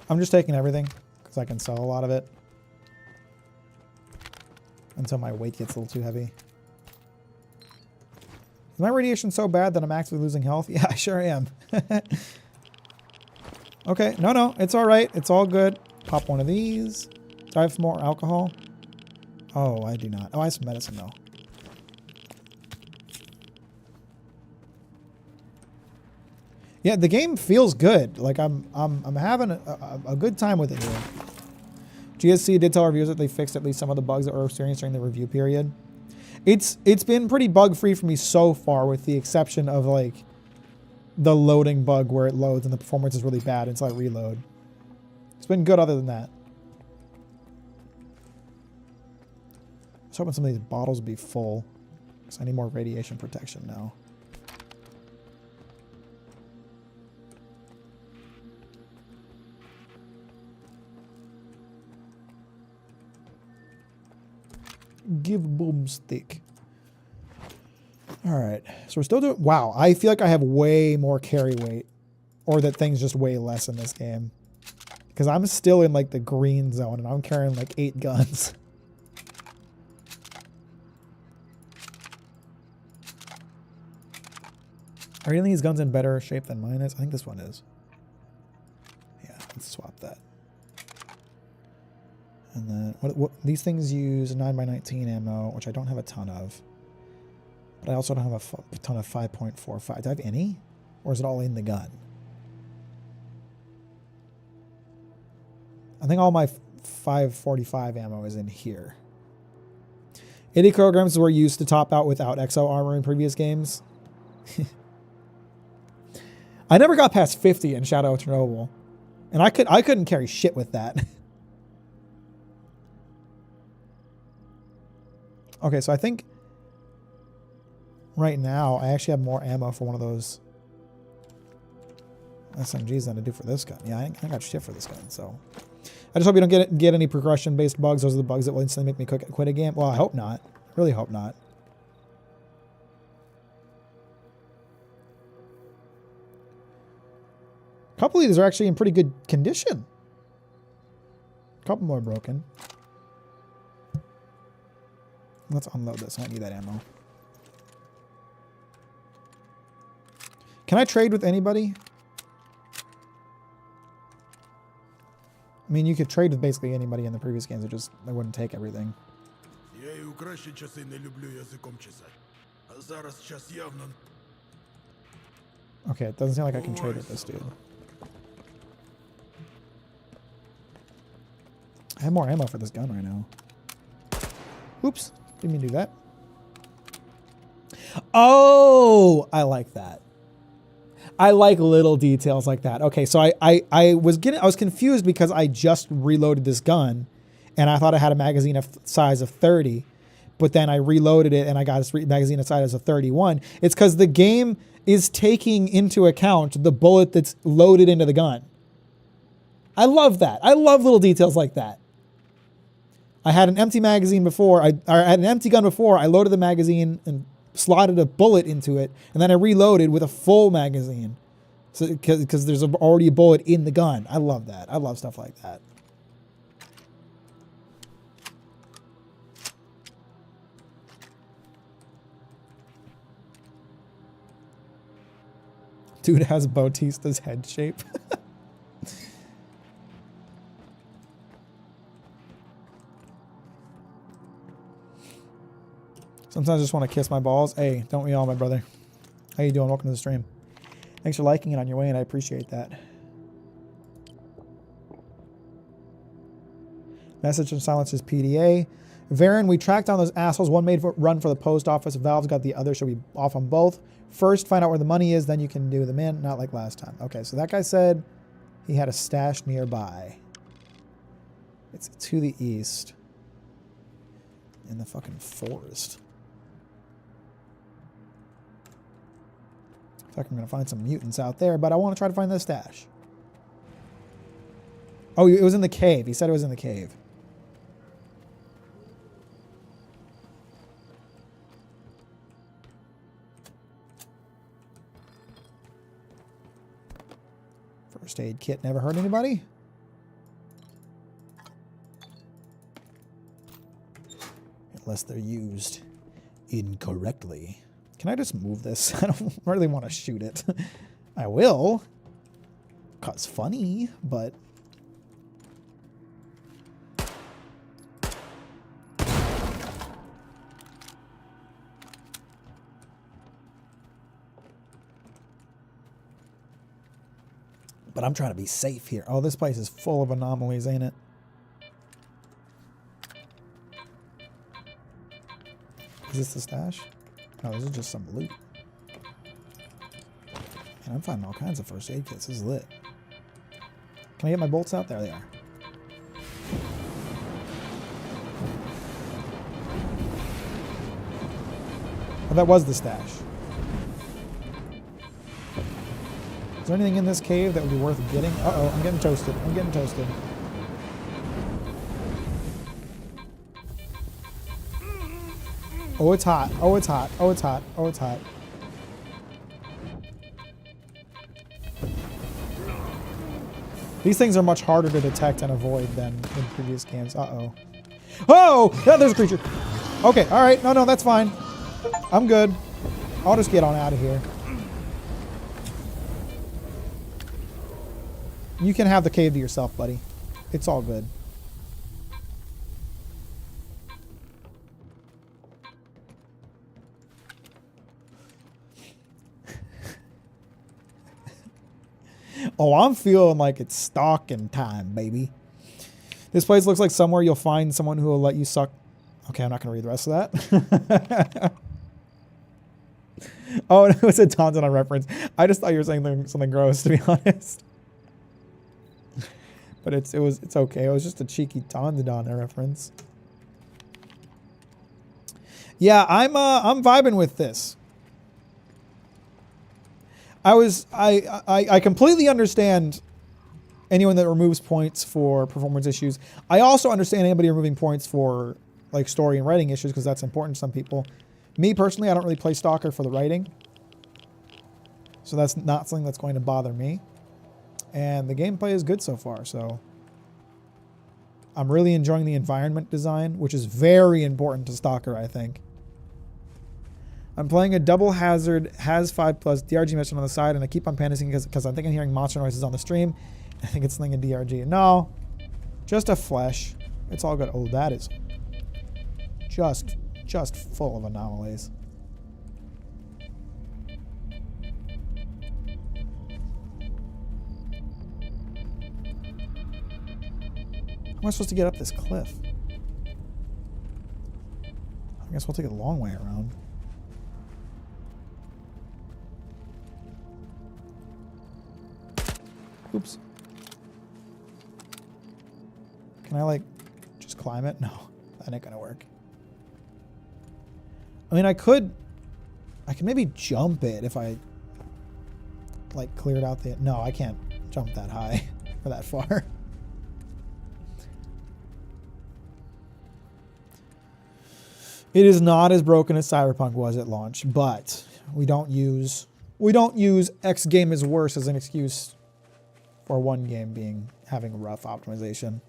I'm just taking everything. so I can sell a lot of it until my weight gets a little too heavy. Is my radiation so bad that I'm actually losing health? Yeah, I sure am. Okay, no, it's all right. It's all good. Pop one of these. Do I have some more alcohol? Oh, I do not. Oh, I have some medicine though. Yeah, the game feels good. Like I'm having a good time with it here. GSC did tell reviewers that they fixed at least some of the bugs that were experienced during the review period. It's been pretty bug free for me so far, with the exception of like the loading bug where it loads and the performance is really bad until I reload. It's been good other than that. I was hoping some of these bottles would be full, because I need more radiation protection now. Give boomstick. All right, so we're still doing. Wow, I feel like I have way more carry weight, or that things just weigh less in this game, because I'm still in like the green zone and I'm carrying like 8 guns. Are any of these guns in better shape than mine is? I think this one is. Yeah, let's swap that. And then what these things use 9x19 ammo, which I don't have a ton of. But I also don't have a ton of 5.45. Do I have any? Or is it all in the gun? I think all my 545 ammo is in here. 80 kilograms were used to top out without exo armor in previous games. I never got past 50 in Shadow of Chernobyl. And I couldn't carry shit with that. Okay, so I think right now I actually have more ammo for one of those SMGs than I do for this gun. Yeah, I ain't got shit for this gun, so. I just hope you don't get any progression-based bugs. Those are the bugs that will instantly make me quit a game. Well, I hope not. Really hope not. A couple of these are actually in pretty good condition. A couple more broken. Let's unload this. I don't need that ammo. Can I trade with anybody? I mean, you could trade with basically anybody in the previous games. They wouldn't take everything. Okay, it doesn't seem like I can trade with this dude. I have more ammo for this gun right now. Oops. Didn't mean to do that. Oh, I like that. I like little details like that. Okay, so I was confused because I just reloaded this gun and I thought I had a magazine of size of 30, but then I reloaded it and I got a magazine of size of 31. It's because the game is taking into account the bullet that's loaded into the gun. I love that. I love little details like that. I had an empty magazine before. I had an empty gun before. I loaded the magazine and slotted a bullet into it, and then I reloaded with a full magazine. So because there's already a bullet in the gun. I love that. I love stuff like that. Dude has Bautista's head shape. Sometimes I just want to kiss my balls. Hey, don't we all, my brother? How you doing? Welcome to the stream. Thanks for liking it on your way, and I appreciate that. Message and silences PDA. Varen, we tracked down those assholes. One made run for the post office. Valve's got the other. Should we off on both? First, find out where the money is, then you can do them in. Not like last time. Okay, so that guy said he had a stash nearby. It's to the east. In the fucking forest. I think I'm going to find some mutants out there, but I want to try to find the stash. Oh, it was in the cave. He said it was in the cave. First aid kit never hurt anybody? unless they're used incorrectly. Can I just move this? I don't really want to shoot it. I will. 'Cause funny, but... But I'm trying to be safe here. Oh, this place is full of anomalies, ain't it? Is this the stash? No, this is just some loot. And I'm finding all kinds of first aid kits. This is lit. Can I get my bolts out? There they are. Oh, that was the stash. Is there anything in this cave that would be worth getting? Uh-oh, I'm getting toasted. I'm getting toasted. Oh, it's hot. Oh, it's hot. Oh, it's hot. Oh, it's hot. These things are much harder to detect and avoid than in previous games. Uh-oh. Oh! Yeah, there's a creature. Okay, alright. No, that's fine. I'm good. I'll just get on out of here. You can have the cave to yourself, buddy. It's all good. Oh, I'm feeling like it's stalking time, baby. This place looks like somewhere you'll find someone who will let you suck. Okay, I'm not going to read the rest of that. Oh, it was a Tauntaun reference. I just thought you were saying something gross, to be honest. But it's okay. It was just a cheeky Tauntaun reference. Yeah, I'm vibing with this. I completely understand anyone that removes points for performance issues. I also understand anybody removing points for like story and writing issues because that's important to some people. Me personally, I don't really play Stalker for the writing. So that's not something that's going to bother me. And the gameplay is good so far, so I'm really enjoying the environment design, which is very important to Stalker, I think. I'm playing a double hazard, has 5+ DRG mission on the side, and I keep on panicking because I think I'm hearing monster noises on the stream. I think it's thinking DRG. No, just a flesh. It's all good. Oh, that is just full of anomalies. How am I supposed to get up this cliff? I guess we'll take it the long way around. Oops. Can I, like, just climb it? No, that ain't gonna work. I mean, I can maybe jump it if I, like, cleared out the... No, I can't jump that high or that far. It is not as broken as Cyberpunk was at launch, but we don't use X game is worse as an excuse for one game having rough optimization.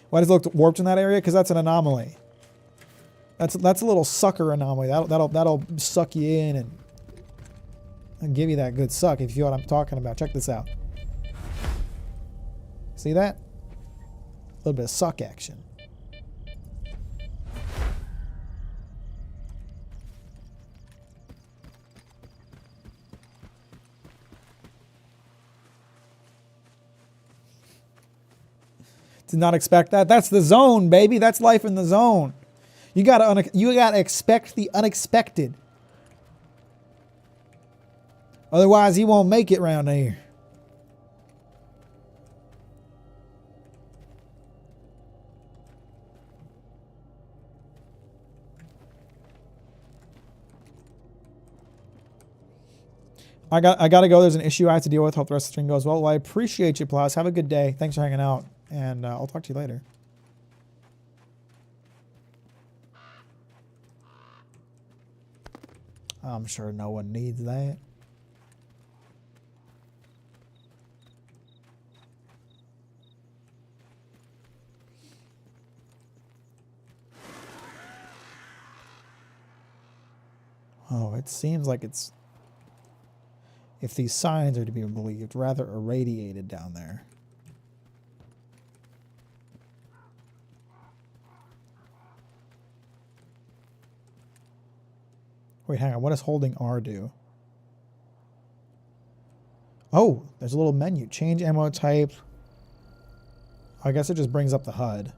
Why does it look warped in that area? Because that's an anomaly. That's a little sucker anomaly. That'll suck you in and give you that good suck if you know what I'm talking about. Check this out. See that? A little bit of suck action. Did not expect that. That's the zone, baby. That's life in the zone. You gotta expect the unexpected. Otherwise, you won't make it around here. I gotta go. There's an issue I have to deal with. Hope the rest of the stream goes well. Well, I appreciate you, Plus. Have a good day. Thanks for hanging out. And I'll talk to you later. I'm sure no one needs that. Oh, it seems like it's, if these signs are to be believed, rather irradiated down there. Wait, hang on. What does holding R do? Oh, there's a little menu. Change ammo type. I guess it just brings up the HUD.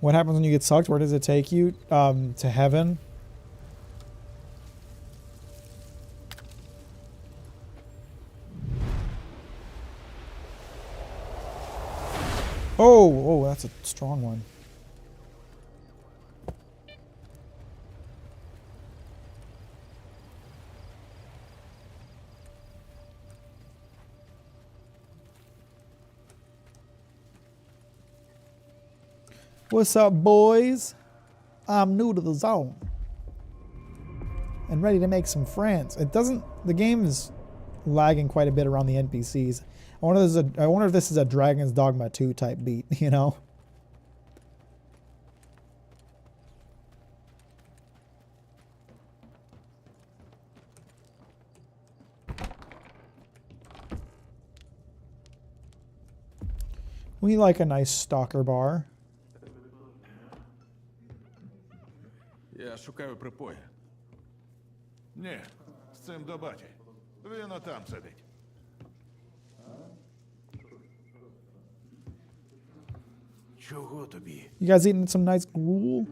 What happens when you get sucked? Where does it take you? To heaven? Oh, that's a strong one. What's up, boys? I'm new to the zone and ready to make some friends. It doesn't. The game is lagging quite a bit around the NPCs. I wonder if this is a Dragon's Dogma 2 type beat, you know? We like a nice stalker bar. Я шукаю припої. Ні, з цим до баті. Він отам сидить. Чого тобі? You guys eating some nice gruel?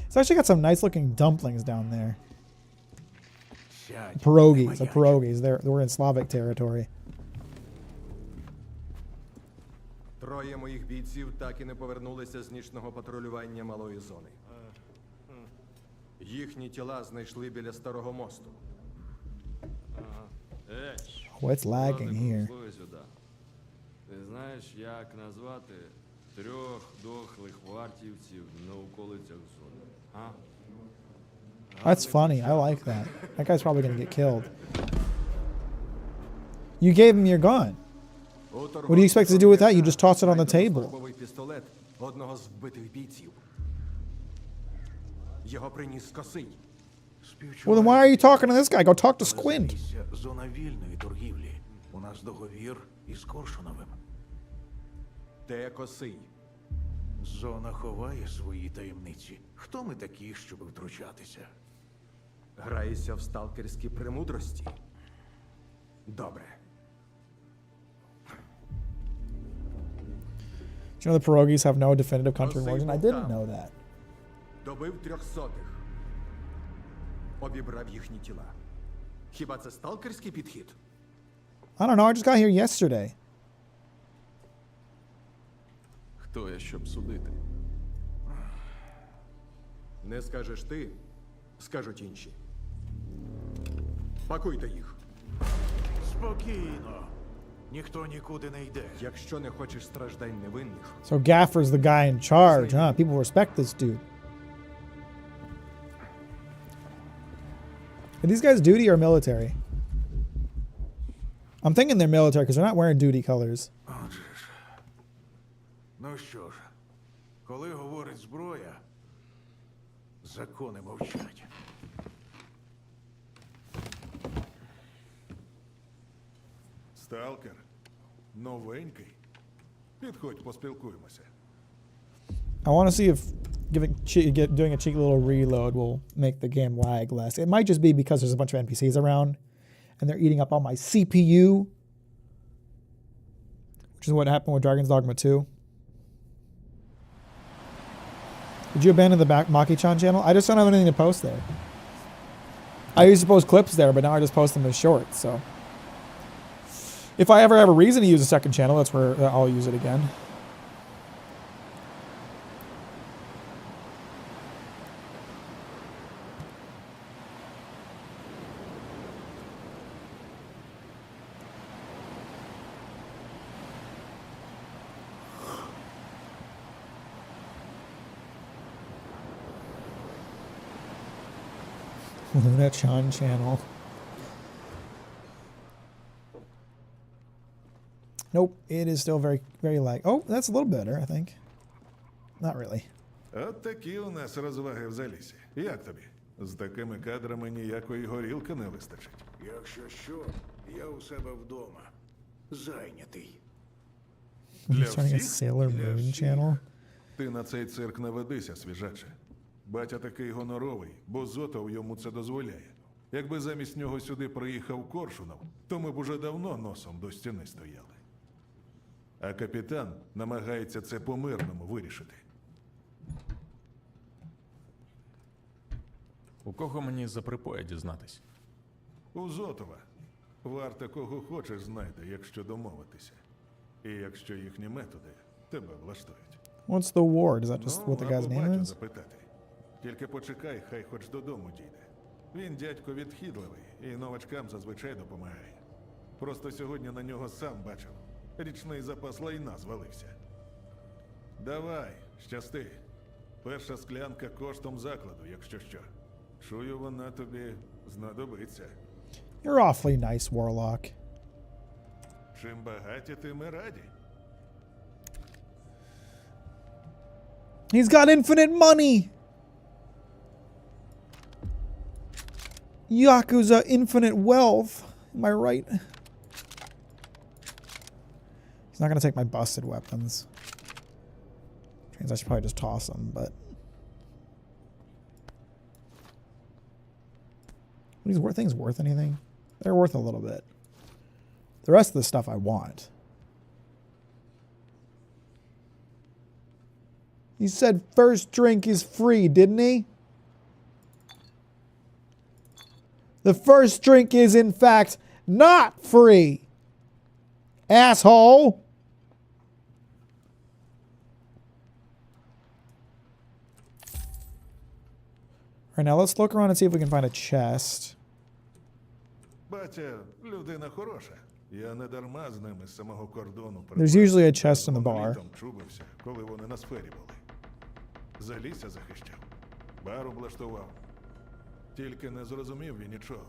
It's actually got some nice looking dumplings down there. Pierogies, the pierogies. We're in Slavic territory. Троє моїх бійців так і не повернулися з нічного патрулювання малої зони. Їхні тіла знайшли біля старого мосту. Oh, it's lagging here. Ти знаєш, як назвати трьох дохлих вартівців на околицях зони? А? That's funny. I like that. That guy's probably going to get killed. You gave him your gun. What do you expect to do with that? You just toss it on the table. Пістолет одного з вбитих бійців. Його приніс Косий. Well, then why are you talking to this guy? Go talk to Squint. Зона вільної торгівлі. У нас договір із Коршуновим. Де Косий? Зона ховає свої таємниці. Хто ми такі, щоб втручатися? Граєшся в сталкерські премудрості? Добре. Do you know the pierogies have no definitive country of origin? I didn't know that. Добив 300. Обібрав їхні тіла. Хіба це сталкерський підхід? I don't know. I just got here yesterday. Хто я, щоб судити? Не скажеш ти, скажуть інші. Пакуйте їх. Спокійно. Ніхто нікуди не йде. Якщо не хочеш страждань невинних. So Gaffer's the guy in charge, huh? People respect this dude. Are these guys duty or military? I'm thinking they're military because they're not wearing duty colors. Отже ж. Ну що ж, коли говорить зброя, закони мовчать. Сталкер? Новенький? Підходь, поспілкуємося. I want to see if doing a cheeky little reload will make the game lag less. It might just be because there's a bunch of NPCs around and they're eating up all my CPU, which is what happened with Dragon's Dogma 2. Did you abandon the Maki-chan channel? I just don't have anything to post there. I used to post clips there, but now I just post them as shorts, so. If I ever have a reason to use a second channel, that's where I'll use it again. Luna-chan channel. Nope, it is still very, very lag. Oh, that's a little better, I think. Not really. От такі у нас розваги в залісі. Як тобі? З такими кадрами ніякої горілки не вистачить. Якщо що, я у себе вдома. Зайнятий. Для Starting a всіх? Sailor Для Moon всіх. channel. Ти на цей цирк не ведися, свіжаче. Батя такий гоноровий, бо Зотов йому це дозволяє. Якби замість нього сюди приїхав Коршунов, то ми б уже давно носом до стіни стояли. А капітан намагається це по-мирному вирішити. У кого мені за припоя дізнатись? У Зотова. Варта кого хочеш знайде, якщо домовитися. І якщо їхні методи тебе влаштують. What's the war? Is that just what the guy's або name батю is? запитати. Тільки почекай, хай хоч додому дійде. Він дядько відхідливий і новачкам зазвичай допомагає. Просто сьогодні на нього сам бачив. Річний запас лайна звалився. Давай, щасти. Перша склянка коштом закладу, якщо що. Чую, вона тобі знадобиться. You're awfully nice, Warlock. Чим багаті, тим і раді. He's got infinite money! Yakuza infinite wealth. Am I right? He's not going to take my busted weapons. Which means I should probably just toss them, but... Are these things worth anything? They're worth a little bit. The rest of the stuff I want. He said first drink is free, didn't he? The first drink is, in fact, not free. Asshole. All right, now let's look around and see if we can find a chest. Батя, людина хороша. Я не дарма з ними з самого кордону. There's usually a chest in the bar. Літом чубився, коли вони на сфері були. Залісся захищав. Бар облаштував. Тільки не зрозумів він нічого.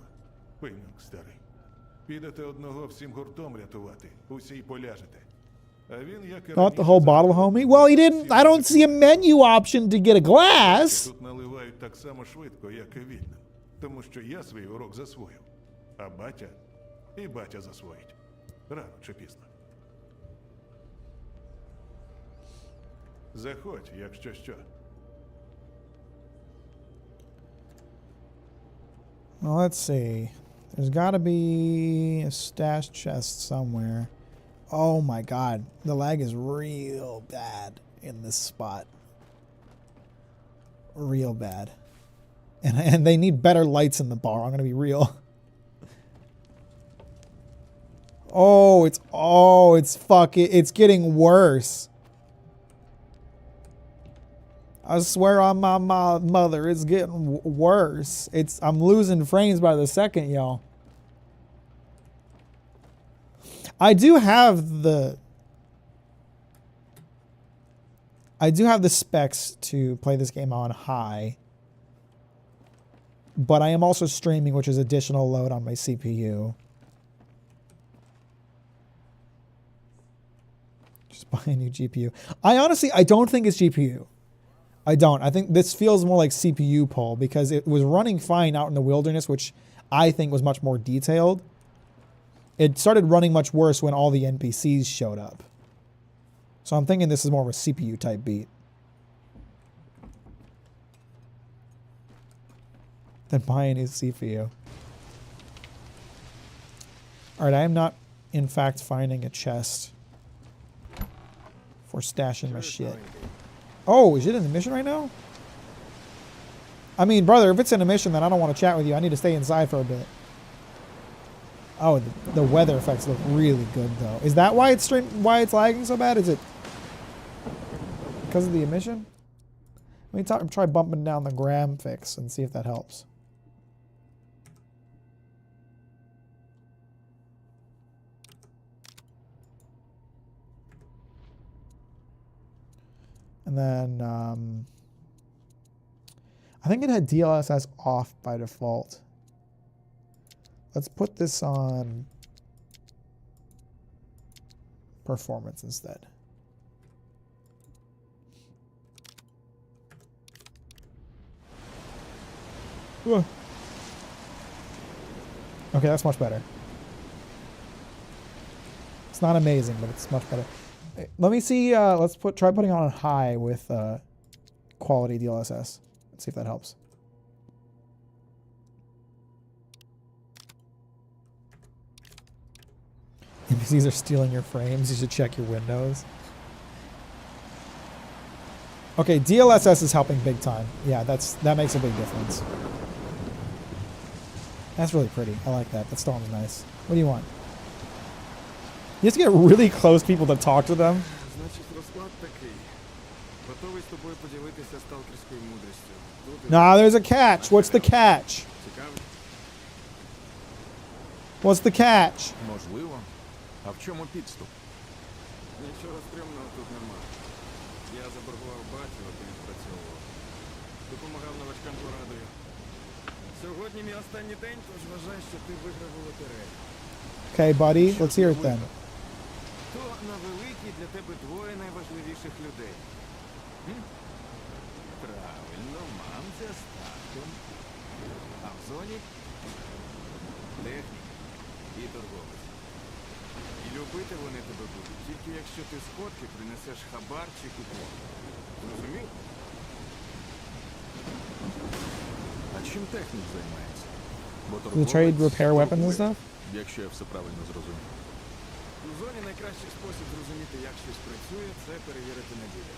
Пийнюк старий. Підете одного всім гуртом рятувати. Усі й поляжете. А він, як і Not the whole bottle, homie? Well, he didn't... I don't see a menu option to get a glass. Тут наливають так само швидко, як і вільним. Тому що я свій урок засвоїв. А батя і батя засвоїть. Рано чи пізно. Заходь, якщо що. Well, let's see. There's got to be a stash chest somewhere. Oh my god. The lag is real bad in this spot. Real bad. And they need better lights in the bar. I'm going to be real. It's getting worse. I swear on my mother, it's getting worse. I'm losing frames by the second, y'all. I do have the specs to play this game on high. But I am also streaming, which is additional load on my CPU. Just buy a new GPU. I don't think it's GPU. I don't. I think this feels more like CPU pull because it was running fine out in the wilderness, which I think was much more detailed. It started running much worse when all the NPCs showed up. So I'm thinking this is more of a CPU type beat than buying a CPU. Alright, I am not, in fact, finding a chest for stashing my shit. Oh, is it in the mission right now? I mean, brother, if it's in a mission, then I don't want to chat with you. I need to stay inside for a bit. Oh, the weather effects look really good, though. Is that why it's lagging so bad? Is it because of the emission? Let me try bumping down the gram fix and see if that helps. And then I think it had DLSS off by default. Let's put this on performance instead. Whoa. Okay, that's much better. It's not amazing, but it's much better. Let me see. Let's try putting on high with quality DLSS. Let's see if that helps. NPCs are stealing your frames. You should check your windows. Okay, DLSS is helping big time. Yeah, that makes a big difference. That's really pretty. I like that. That storm's nice. What do you want? You have to get really close people to talk to them. Nah, there's a catch. What's the catch? What's the catch? Можливо. А в чому підступ? Нічого стрімного тут нема. Я заборгував батю, а ти відпрацьовував. Допомагав новачкам порадою. Сьогодні мій останній день, тож вважай, що ти виграв у лотерею. Okay, buddy, let's hear it then. Хто на великій для тебе двоє найважливіших людей? Правильно, мамця з татом. А в зоні техніка і торговець. І любити вони тебе будуть, тільки якщо ти сходки принесеш хабар чи купон. Зрозумів? А чим технік займається? Бо You trade repair weapons and stuff? Якщо я все правильно зрозумів. У зоні найкращий спосіб зрозуміти, як щось працює, це перевірити на ділі.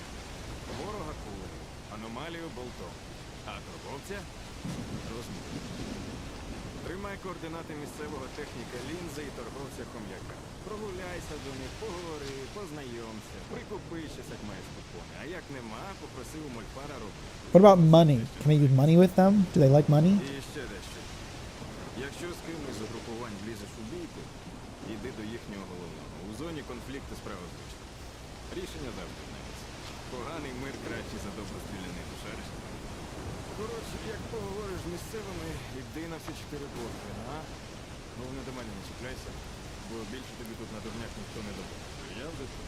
Ворога кулею, аномалію болтом, а торговця – розмір. Тримай координати місцевого техніка лінзи і торговця хом'яка. Прогуляйся до них, поговори, познайомся, прикупи щось, як маєш купони. А як нема, попроси у мольфара робити. What about money? Can I use money with them? Do they like money? І ще дещо. Якщо з кимось з угрупувань влізеш у бійку, іди до їхнього головного. У зоні конфлікту справа звичайно. Рішення завжди знайдеться. Поганий мир кращий за добру стрілянину, шариш. Коротше, як поговориш з місцевими, йди на всі 4 борти, а? Головне до мене не чіпляйся, бо більше тобі тут на дурняк ніхто не допоможе. Я вже тут.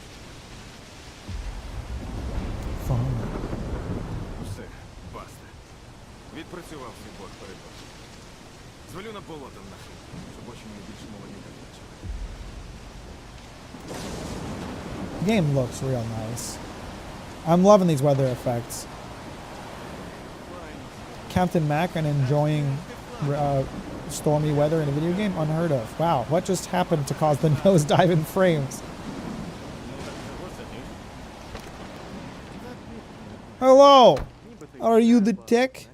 Все, баста. Відпрацював свій борт передбачив. Звалю на болото нахер, щоб очі мені більше мова не бачили. The game looks real nice. I'm loving these weather effects. Captain Mack and enjoying stormy weather in a video game? Unheard of. Wow, what just happened to cause the nosedive in frames? Hello! Are you the tick?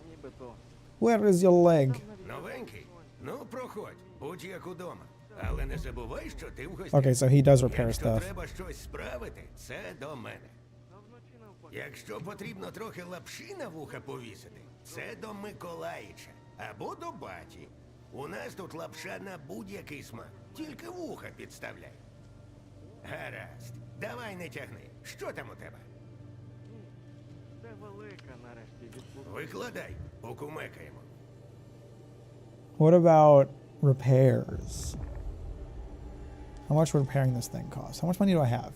Where is your leg? Новенький? Ну, проходь. Будь як удома. Але не забувай, що ти в гостях. Okay, so he does repair Якщо stuff. треба щось справити, це до мене. Якщо потрібно трохи лапші на вуха повісити, це до Миколаїча. Або до баті. У нас тут лапша на будь-який смак. Тільки вуха підставляй. Гаразд. Давай не тягни. Що там у тебе? Це велика нарешті відпустка. Викладай. Покумекаємо. What about repairs? How much would repairing this thing cost? How much money do I have?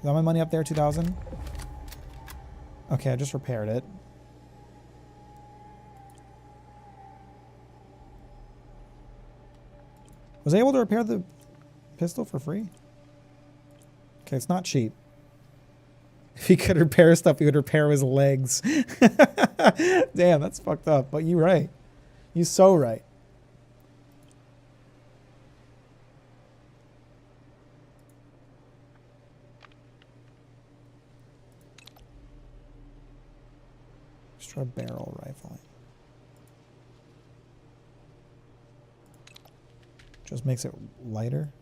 Is all my money up there? 2,000? Okay, I just repaired it. Was I able to repair the pistol for free? Okay, it's not cheap. If he could repair stuff, he would repair his legs. Damn, that's fucked up. But you're right. You're so right. Extra barrel rifling. Just makes it lighter.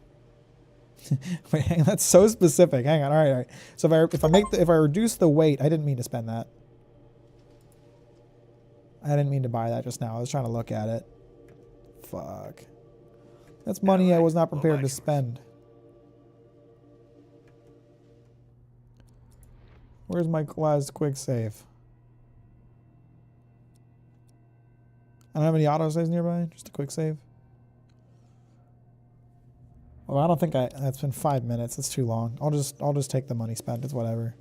Wait, hang on, that's so specific. Hang on. All right. So if I reduce the weight, I didn't mean to spend that. I didn't mean to buy that just now. I was trying to look at it. Fuck. That's money I was not prepared to spend. Where's my last quick save? I don't have any autosaves nearby. Just a quick save. Well, I don't think that's been 5 minutes. That's too long. I'll just take the money spent. It's whatever.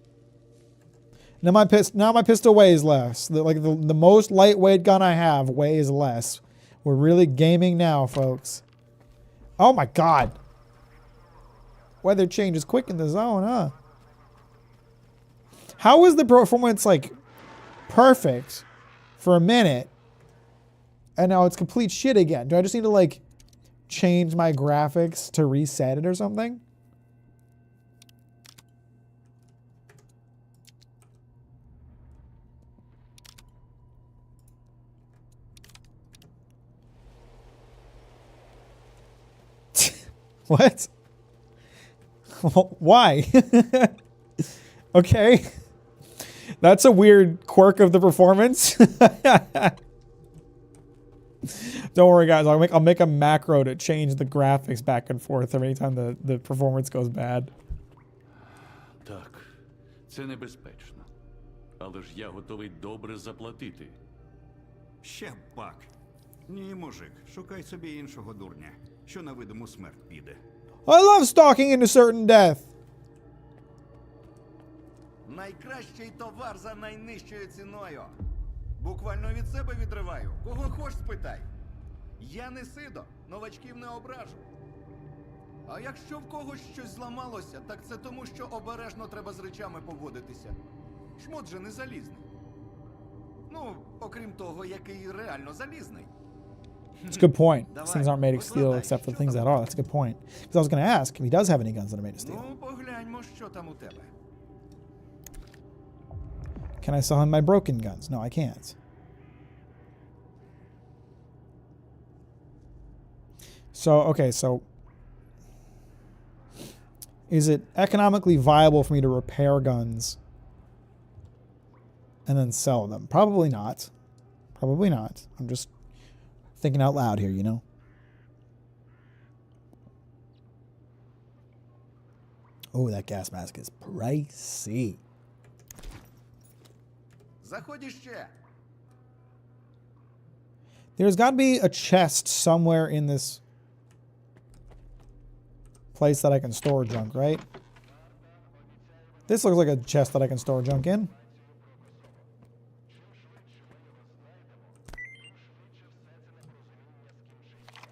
Now my pistol weighs less. The most lightweight gun I have weighs less. We're really gaming now, folks. Oh my god. Weather changes quick in the zone, huh? How is the performance like perfect for a minute and now it's complete shit again? Do I just need to like change my graphics to reset it or something? What? Why? Okay. That's a weird quirk of the performance. Don't worry, guys. I'll make a macro to change the graphics back and forth every time the performance goes bad. Так, це небезпечно. Але ж я готовий добре заплатити. Ще пак. Ні, мужик, шукай собі іншого дурня, що на видиму смерть піде. I love stalking into certain death. Найкращий товар за найнижчою ціною. Буквально від себе відриваю. Кого хоч спитай. Я не сидо, новачків не ображу. А якщо в когось щось зламалося, так це тому, що обережно треба з речами поводитися. Шмот же не залізний. Ну, окрім того, який реально залізний. That's a good point. These things aren't made of steel except for the things that are. That's a good point. Because I was going to ask if he does have any guns that are made of steel. Ну, погляньмо, що там у тебе. Can I sell him my broken guns? No, I can't. So, okay, so is it economically viable for me to repair guns and then sell them? Probably not. Probably not. I'm just thinking out loud here, you know? Oh, that gas mask is pricey. Заходь іще. There's got to be a chest somewhere in this place that I can store junk, right? This looks like a chest that I can store junk in.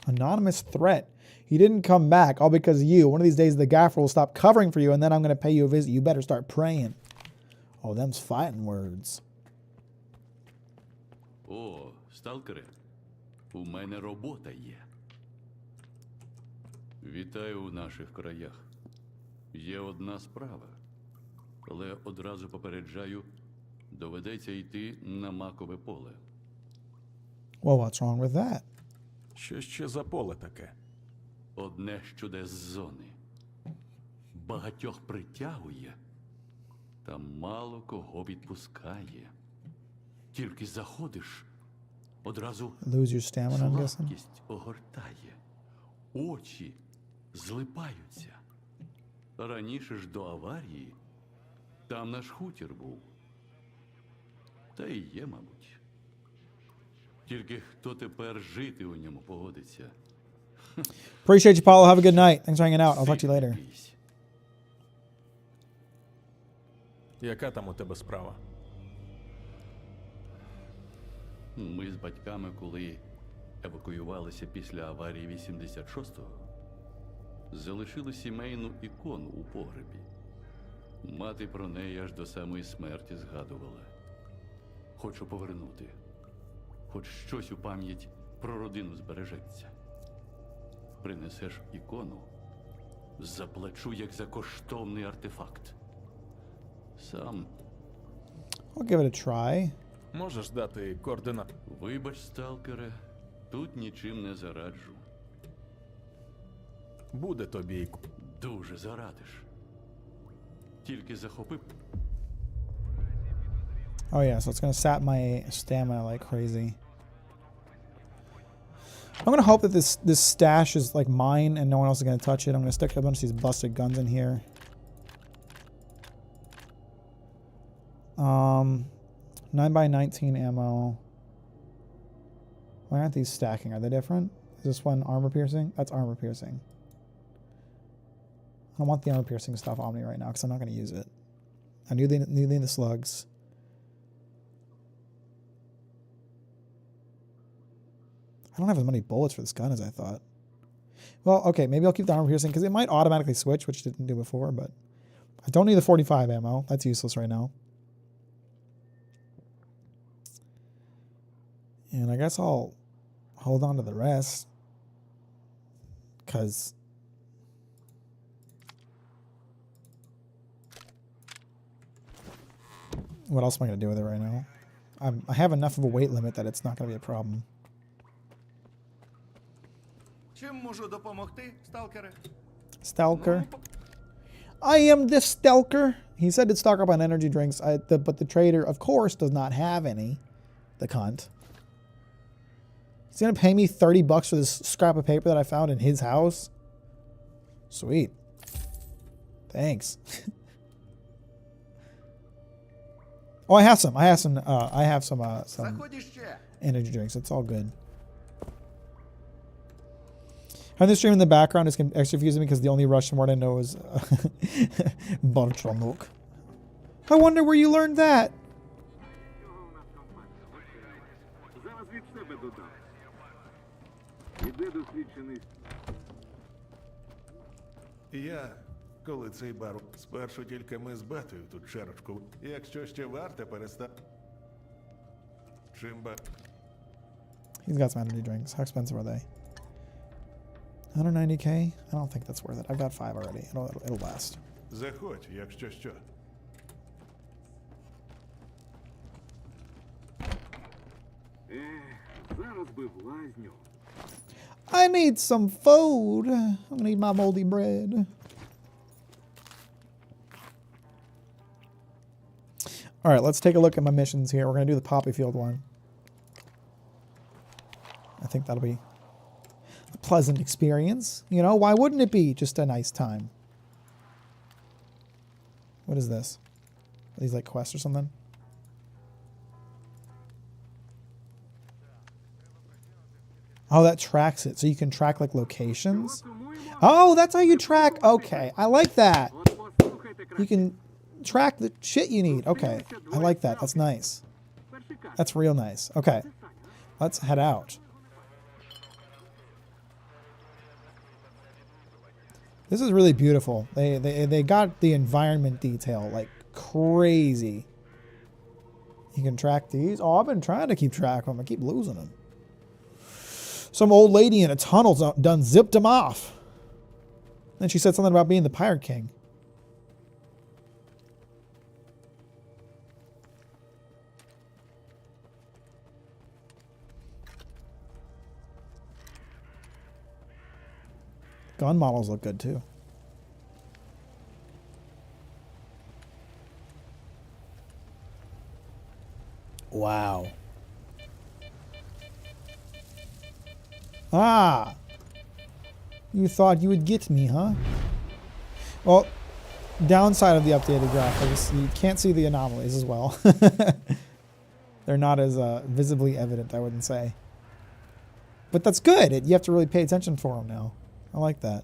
Anonymous threat. He didn't come back, all because of you. One of these days the gaffer will stop covering for you and then I'm going to pay you a visit. You better start praying. Oh, them's fighting words. О, сталкере, у мене робота є. Вітаю у наших краях. Є одна справа, але одразу попереджаю, доведеться йти на макове поле. Well, what's wrong with that? Що ще за поле таке? Одне з чудес зони. Багатьох притягує, та мало кого відпускає. Тільки заходиш, одразу Lose your stamina, I'm guessing. слабкість огортає. Очі злипаються. Раніше ж до аварії там наш хутір був. Та і є, мабуть. Тільки хто тепер жити у ньому погодиться? Appreciate you, Paulo. Have a good night. Thanks for hanging out. I'll talk to you later. Яка там у тебе справа? Ми з батьками, коли евакуювалися після аварії 86-го, залишили сімейну ікону у погребі. Мати про неї аж до самої смерті згадувала. Хочу повернути. Хоч щось у пам'ять про родину збережеться. Принесеш ікону, заплачу як за коштовний артефакт. Сам. I'll give it a try. Можеш дати координати? Вибач, сталкере, тут нічим не зараджу. Буде тобі Дуже зарадиш. Тільки захопив. Oh yeah, so it's gonna sap my stamina like crazy. I'm gonna hope that this stash is like mine and no one else is gonna touch it. I'm gonna stick a bunch of these busted guns in here. 9x19 ammo. Why aren't these stacking? Are they different? Is this one armor piercing? That's armor piercing. I don't want the armor piercing stuff on me right now because I'm not going to use it. I need the slugs. I don't have as many bullets for this gun as I thought. Well, okay, maybe I'll keep the armor piercing because it might automatically switch, which it didn't do before, but I don't need the 45 ammo. That's useless right now. And I guess I'll hold on to the rest because what else am I going to do with it right now? I have enough of a weight limit that it's not going to be a problem. Чим можу допомогти, сталкере? Stalker. I am the stalker. He said it's stock up on energy drinks, but the trader, of course, does not have any. The cunt. He's going to pay me $30 for this scrap of paper that I found in his house. Sweet. Thanks. Oh, I have some. I have some energy drinks. It's all good. And this stream in the background is extra confusing because the only Russian word I know is Barchanuk. I wonder where you learned that. Я, коли цей бар, спершу тільки ми з Бетою тут чарочку. Якщо ще варте перестав. Чим ба... He's got some energy drinks. How expensive are they? 190k? I don't think that's worth it. I've got 5 already. It'll last. Заходь, якщо що. I need some food. I'm gonna eat my moldy bread. All right, let's take a look at my missions here. We're gonna do the poppy field one. I think that'll be a pleasant experience. You know, why wouldn't it be just a nice time? What is this? Are these like quests or something? Oh, that tracks it. So you can track like locations. Oh, that's how you track. Okay, I like that. You can track the shit you need. Okay, I like that. That's nice. That's real nice. Okay, let's head out. This is really beautiful. They got the environment detail like crazy. You can track these. Oh, I've been trying to keep track of them. I keep losing them. Some old lady in a tunnel done zipped him off. Then she said something about being the Pirate King. Gun models look good too. Wow. Ah! You thought you would get me, huh? Well, downside of the updated graphics, you can't see the anomalies as well. They're not as visibly evident, I wouldn't say. But that's good. You have to really pay attention for them now. I like that.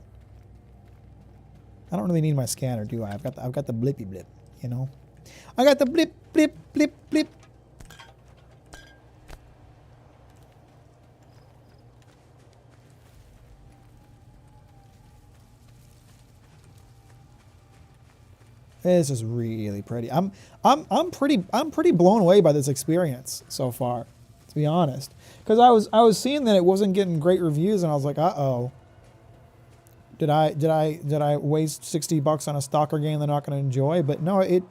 I don't really need my scanner, do I? I've got the blippy blip, you know? I got the blip, blip, blip, blip. This is really pretty. I'm pretty blown away by this experience so far, to be honest. Because I was seeing that it wasn't getting great reviews, and I was like, uh-oh. Did I waste $60 on a stalker game they're not going to enjoy? But no, it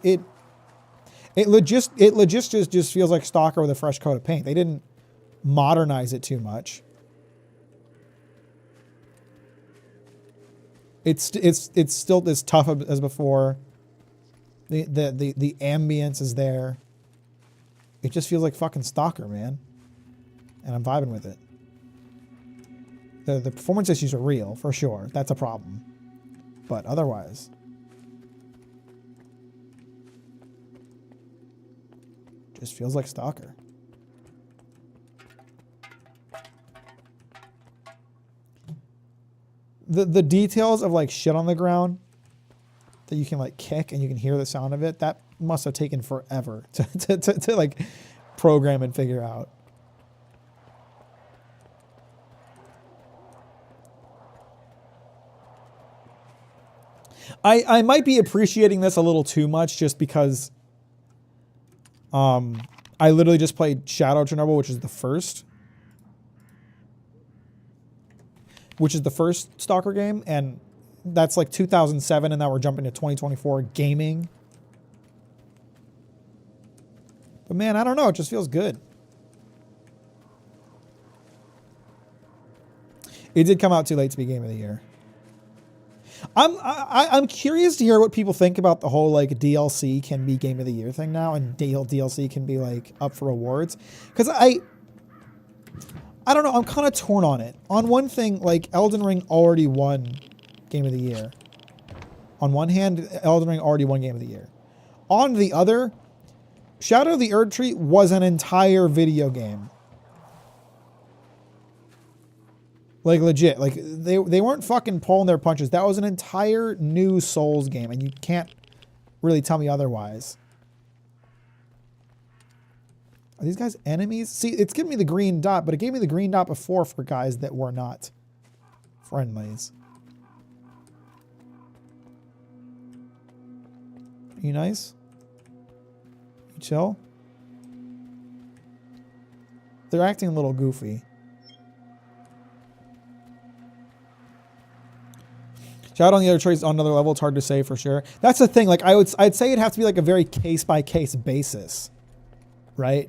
just feels like Stalker with a fresh coat of paint. They didn't modernize it too much. It's still as tough as before. The ambience is there. It just feels like fucking Stalker, man. And I'm vibing with it. The performance issues are real, for sure. That's a problem. But otherwise... just feels like Stalker. the details of like shit on the ground that you can like kick and you can hear the sound of it, that must have taken forever to like program and figure out. I might be appreciating this a little too much just because I literally just played Shadow Chernobyl, which is the first Stalker game, and that's like 2007, and now we're jumping to 2024 gaming. But man, I don't know, it just feels good. It did come out too late to be Game of the Year. I'm curious to hear what people think about the whole like DLC can be Game of the Year thing now, and DLC can be like up for awards. Because I don't know, I'm kind of torn on it. On one thing, like Elden Ring already won Game of the Year. On one hand, Elden Ring already won Game of the Year. On the other, Shadow of the Erdtree was an entire video game. Like legit, like they weren't fucking pulling their punches. That was an entire new Souls game, and you can't really tell me otherwise. Are these guys enemies? See, it's giving me the green dot, but it gave me the green dot before for guys that were not friendlies. Are you nice? You chill? They're acting a little goofy. Shadow on the Erdtree is on another level. It's hard to say for sure. That's the thing. Like I'd say it'd have to be like a very case by case basis, right?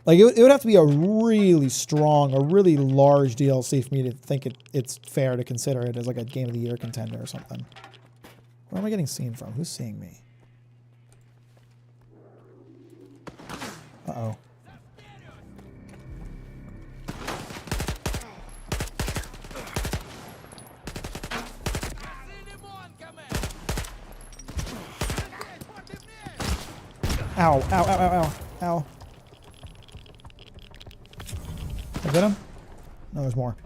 Like it would have to be a really strong, a really large DLC for me to think it's fair to consider it as like a Game of the Year contender or something. Where am I getting seen from? Who's seeing me? Uh-oh. Ow, ow, ow, ow, ow, ow. I get him? No, there's more.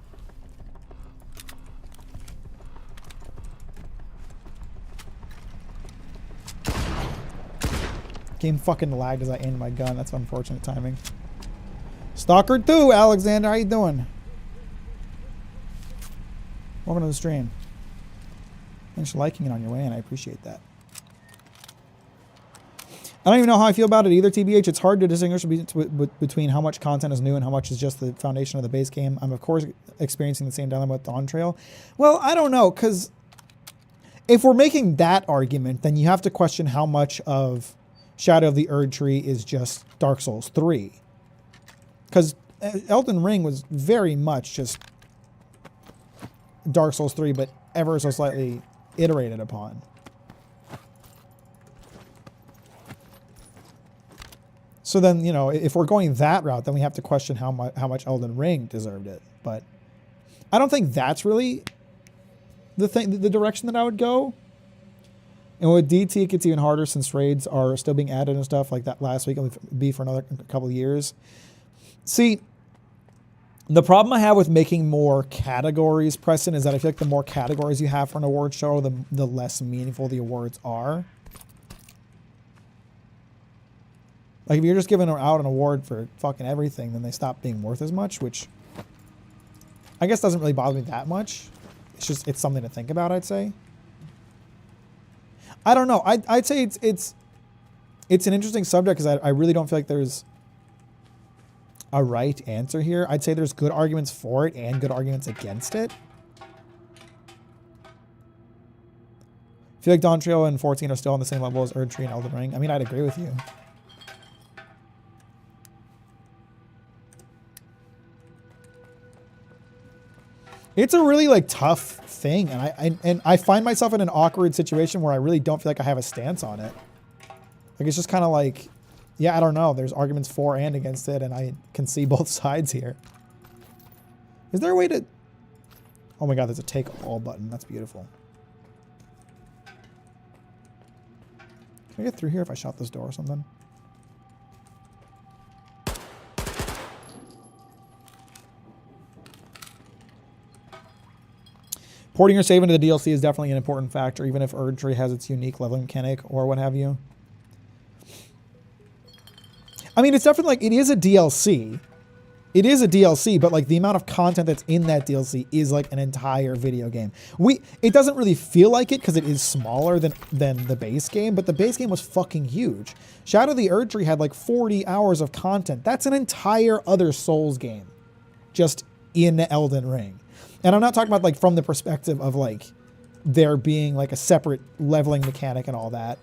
Game fucking lagged as I aimed my gun. That's unfortunate timing. Stalker 2, Alexander, how you doing? Welcome to the stream. Thanks for liking it on your way in. I appreciate that. I don't even know how I feel about it either, TBH. It's hard to distinguish between how much content is new and how much is just the foundation of the base game. I'm, of course, experiencing the same dilemma with Dawn Trail. Well, I don't know, because if we're making that argument, then you have to question how much of Shadow of the Erdtree is just Dark Souls 3. Because Elden Ring was very much just Dark Souls 3, but ever so slightly iterated upon. So then, you know, if we're going that route, then we have to question how much Elden Ring deserved it. But I don't think that's really the direction that I would go. And with DT, it gets even harder since raids are still being added and stuff like that last week, and will be for another couple of years. See, the problem I have with making more categories, Preston, is that I feel like the more categories you have for an award show, the less meaningful the awards are. Like, if you're just giving out an award for fucking everything, then they stop being worth as much, which I guess doesn't really bother me that much. It's just, it's something to think about, I'd say. I don't know. I'd say it's an interesting subject because I really don't feel like there's a right answer here. I'd say there's good arguments for it and good arguments against it. I feel like Dawn Trail and 14 are still on the same level as Erdtree and Elden Ring. I mean, I'd agree with you. It's a really like tough thing, and I find myself in an awkward situation where I really don't feel like I have a stance on it. Like, it's just kind of like, yeah, I don't know. There's arguments for and against it, and I can see both sides here. Is there a way to... Oh my god, there's a take all button. That's beautiful. Can I get through here if I shot this door or something? Porting your save into the DLC is definitely an important factor, even if Erdtree has its unique leveling mechanic or what have you. I mean, it's definitely like, it is a DLC. It is a DLC, but like the amount of content that's in that DLC is like an entire video game. It doesn't really feel like it because it is smaller than the base game, but the base game was fucking huge. Shadow of the Erdtree had like 40 hours of content. That's an entire other Souls game just in Elden Ring. And I'm not talking about like from the perspective of like there being like a separate leveling mechanic and all that.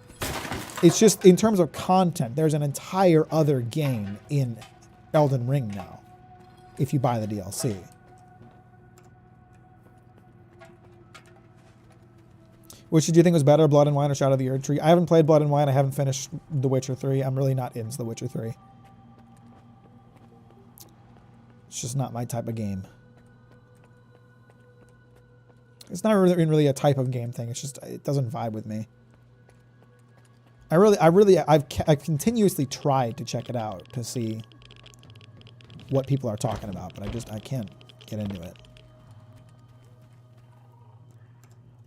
It's just in terms of content, there's an entire other game in Elden Ring now, if you buy the DLC. Which did you think was better, Blood and Wine or Shadow of the Erdtree? I haven't played Blood and Wine. I haven't finished The Witcher 3. I'm really not into The Witcher 3. It's just not my type of game. It's not really a type of game thing. It's just, it doesn't vibe with me. I've continuously tried to check it out to see what people are talking about, but I can't get into it.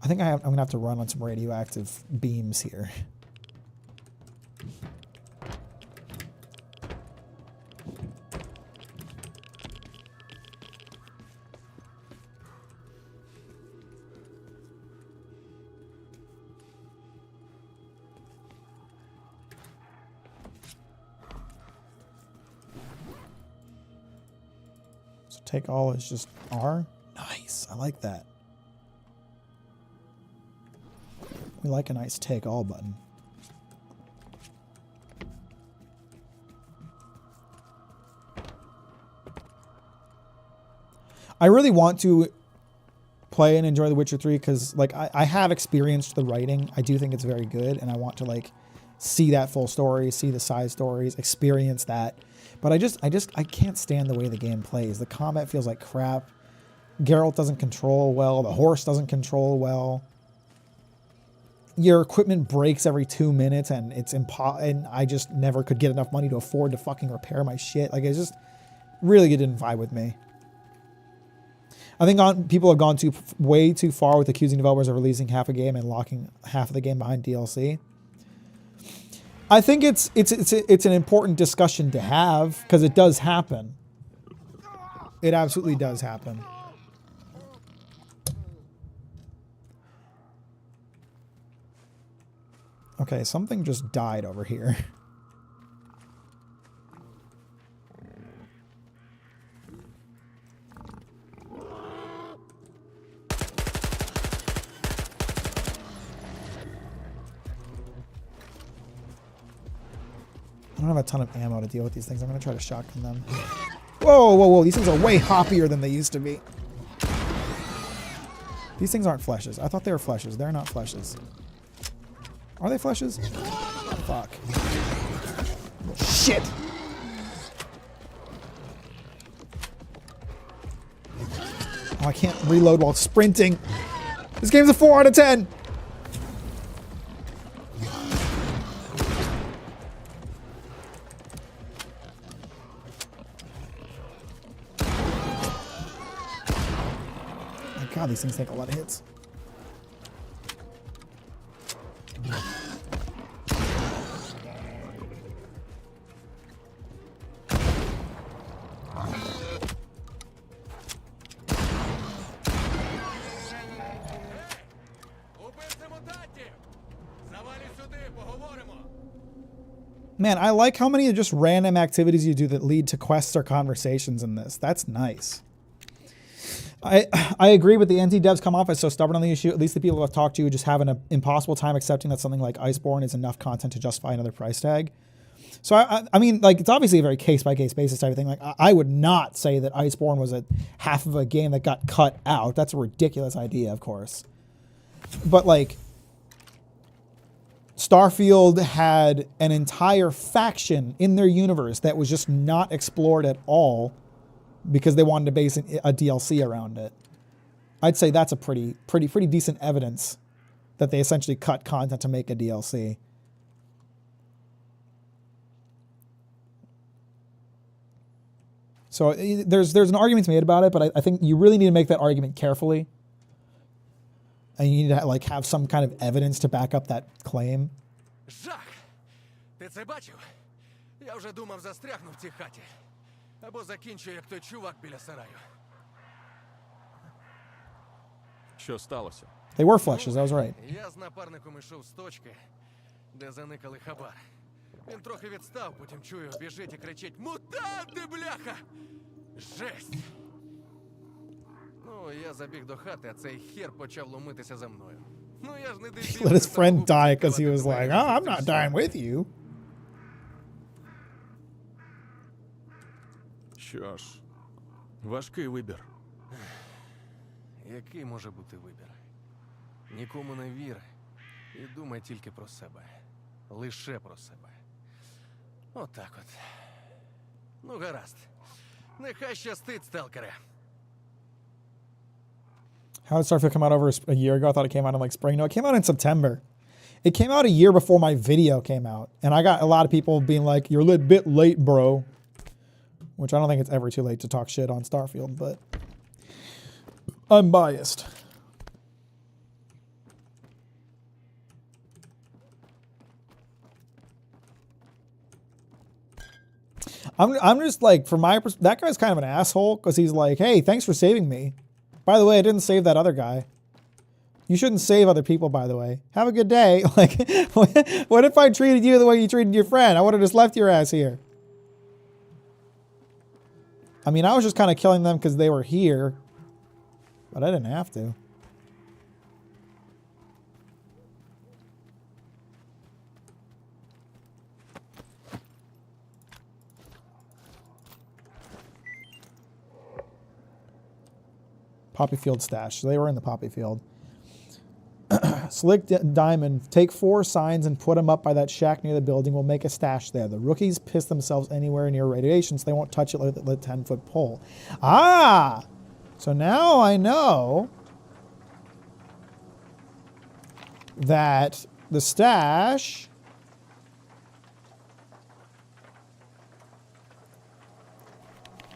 I think I'm gonna have to run on some radioactive beams here. Take all is just R. Nice. I like that. We like a nice take all button. I really want to play and enjoy The Witcher 3 because like I have experienced the writing. I do think it's very good and I want to like see that full story, see the side stories, experience that. But I can't stand the way the game plays. The combat feels like crap. Geralt doesn't control well. The horse doesn't control well. Your equipment breaks every 2 minutes, and and I just never could get enough money to afford to fucking repair my shit. Like, it just really didn't vibe with me. I think people have gone way too far with accusing developers of releasing half a game and locking half of the game behind DLC. I think it's an important discussion to have because it does happen. It absolutely does happen. Okay, something just died over here. I don't have a ton of ammo to deal with these things. I'm going to try to shotgun them. Whoa, whoa, whoa. These things are way hoppier than they used to be. These things aren't fleshes. I thought they were fleshes. They're not fleshes. Are they fleshes? Fuck. Shit! Oh, I can't reload while sprinting. This game's a 4 out of 10. God, these things take a lot of hits. Man, I like how many just random activities you do that lead to quests or conversations in this. That's nice. I agree with the NT devs come off as so stubborn on the issue. At least the people I've talked to just have an impossible time accepting that something like Iceborne is enough content to justify another price tag. So I mean, like, it's obviously a very case-by-case basis type of thing. Like, I would not say that Iceborne was a half of a game that got cut out. That's a ridiculous idea, of course. But, like, Starfield had an entire faction in their universe that was just not explored at all because they wanted to base a DLC around it. I'd say that's a pretty decent evidence that they essentially cut content to make a DLC. So there's an argument made about it, but I think you really need to make that argument carefully. and you need to like have some kind of evidence to back up that claim. Жах! Ти це бачив? Я вже думав, застрягну в цій хаті. Або закінчу, як той чувак біля сараю. Що сталося? They were flushes, I was right. Я з напарником ішов з точки, де заникали хабар. Він трохи відстав, потім чую, біжить і кричить: «Мутанти, бляха!» Жесть! Ну, я забіг до хати, а цей хер почав ломитися за мною. Ну, я ж не He let his friend die because he was like, oh, I'm not dying with you. Що ж, важкий вибір. Який може бути вибір? Нікому не вір і думай тільки про себе. Лише про себе. Отак от. Ну, гаразд. Нехай щастить, сталкере. How did Starfield come out over a year ago? I thought it came out in like spring. No, it came out in September. It came out a year before my video came out. And I got a lot of people being like, you're a little bit late, bro. Which I don't think it's ever too late to talk shit on Starfield, but I'm biased. I'm just like, from my perspective, that guy's kind of an asshole because he's like, hey, thanks for saving me. By the way, I didn't save that other guy. You shouldn't save other people, by the way. Have a good day. Like, what if I treated you the way you treated your friend? I would have just left your ass here. I mean, I was just kind of killing them because they were here, but I didn't have to. Poppy field stash. So they were in the poppy field. Slick Diamond. Take 4 signs and put them up by that shack near the building. We'll make a stash there. The rookies piss themselves anywhere near radiation, so they won't touch it with the 10-foot pole. Ah! So now I know that the stash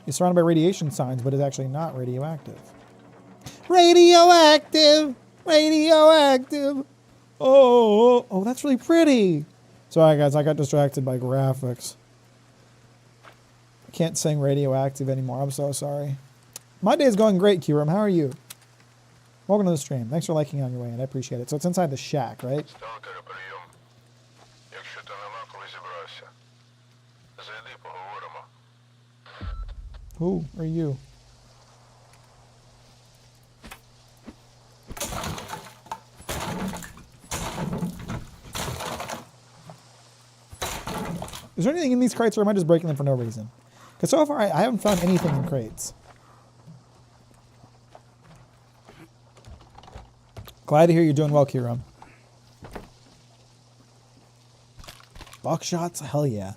is surrounded by radiation signs, but is actually not radioactive. Radioactive! Radioactive! Oh, that's really pretty. Sorry, guys, I got distracted by graphics. I can't sing radioactive anymore. I'm so sorry. My day is going great, Kiram. How are you? Welcome to the stream. Thanks for liking on your way in. I appreciate it. So it's inside the shack, right? Who are you? Is there anything in these crates, or am I just breaking them for no reason? Because so far, I haven't found anything in crates. Glad to hear you're doing well, Kiram. Buckshots? Hell yeah.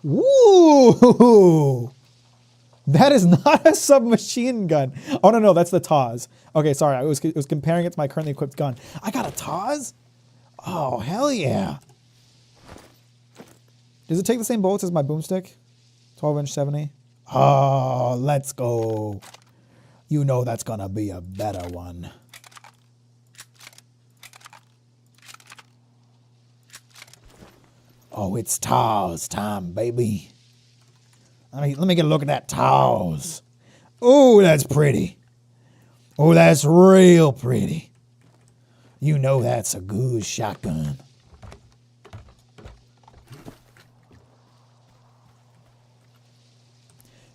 Woo! That is not a submachine gun. Oh, no, that's the Taz. Okay, sorry. I was comparing it to my currently equipped gun. I got a Taz? Oh, hell yeah. Does it take the same bullets as my boomstick? 12-inch 70? Oh, let's go. You know that's going to be a better one. Oh, it's Taz time, baby. Let me get a look at that Taz. Oh, that's pretty. Oh, that's real pretty. You know that's a good shotgun.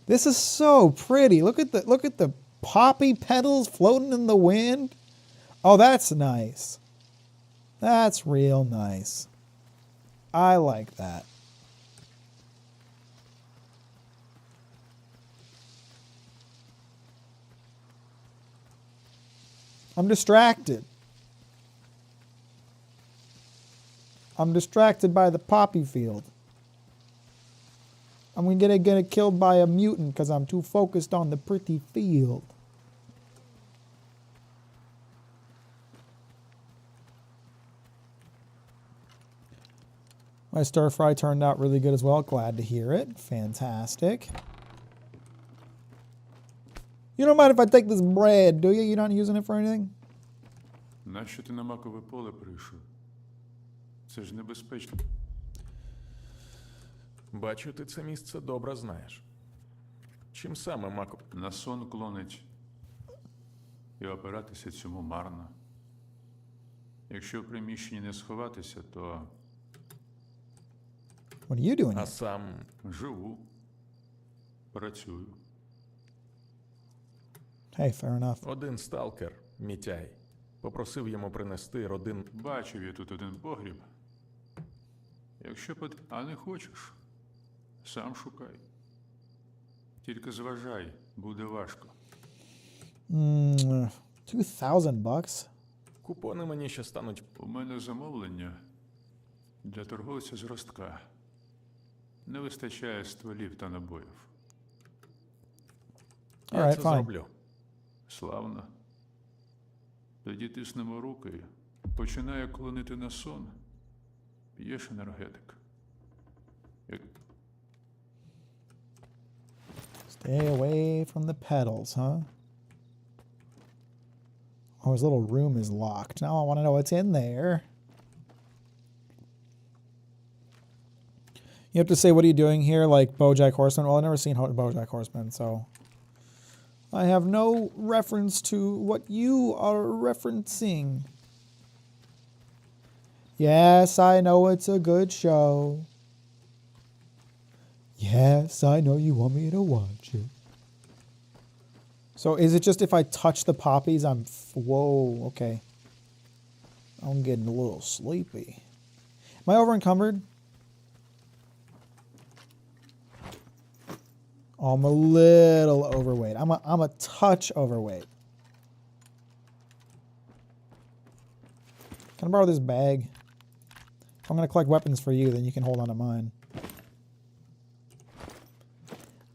This is so pretty. Look at the poppy petals floating in the wind. Oh, that's nice. That's real nice. I like that. I'm distracted. I'm distracted by the poppy field. I'm gonna get killed by a mutant because I'm too focused on the pretty field. My stir fry turned out really good as well. Glad to hear it. Fantastic. You don't mind if I take this bread, do you? You're not using it for anything? Нащо ти на макове поле прийшов? Це ж небезпечно. Бачу, ти це місце добре знаєш. Чим саме Мако? На сон клонить. І опиратися цьому марно. Якщо в приміщенні не сховатися, то... What are you doing? А сам... Живу. Працюю. Hey, fair enough. Один сталкер, Мітяй, попросив йому принести родин... Бачив я тут один погріб. Якщо А не хочеш, сам шукай. Тільки зважай, буде важко. $2,000? Купони мені ще стануть... У мене замовлення для торговця з ростка. Не вистачає стволів та набоїв. Я це зроблю. Славно. Тоді тиснемо руки, починає клонити на сон. П'єш енергетик. Stay away from the pedals, huh? Oh, his little room is locked. Now I want to know what's in there. You have to say, what are you doing here? Like BoJack Horseman? Well, I've never seen BoJack Horseman, so... I have no reference to what you are referencing. Yes, I know it's a good show. Yes, I know you want me to watch it. So is it just if I touch the poppies, I'm... Whoa, okay. I'm getting a little sleepy. Am I over encumbered? Oh, I'm a little overweight. I'm a touch overweight. Can I borrow this bag? If I'm going to collect weapons for you, then you can hold on to mine.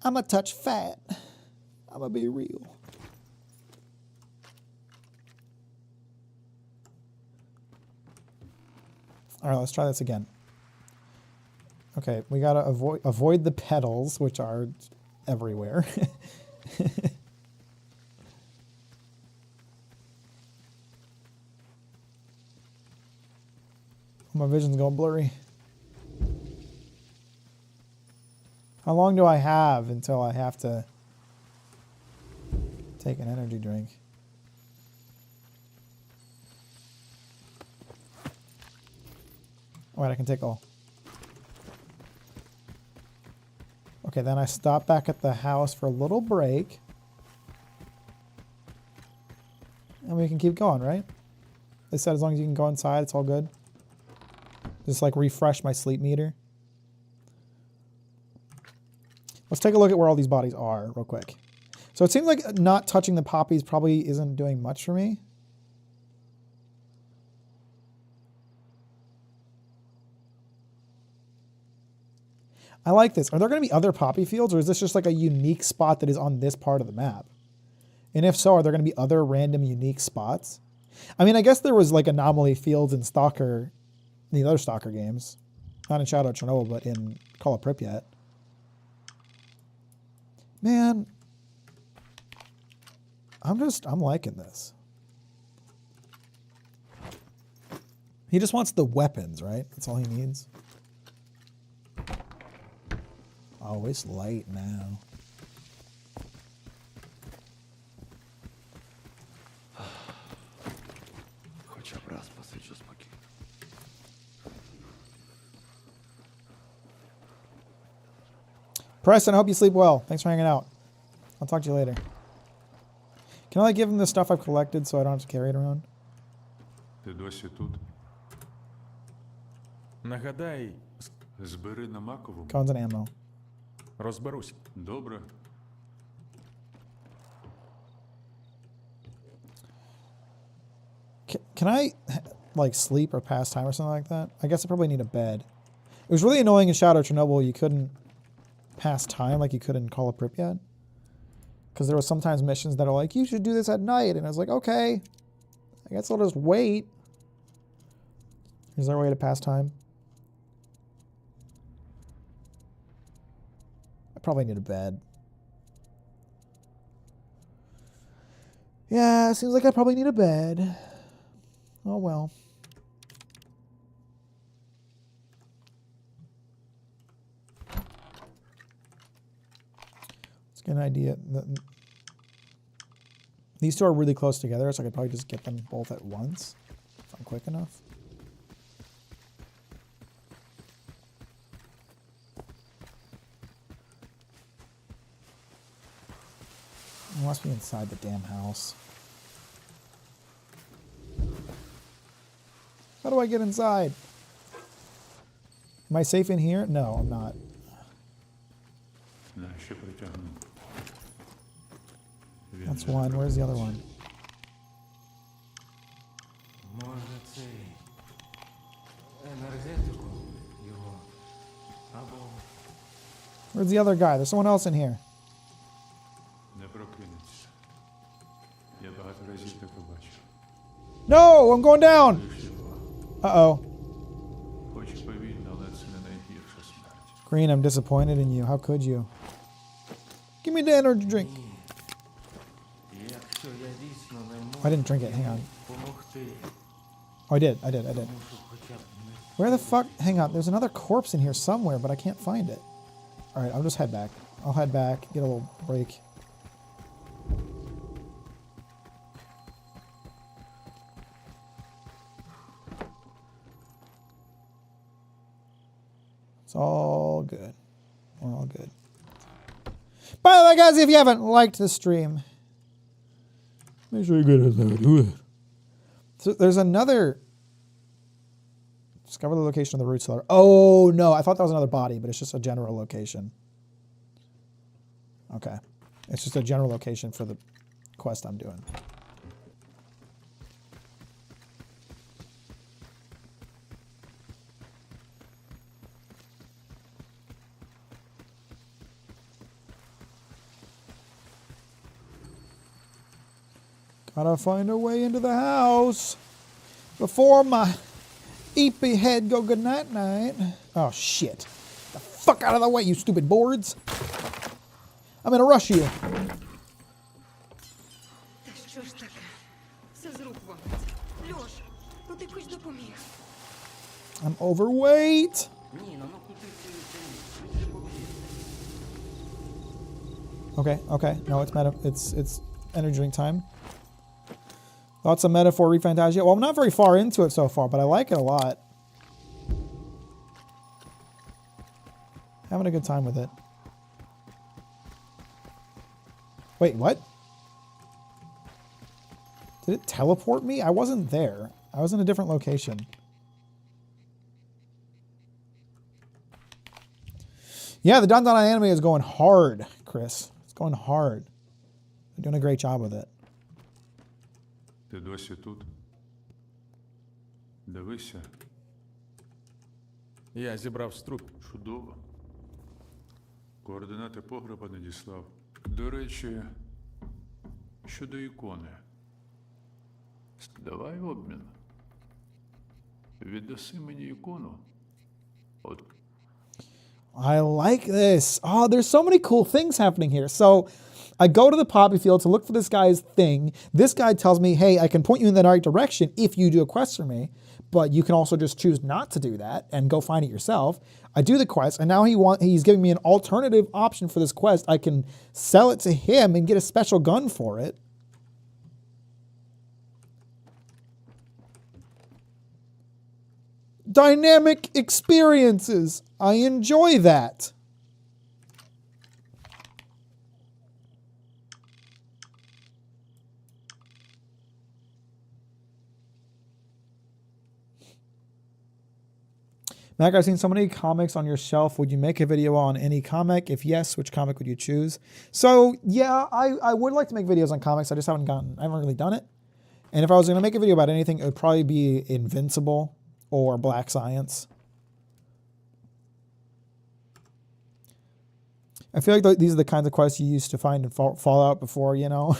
I'm a touch fat. I'm going to be real. All right, let's try this again. Okay, we got to avoid the pedals, which are... everywhere. My vision's going blurry. How long do I have until I have to take an energy drink? Wait, I can take all. Okay, then I stop back at the house for a little break. And we can keep going, right? They said as long as you can go inside, it's all good. Just like refresh my sleep meter. Let's take a look at where all these bodies are real quick. So it seems like not touching the poppies probably isn't doing much for me. I like this. Are there going to be other poppy fields, or is this just like a unique spot that is on this part of the map? And if so, are there going to be other random unique spots? I mean, I guess there was like anomaly fields in Stalker, the other Stalker games. Not in Shadow of Chernobyl, but in Call of Pripyat. Man, I'm liking this. He just wants the weapons, right? That's all he needs. Oh, it's late now. Хоча б раз посиджу спокійно. Preston, I hope you sleep well. Thanks for hanging out. I'll talk to you later. Can I like give him the stuff I've collected so I don't have to carry it around? Ти досі тут? Нагадай... Збери на маковому. Guns and ammo. Розберусь. Добре. Can I like sleep or pass time or something like that? I guess I probably need a bed. It was really annoying in Shadow of Chernobyl you couldn't pass time like you could in Call of Pripyat. Because there was sometimes missions that are like, you should do this at night. And I was like, okay, I guess I'll just wait. Is there a way to pass time? I probably need a bed. Yeah, seems like I probably need a bed. Oh well. Let's get an idea. These two are really close together, so I could probably just get them both at once if I'm quick enough. It must be inside the damn house. How do I get inside? Am I safe in here? No, I'm not. That's one. Where's the other one? Where's the other guy? There's someone else in here. No, I'm going down. Uh-oh. Green, I'm disappointed in you. How could you? Give me the energy drink. I didn't drink it. Hang on. Oh, I did. Where the fuck? Hang on. There's another corpse in here somewhere, but I can't find it. All right, I'll just head back. I'll head back, get a little break. It's all good. We're all good. By the way, guys, if you haven't liked the stream, make sure you get it. So there's another. Discover the location of the root cellar. Oh no, I thought that was another body, but it's just a general location. Okay, it's just a general location for the quest I'm doing. Gotta find a way into the house before my eepy head go good night night. Oh shit. The fuck out of the way, you stupid boards. I'm gonna rush you. I'm overweight. Okay. No, it's energy drink time. Lots of metaphor refantasia. Well, I'm not very far into it so far, but I like it a lot. Having a good time with it. Wait, what? Did it teleport me? I wasn't there. I was in a different location. Yeah, the Dandan anime is going hard, Chris. It's going hard. They're doing a great job with it. Ти досі тут? Дивися. Я зібрав струп. Чудово. Координати погреба надіслав. До речі, щодо ікони. Давай обмін. Віддаси мені ікону. От. I like this. Oh, there's so many cool things happening here. So I go to the poppy field to look for this guy's thing. This guy tells me, hey, I can point you in the right direction if you do a quest for me, but you can also just choose not to do that and go find it yourself. I do the quest, and now he's giving me an alternative option for this quest. I can sell it to him and get a special gun for it. Dynamic experiences. I enjoy that. Mack, I've seen so many comics on your shelf. Would you make a video on any comic? If yes, which comic would you choose? So yeah, I would like to make videos on comics. I haven't really done it. And if I was going to make a video about anything, it would probably be Invincible or Black Science. I feel like these are the kinds of quests you used to find in Fallout before, you know?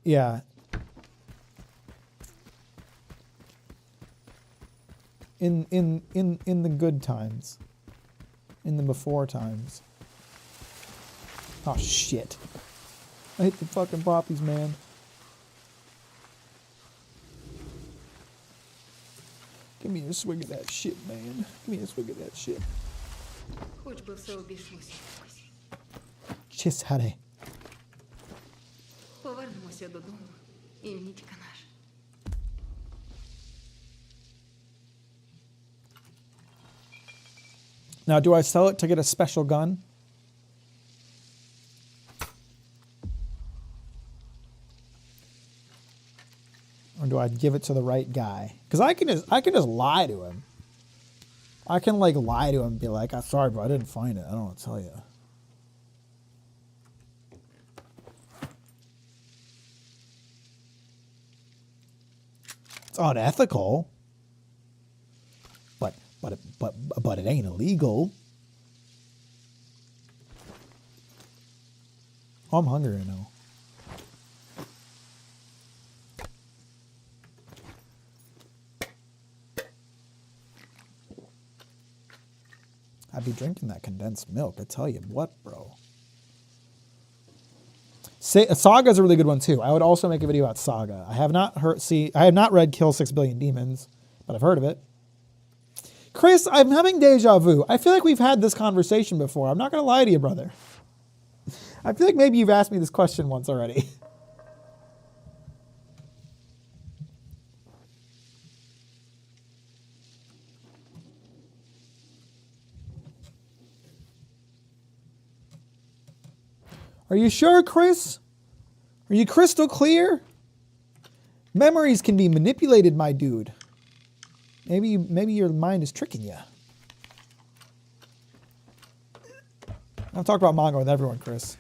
Yeah. In the good times. In the before times. Oh, shit. I hate the fucking poppies, man. Give me a swig of that shit, man. Give me a swig of that shit. Хоч би все обійшлося. Cheers, honey. Повернемося додому. І Мітька наш. Now, do I sell it to get a special gun? Or do I give it to the right guy? Because I can just lie to him. I can like lie to him and be like, "I'm sorry, bro, I didn't find it. I don't know what to tell you." It's unethical. But it ain't illegal. Oh, I'm hungry right now. I'd be drinking that condensed milk. I tell you what, bro. Saga is a really good one too. I would also make a video about Saga. I have not read Kill 6 Billion Demons, but I've heard of it. Chris, I'm having deja vu. I feel like we've had this conversation before. I'm not going to lie to you, brother. I feel like maybe you've asked me this question once already. Are you sure, Chris? Are you crystal clear? Memories can be manipulated, my dude. Maybe your mind is tricking you. I've talked about manga with everyone, Chris.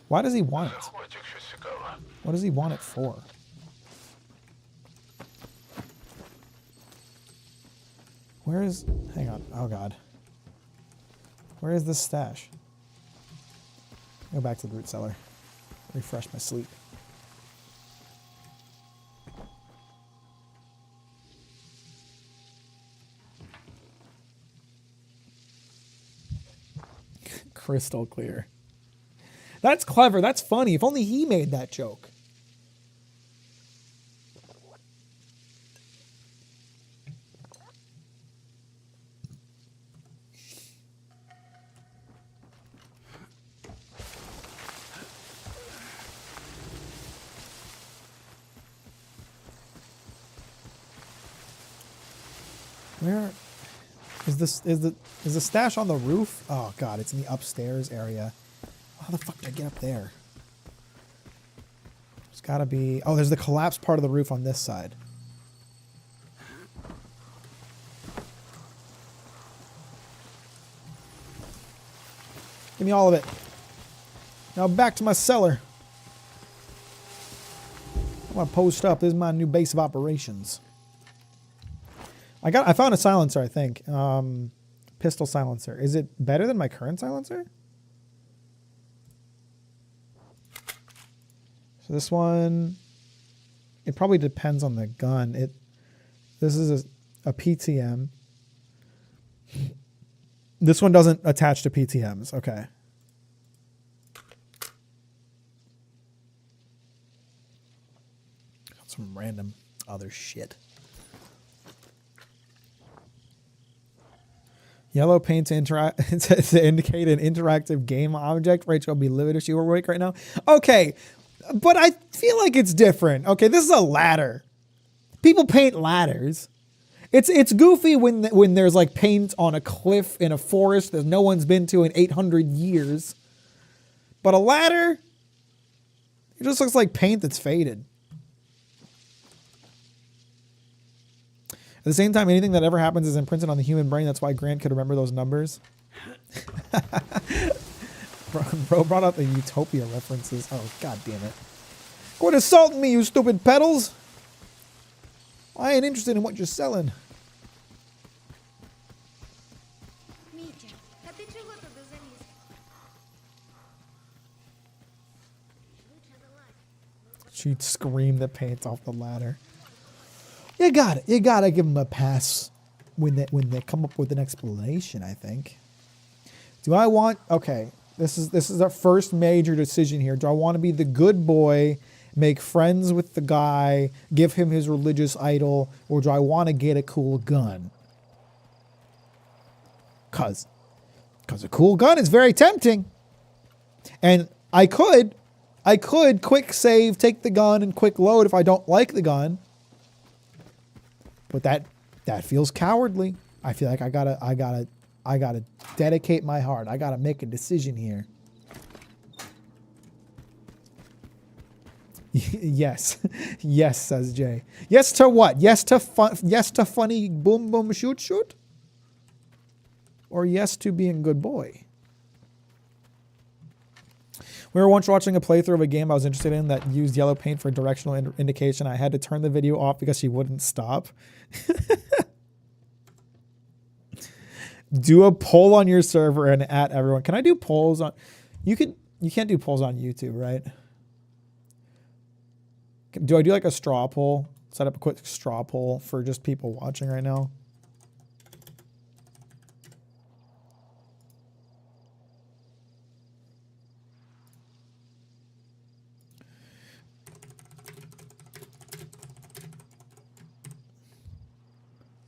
Why does he want it? What does he want it for? Where is... Hang on. Oh, God. Where is this stash? Go back to the root cellar. Refresh my sleep. Crystal clear. That's clever. That's funny. If only he made that joke. Where is this? Is the stash on the roof? Oh God, it's in the upstairs area. How the fuck did I get up there? There's gotta be... Oh, there's the collapsed part of the roof on this side. Give me all of it. Now back to my cellar. I'm gonna post up. This is my new base of operations. I found a silencer, I think. Pistol silencer. Is it better than my current silencer? So this one, it probably depends on the gun. This is a PTM. This one doesn't attach to PTMs. Okay. Got some random other shit. Yellow paint to indicate an interactive game object. Rachel will be livid if she were awake right now. Okay, but I feel like it's different. Okay, this is a ladder. People paint ladders. It's goofy when there's like paint on a cliff in a forest that no one's been to in 800 years. But a ladder, it just looks like paint that's faded. At the same time, anything that ever happens is imprinted on the human brain. That's why Grant could remember those numbers. Bro brought out the Utopia references. Oh, God damn it. Quit assaulting me, you stupid pedals. I ain't interested in what you're selling. She'd scream the paint off the ladder. You gotta give them a pass when they come up with an explanation, I think. Do I want... Okay. This is our first major decision here. Do I want to be the good boy, make friends with the guy, give him his religious idol, or do I want to get a cool gun? Cause a cool gun is very tempting. And I could quick save, take the gun, and quick load if I don't like the gun. But that feels cowardly. I feel like I gotta dedicate my heart. I gotta make a decision here. Yes. Yes, says Jay. Yes to what? Yes to funny boom boom shoot shoot? Or yes to being good boy? We were once watching a playthrough of a game I was interested in that used yellow paint for directional indication. I had to turn the video off because she wouldn't stop. Do a poll on your server and at everyone. Can I do polls on... You can't do polls on YouTube, right? Do I do like a straw poll? Set up a quick straw poll for just people watching right now.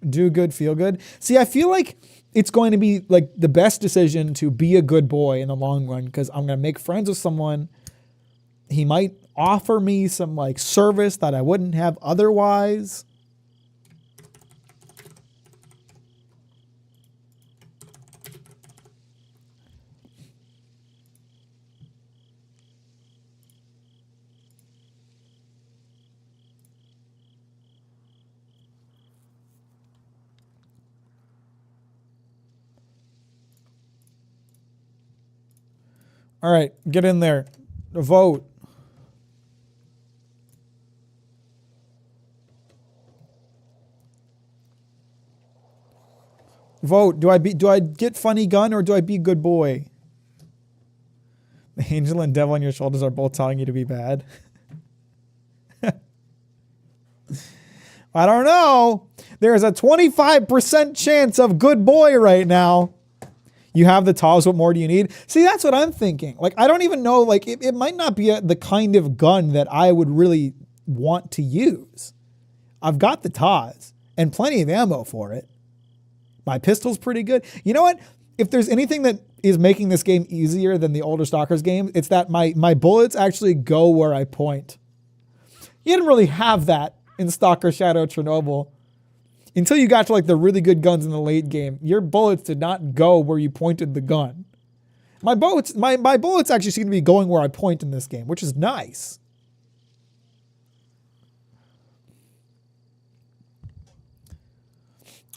Do good, feel good. See, I feel like it's going to be like the best decision to be a good boy in the long run because I'm going to make friends with someone. He might offer me some like service that I wouldn't have otherwise. All right, get in there. Vote. Vote. Do I get funny gun or do I be good boy? The angel and devil on your shoulders are both telling you to be bad. I don't know. There's a 25% chance of good boy right now. You have the tools. What more do you need? See, that's what I'm thinking. Like, I don't even know. Like, it might not be the kind of gun that I would really want to use. I've got the TAS and plenty of ammo for it. My pistol's pretty good. You know what? If there's anything that is making this game easier than the older Stalkers game, it's that my bullets actually go where I point. You didn't really have that in Stalker Shadow Chernobyl. Until you got to like the really good guns in the late game, your bullets did not go where you pointed the gun. My bullets actually seem to be going where I point in this game, which is nice.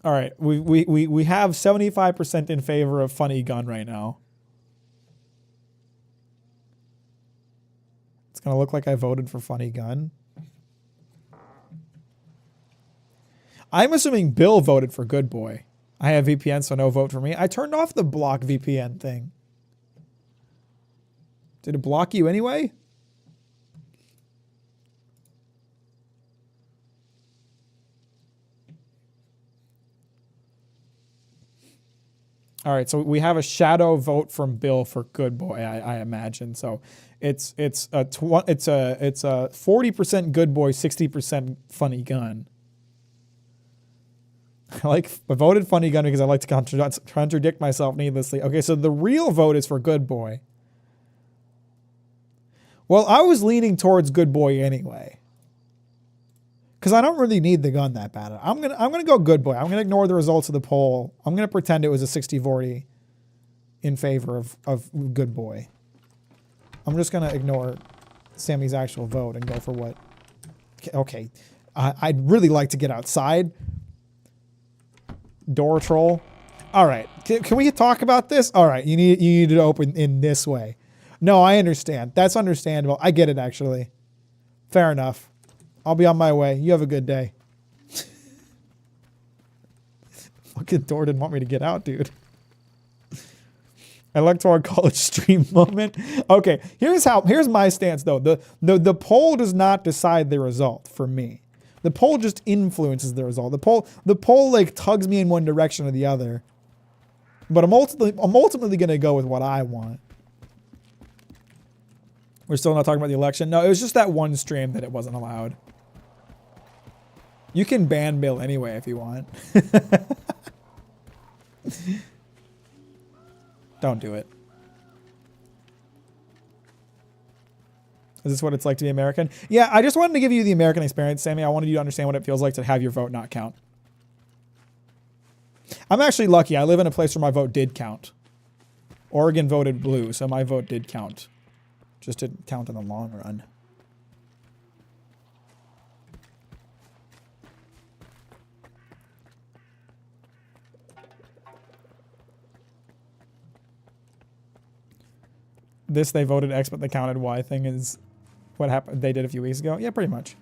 All right, we have 75% in favor of funny gun right now. It's gonna look like I voted for funny gun. I'm assuming Bill voted for good boy. I have VPN, so no vote for me. I turned off the block VPN thing. Did it block you anyway? All right, so we have a shadow vote from Bill for good boy, I imagine. So it's a 40% good boy, 60% funny gun. I voted funny gun because I like to contradict myself needlessly. Okay, so the real vote is for good boy. Well, I was leaning towards good boy anyway. Because I don't really need the gun that bad. I'm gonna go good boy. I'm gonna ignore the results of the poll. I'm gonna pretend it was a 60-40 in favor of good boy. I'm just gonna ignore Sammy's actual vote and go for what. Okay, I'd really like to get outside. Door troll. All right, can we talk about this? All right, you need to open in this way. No, I understand. That's understandable. I get it actually. Fair enough. I'll be on my way. You have a good day. Fucking door didn't want me to get out, dude. Electoral college stream moment. Okay, here's my stance though. The poll does not decide the result for me. The poll just influences the result. The poll like tugs me in one direction or the other. But I'm ultimately gonna go with what I want. We're still not talking about the election. No, it was just that one stream that it wasn't allowed. You can ban Bill anyway if you want. Don't do it. Is this what it's like to be American? Yeah, I just wanted to give you the American experience, Sammy. I wanted you to understand what it feels like to have your vote not count. I'm actually lucky. I live in a place where my vote did count. Oregon voted blue, so my vote did count. Just didn't count in the long run. This they voted X, but they counted Y thing is what happened. They did a few weeks ago. Yeah, pretty much.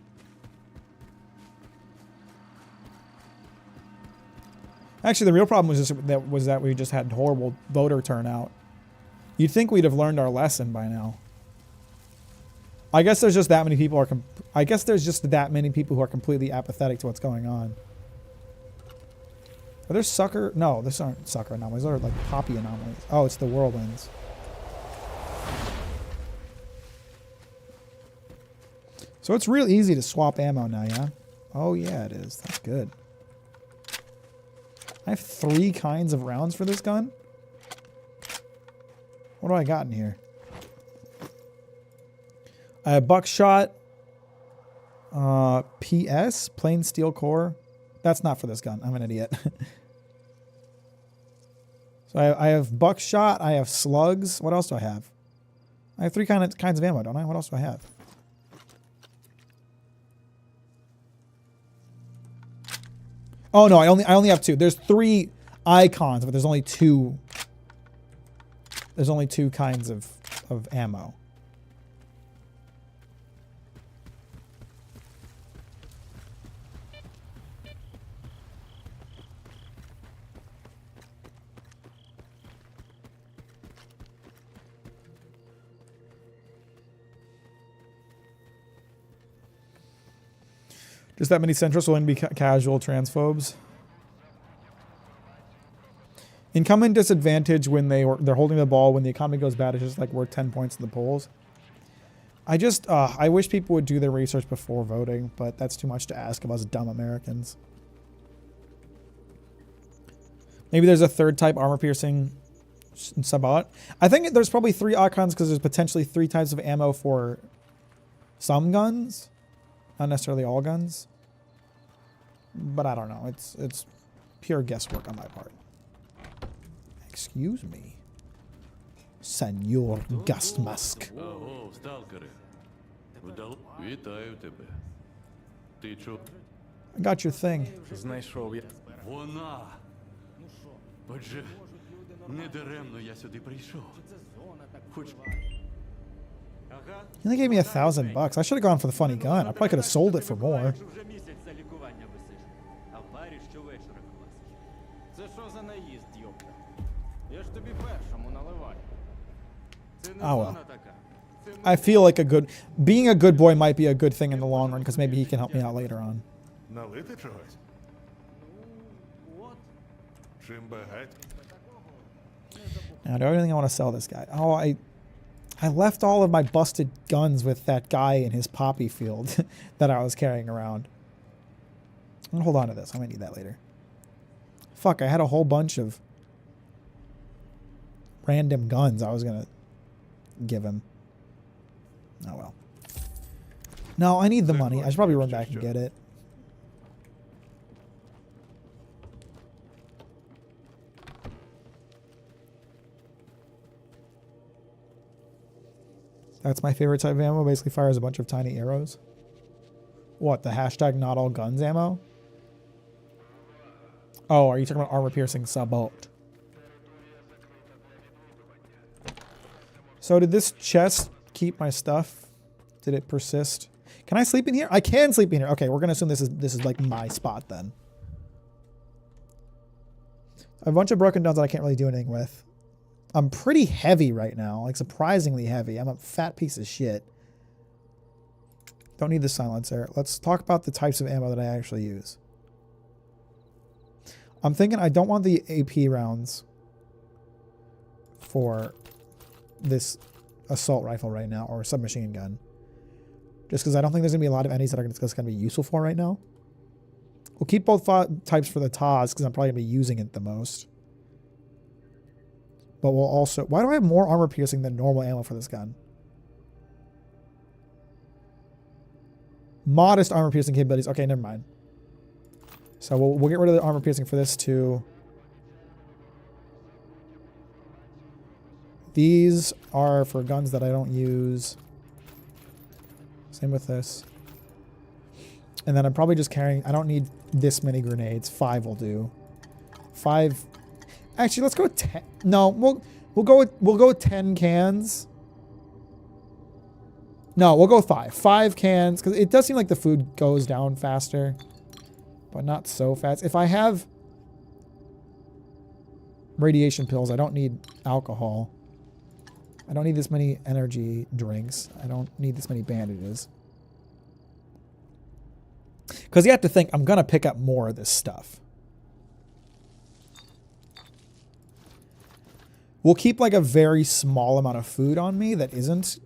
Actually, the real problem was that we just had horrible voter turnout. You'd think we'd have learned our lesson by now. I guess there's just that many people I guess there's just that many people who are completely apathetic to what's going on. Are there sucker? No, these aren't sucker anomalies. Those are like poppy anomalies. Oh, it's the whirlwinds. So it's real easy to swap ammo now, yeah? Oh yeah, it is. That's good. I have 3 kinds of rounds for this gun? What do I got in here? I have buckshot. PS, plain steel core. That's not for this gun. I'm an idiot. So I have buckshot. I have slugs. What else do I have? I have 3 kinds of ammo, don't I? What else do I have? Oh no, I only have 2. There's 3 icons, but there's only 2. There's only 2 kinds of ammo. Just that many centrists will be casual transphobes. Incumbent disadvantage when they're holding the ball when the economy goes bad is just like worth 10 points in the polls. I wish people would do their research before voting, but that's too much to ask of us dumb Americans. Maybe there's a 3rd type armor piercing Sabat. I think there's probably 3 icons because there's potentially 3 types of ammo for some guns, not necessarily all guns. But I don't know. It's pure guesswork on my part. Excuse me, Senor Gust Musk. Аго, сталкери. Вітаю тебе. Ти чо? I got your thing. Знайшов я. Вона. Отже, не даремно я сюди прийшов. Хоч He only gave me $1,000. I should have gone for the funny gun. I probably could have sold it for more. Oh well. I feel like being a good boy might be a good thing in the long run because maybe he can help me out later on. Налити чогось? Чим багать? Now, do I really want to sell this guy? Oh, I left all of my busted guns with that guy in his poppy field that I was carrying around. I'm gonna hold on to this. I might need that later. Fuck, I had a whole bunch of random guns I was gonna give him. Oh well. No, I need the money. I should probably run back and get it. That's my favorite type of ammo. Basically fires a bunch of tiny arrows. What, the hashtag not all guns ammo? Oh, are you talking about armor piercing Sabot? So did this chest keep my stuff? Did it persist? Can I sleep in here? I can sleep in here. Okay, we're gonna assume this is like my spot then. A bunch of broken guns that I can't really do anything with. I'm pretty heavy right now, like surprisingly heavy. I'm a fat piece of shit. Don't need the silencer. Let's talk about the types of ammo that I actually use. I'm thinking I don't want the AP rounds for this assault rifle right now, or a submachine gun. Just because I don't think there's going to be a lot of enemies that are going to be useful for right now. We'll keep both types for the TAS, because I'm probably going to be using it the most. But we'll also... Why do I have more armor piercing than normal ammo for this gun? Modest armor piercing capabilities. Okay, never mind. So we'll get rid of the armor piercing for this too. These are for guns that I don't use. Same with this. And then I'm probably just carrying... I don't need this many grenades. 5 will do. 5... Actually, let's go with 10. No, we'll go with 10 cans. No, we'll go with 5. 5 cans, because it does seem like the food goes down faster, but not so fast. If I have radiation pills, I don't need alcohol. I don't need this many energy drinks. I don't need this many bandages. Because you have to think, I'm going to pick up more of this stuff. We'll keep like a very small amount of food on me that isn't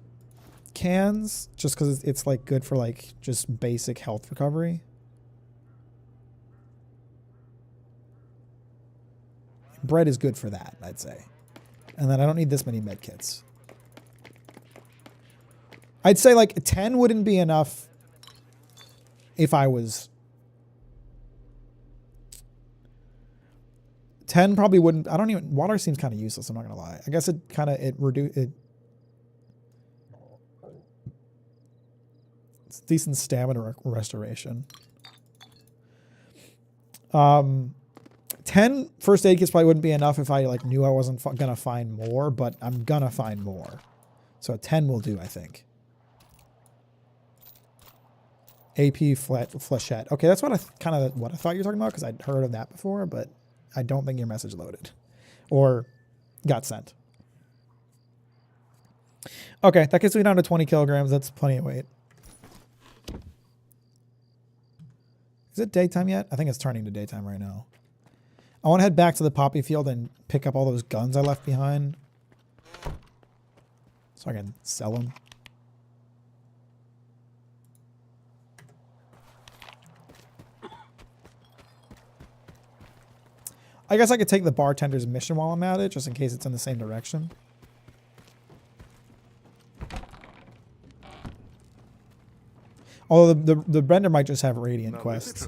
cans, just because it's like good for like just basic health recovery. Bread is good for that, I'd say. And then I don't need this many med kits. I'd say like 10 wouldn't be enough if I was... 10 probably wouldn't... I don't even... Water seems kind of useless, I'm not going to lie. I guess it kind of... It's decent stamina restoration. 10 first aid kits probably wouldn't be enough if I like knew I wasn't going to find more, but I'm going to find more. So 10 will do, I think. AP flechette. Okay, that's what I thought you were talking about, because I'd heard of that before, but I don't think your message loaded or got sent. Okay, that gets me down to 20 kilograms. That's plenty of weight. Is it daytime yet? I think it's turning to daytime right now. I want to head back to the poppy field and pick up all those guns I left behind so I can sell them. I guess I could take the bartender's mission while I'm at it, just in case it's in the same direction. Although the Brender might just have radiant quests.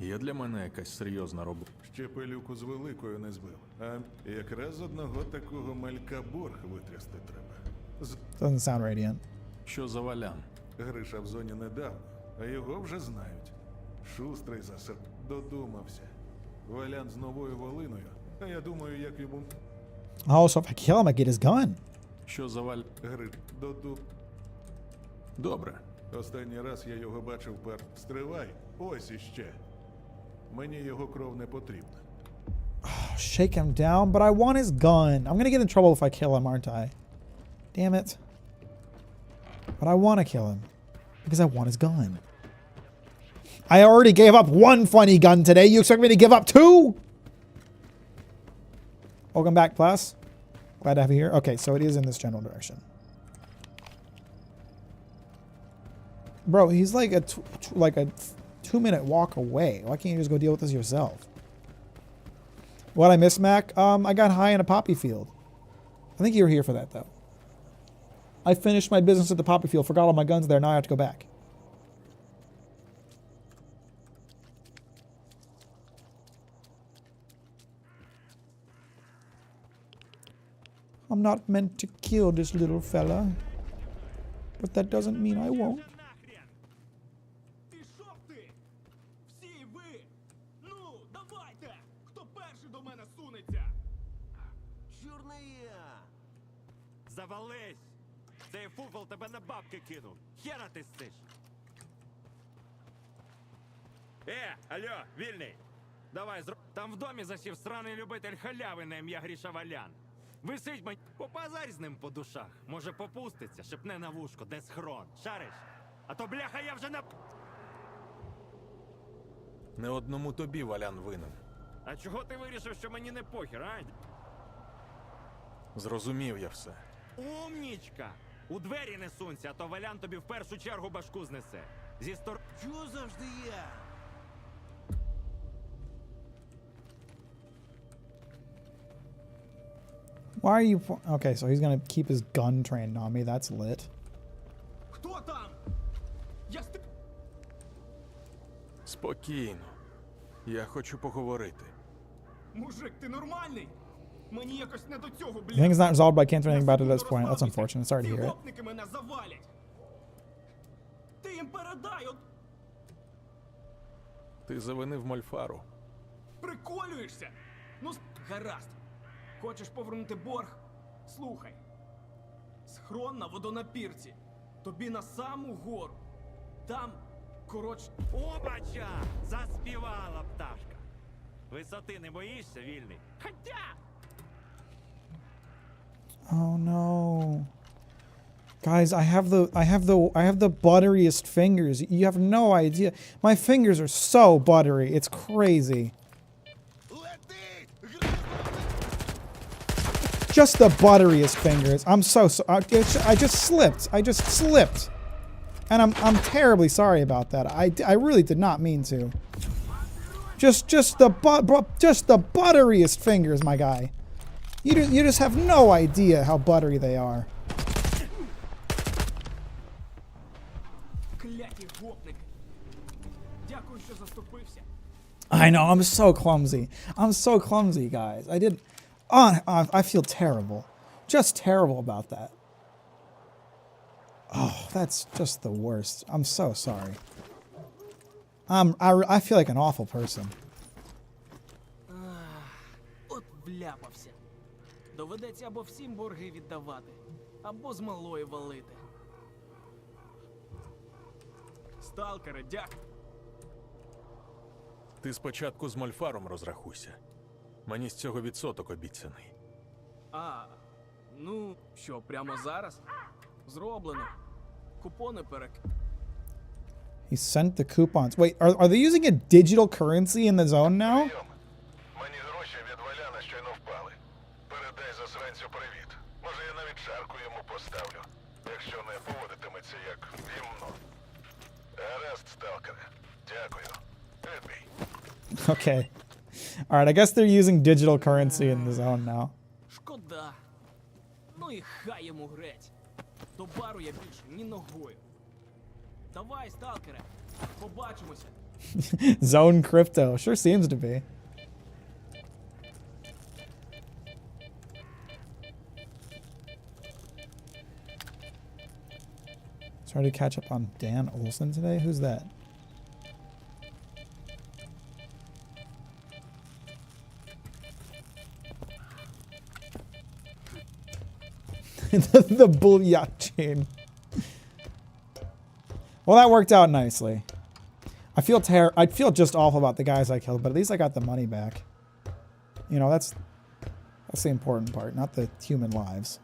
Є для мене якась серйозна робота. Ще пилюку з великою не збив. А якраз одного такого малька борг витрясти треба. Doesn't sound radiant. Що за Валян? Гриша в зоні недавно, а його вже знають. Шустрий засерп додумався. Валян з новою волиною, а я думаю, як йому... Oh, so if I kill him, I get his gun. Що за Валь... Гриш, Добре. Останній раз я його бачив Стривай, ось іще. Мені його кров не потрібна. Shake him down, but I want his gun. I'm gonna get in trouble if I kill him, aren't I? Damn it. But I want to kill him. Because I want his gun. I already gave up 1 funny gun today. You expect me to give up 2? Welcome back, Plus. Glad to have you here. Okay, so it is in this general direction. Bro, he's like a 2-minute walk away. Why can't you just go deal with this yourself? What I missed, Mac? I got high in a poppy field. I think you were here for that, though. I finished my business at the poppy field, forgot all my guns there, now I have to go back. I'm not meant to kill this little fella. But that doesn't mean I won't. Завались! Цей фуфел тебе на бабки кинув. Хера ти стиш. Алло, вільний. Давай, там в домі засів сраний любитель халяви на ім'я Гріша Валян. Висить мені, попазарь з ним по душах. Може попуститься, шепне на вушко, де схрон. Шариш? А то, бляха, я вже на... Не одному тобі Валян винен. А чого ти вирішив, що мені не похер, а? Зрозумів я все. Умнічка! У двері не сунься, а то Валян тобі в першу чергу башку знесе. Зі стор... Чого завжди я? Why are you... Okay, so he's gonna keep his gun trained on me. That's lit. Хто там? Я Спокійно. Я хочу поговорити. Мужик, ти нормальний? Мені якось не до цього, I think it's not resolved, but I can't do anything about it at this point. That's unfortunate. Sorry to hear it. Гопники мене завалять. Ти їм передай, от Ти завинив Мольфару. приколюєшся. Ну, гаразд. Хочеш повернути борг? Слухай. Схрон на водонапірці. Тобі на саму гору. Там, коротше... Обача! Заспівала пташка. Висоти не боїшся, вільний? Хотя! Oh no. Guys, I have the butteriest fingers. You have no idea. My fingers are so buttery. It's crazy. Just the butteriest fingers. I'm so I just slipped. I just slipped. And I'm terribly sorry about that. I really did not mean to. Just the butteriest fingers, my guy. You just have no idea how buttery they are. Кляті гопники. Дякую, що заступився. I know, I'm so clumsy. I'm so clumsy, guys. I did... I feel terrible. Just terrible about that. Oh, that's just the worst. I'm so sorry. I feel like an awful person. От вляпався. Доведеться або всім борги віддавати, або з малої валити. Сталкере, дякую. Ти спочатку з Мольфаром розрахуйся. Мені з цього відсоток обіцяний. А, ну, що, прямо зараз? Зроблено. Купони He sent the coupons. Wait, are they using a digital currency in the zone now? Мені гроші від Валяна щойно впали. Передай засранцю привіт. Може, я навіть чарку йому поставлю, якщо не поводитиметься як гімно. Гаразд, сталкере. Дякую. Відбій. Okay. Alright, I guess they're using digital currency in the zone now. Шкода. Ну і хай йому греть. До бару я більше ні ногою. Давай, сталкере. Побачимося. Zone crypto. Sure seems to be. Try to catch up on Dan Olsen today? Who's that? the bullion chain. Well, that worked out nicely. I feel just awful about the guys I killed, but at least I got the money back. You know, that's the important part, not the human lives.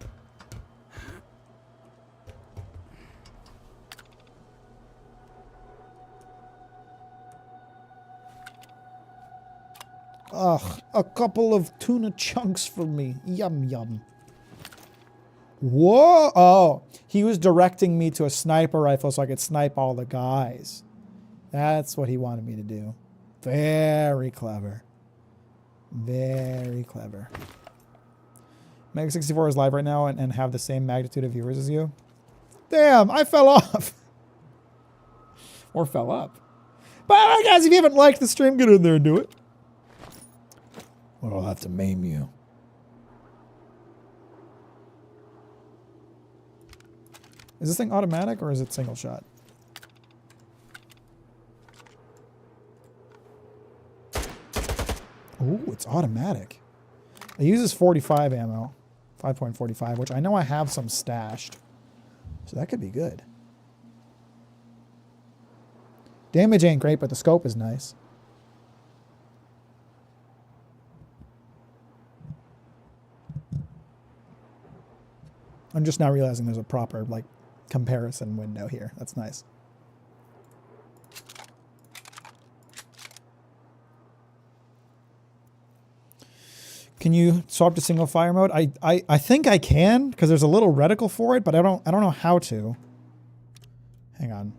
Ugh, a couple of tuna chunks for me. Yum, yum. Whoa! Oh, he was directing me to a sniper rifle so I could snipe all the guys. That's what he wanted me to do. Very clever. Very clever. Mack 64 is live right now and have the same magnitude of viewers as you. Damn, I fell off. Or fell up. But guys, if you haven't liked the stream, get in there and do it. Or I'll have to maim you. Is this thing automatic or is it single shot? Ooh, it's automatic. It uses 45 ammo. 5.45, which I know I have some stashed. So that could be good. Damage ain't great, but the scope is nice. I'm just now realizing there's a proper, like, comparison window here. That's nice. Can you swap to single fire mode? I think I can, because there's a little reticle for it, but I don't know how to. Hang on.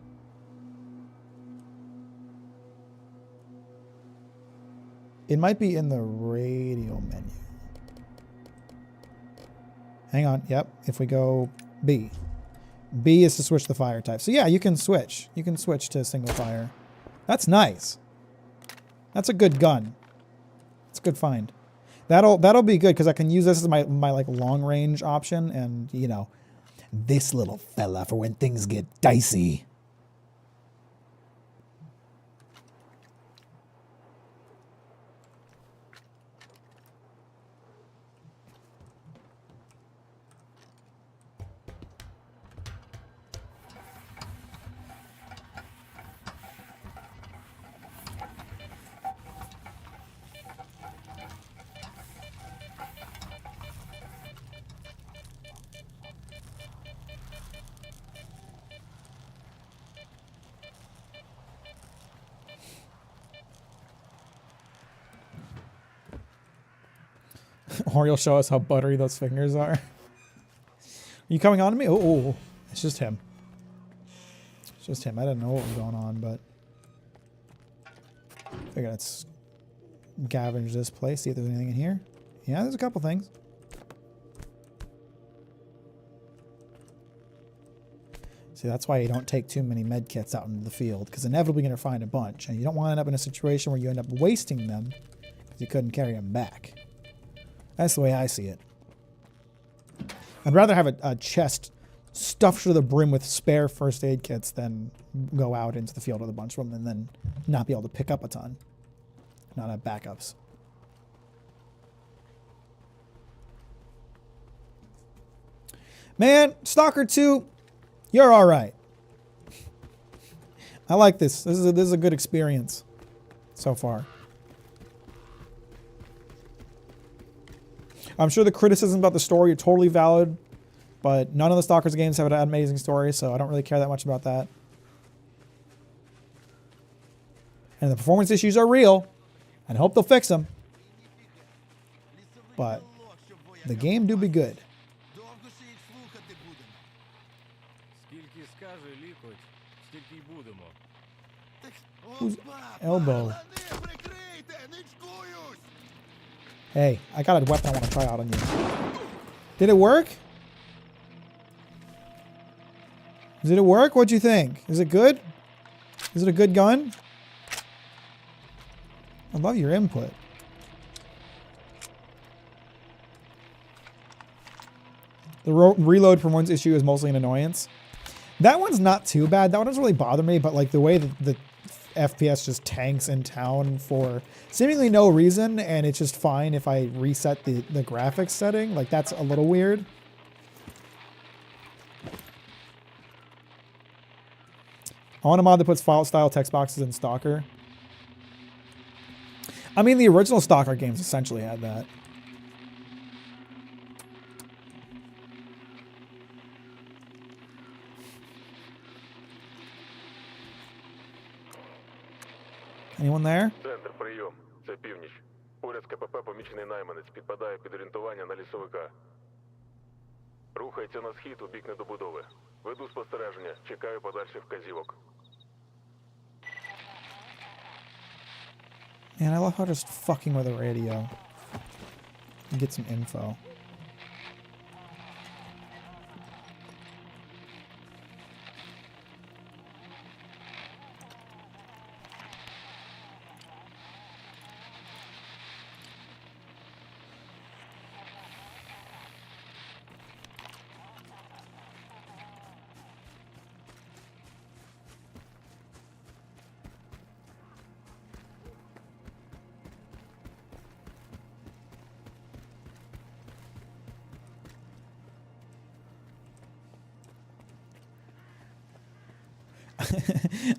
It might be in the radio menu. Hang on. Yep. If we go B. B is to switch the fire type. So yeah, you can switch. You can switch to single fire. That's nice. That's a good gun. It's a good find. That'll be good because I can use this as my like long range option, and you know, this little fella for when things get dicey. Or you'll show us how buttery those fingers are. Are you coming on to me? Oh, it's just him. It's just him. I didn't know what was going on, but I figured let's scavenge this place, see if there's anything in here. Yeah, there's a couple things. See, that's why you don't take too many med kits out into the field, because inevitably you're going to find a bunch, and you don't want to end up in a situation where you end up wasting them because you couldn't carry them back. That's the way I see it. I'd rather have a chest stuffed to the brim with spare first aid kits than go out into the field with a bunch of them and then not be able to pick up a ton. Not have backups. Man, Stalker 2, you're all right. I like this. This is a good experience so far. I'm sure the criticism about the story are totally valid, but none of the Stalkers games have an amazing story, so I don't really care that much about that. And the performance issues are real, and I hope they'll fix them. But the game do be good. Whose elbow? Hey, I got a weapon I want to try out on you. Did it work? Did it work? What'd you think? Is it good? Is it a good gun? I love your input. The reload from one's issue is mostly an annoyance. That one's not too bad. That one doesn't really bother me, but like the way that the FPS just tanks in town for seemingly no reason, and it's just fine if I reset the graphics setting. Like, that's a little weird. I want a mod that puts file style text boxes in Stalker. I mean, the original Stalker games essentially had that. Anyone there? Центр, прийом. Це північ. Уряд КПП помічений найманець. Підпадає під орієнтування на лісовика. Рухається на схід у бік недобудови. Веду спостереження. Чекаю подальших вказівок. Man, I love how just fucking with the radio. You get some info.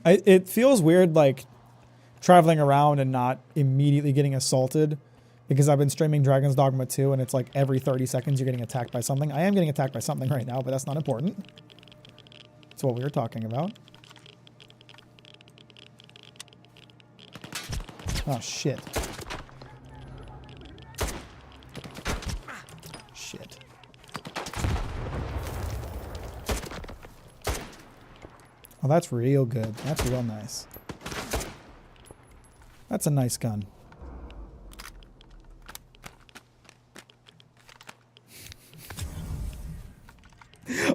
It feels weird, like, traveling around and not immediately getting assaulted, because I've been streaming Dragon's Dogma 2, and it's like every 30 seconds you're getting attacked by something. I am getting attacked by something right now, but that's not important. That's what we were talking about. Oh, shit. Oh, that's real good. That's real nice. That's a nice gun.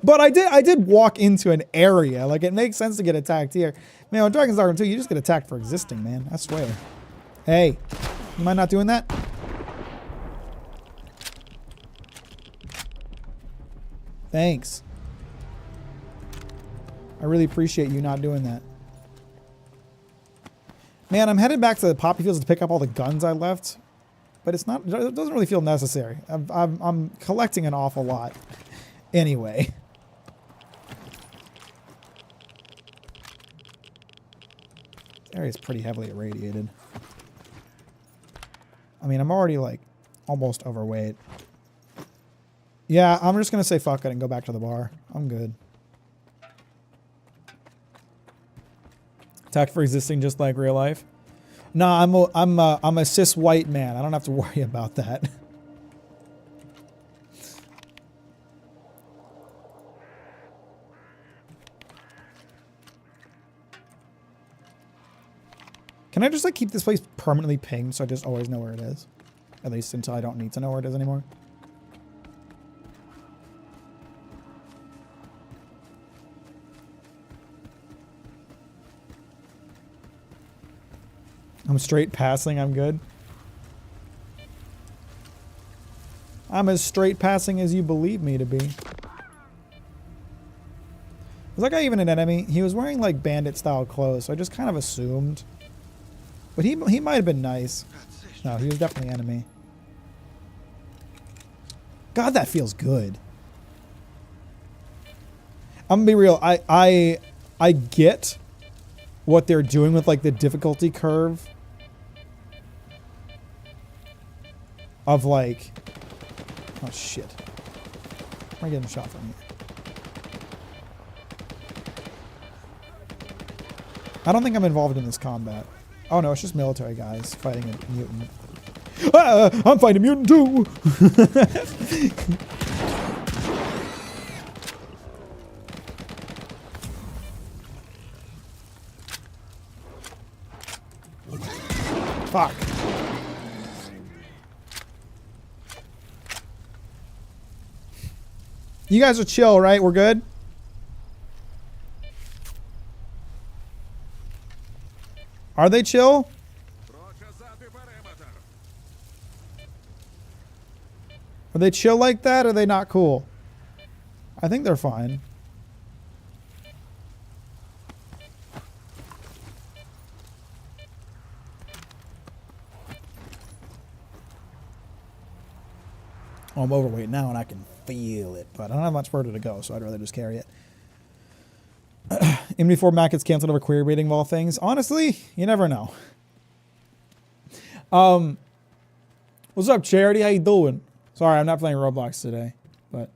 But I did walk into an area. Like, it makes sense to get attacked here. Man, on Dragon's Dogma 2, you just get attacked for existing, man. I swear. Hey, you mind not doing that? Thanks. I really appreciate you not doing that. Man, I'm headed back to the poppy fields to pick up all the guns I left. But it's not, it doesn't really feel necessary. I'm collecting an awful lot. Anyway. This area is pretty heavily irradiated. I mean, I'm already like almost overweight. Yeah, I'm just gonna say fuck it and go back to the bar. I'm good. Attack for existing just like real life. Nah, I'm a cis white man. I don't have to worry about that. Can I just like keep this place permanently pinged so I just always know where it is? At least until I don't need to know where it is anymore. I'm straight passing, I'm good. I'm as straight passing as you believe me to be. Was that guy even an enemy? He was wearing like bandit style clothes, so I just kind of assumed. But he might have been nice. No, he was definitely enemy. God, that feels good. I'm gonna be real. I get what they're doing with like the difficulty curve of like, oh shit. Am I getting shot from here? I don't think I'm involved in this combat. Oh no, it's just military guys fighting a mutant. Ah, I'm fighting a mutant too! Fuck. You guys are chill, right? We're good? Are they chill? Are they chill like that, or are they not cool? I think they're fine. Oh, I'm overweight now and I can feel it, but I don't have much further to go, so I'd rather just carry it. Even before Mack gets canceled over query rating of all things. Honestly, you never know. What's up, Charity? How you doing? Sorry, I'm not playing Roblox today, but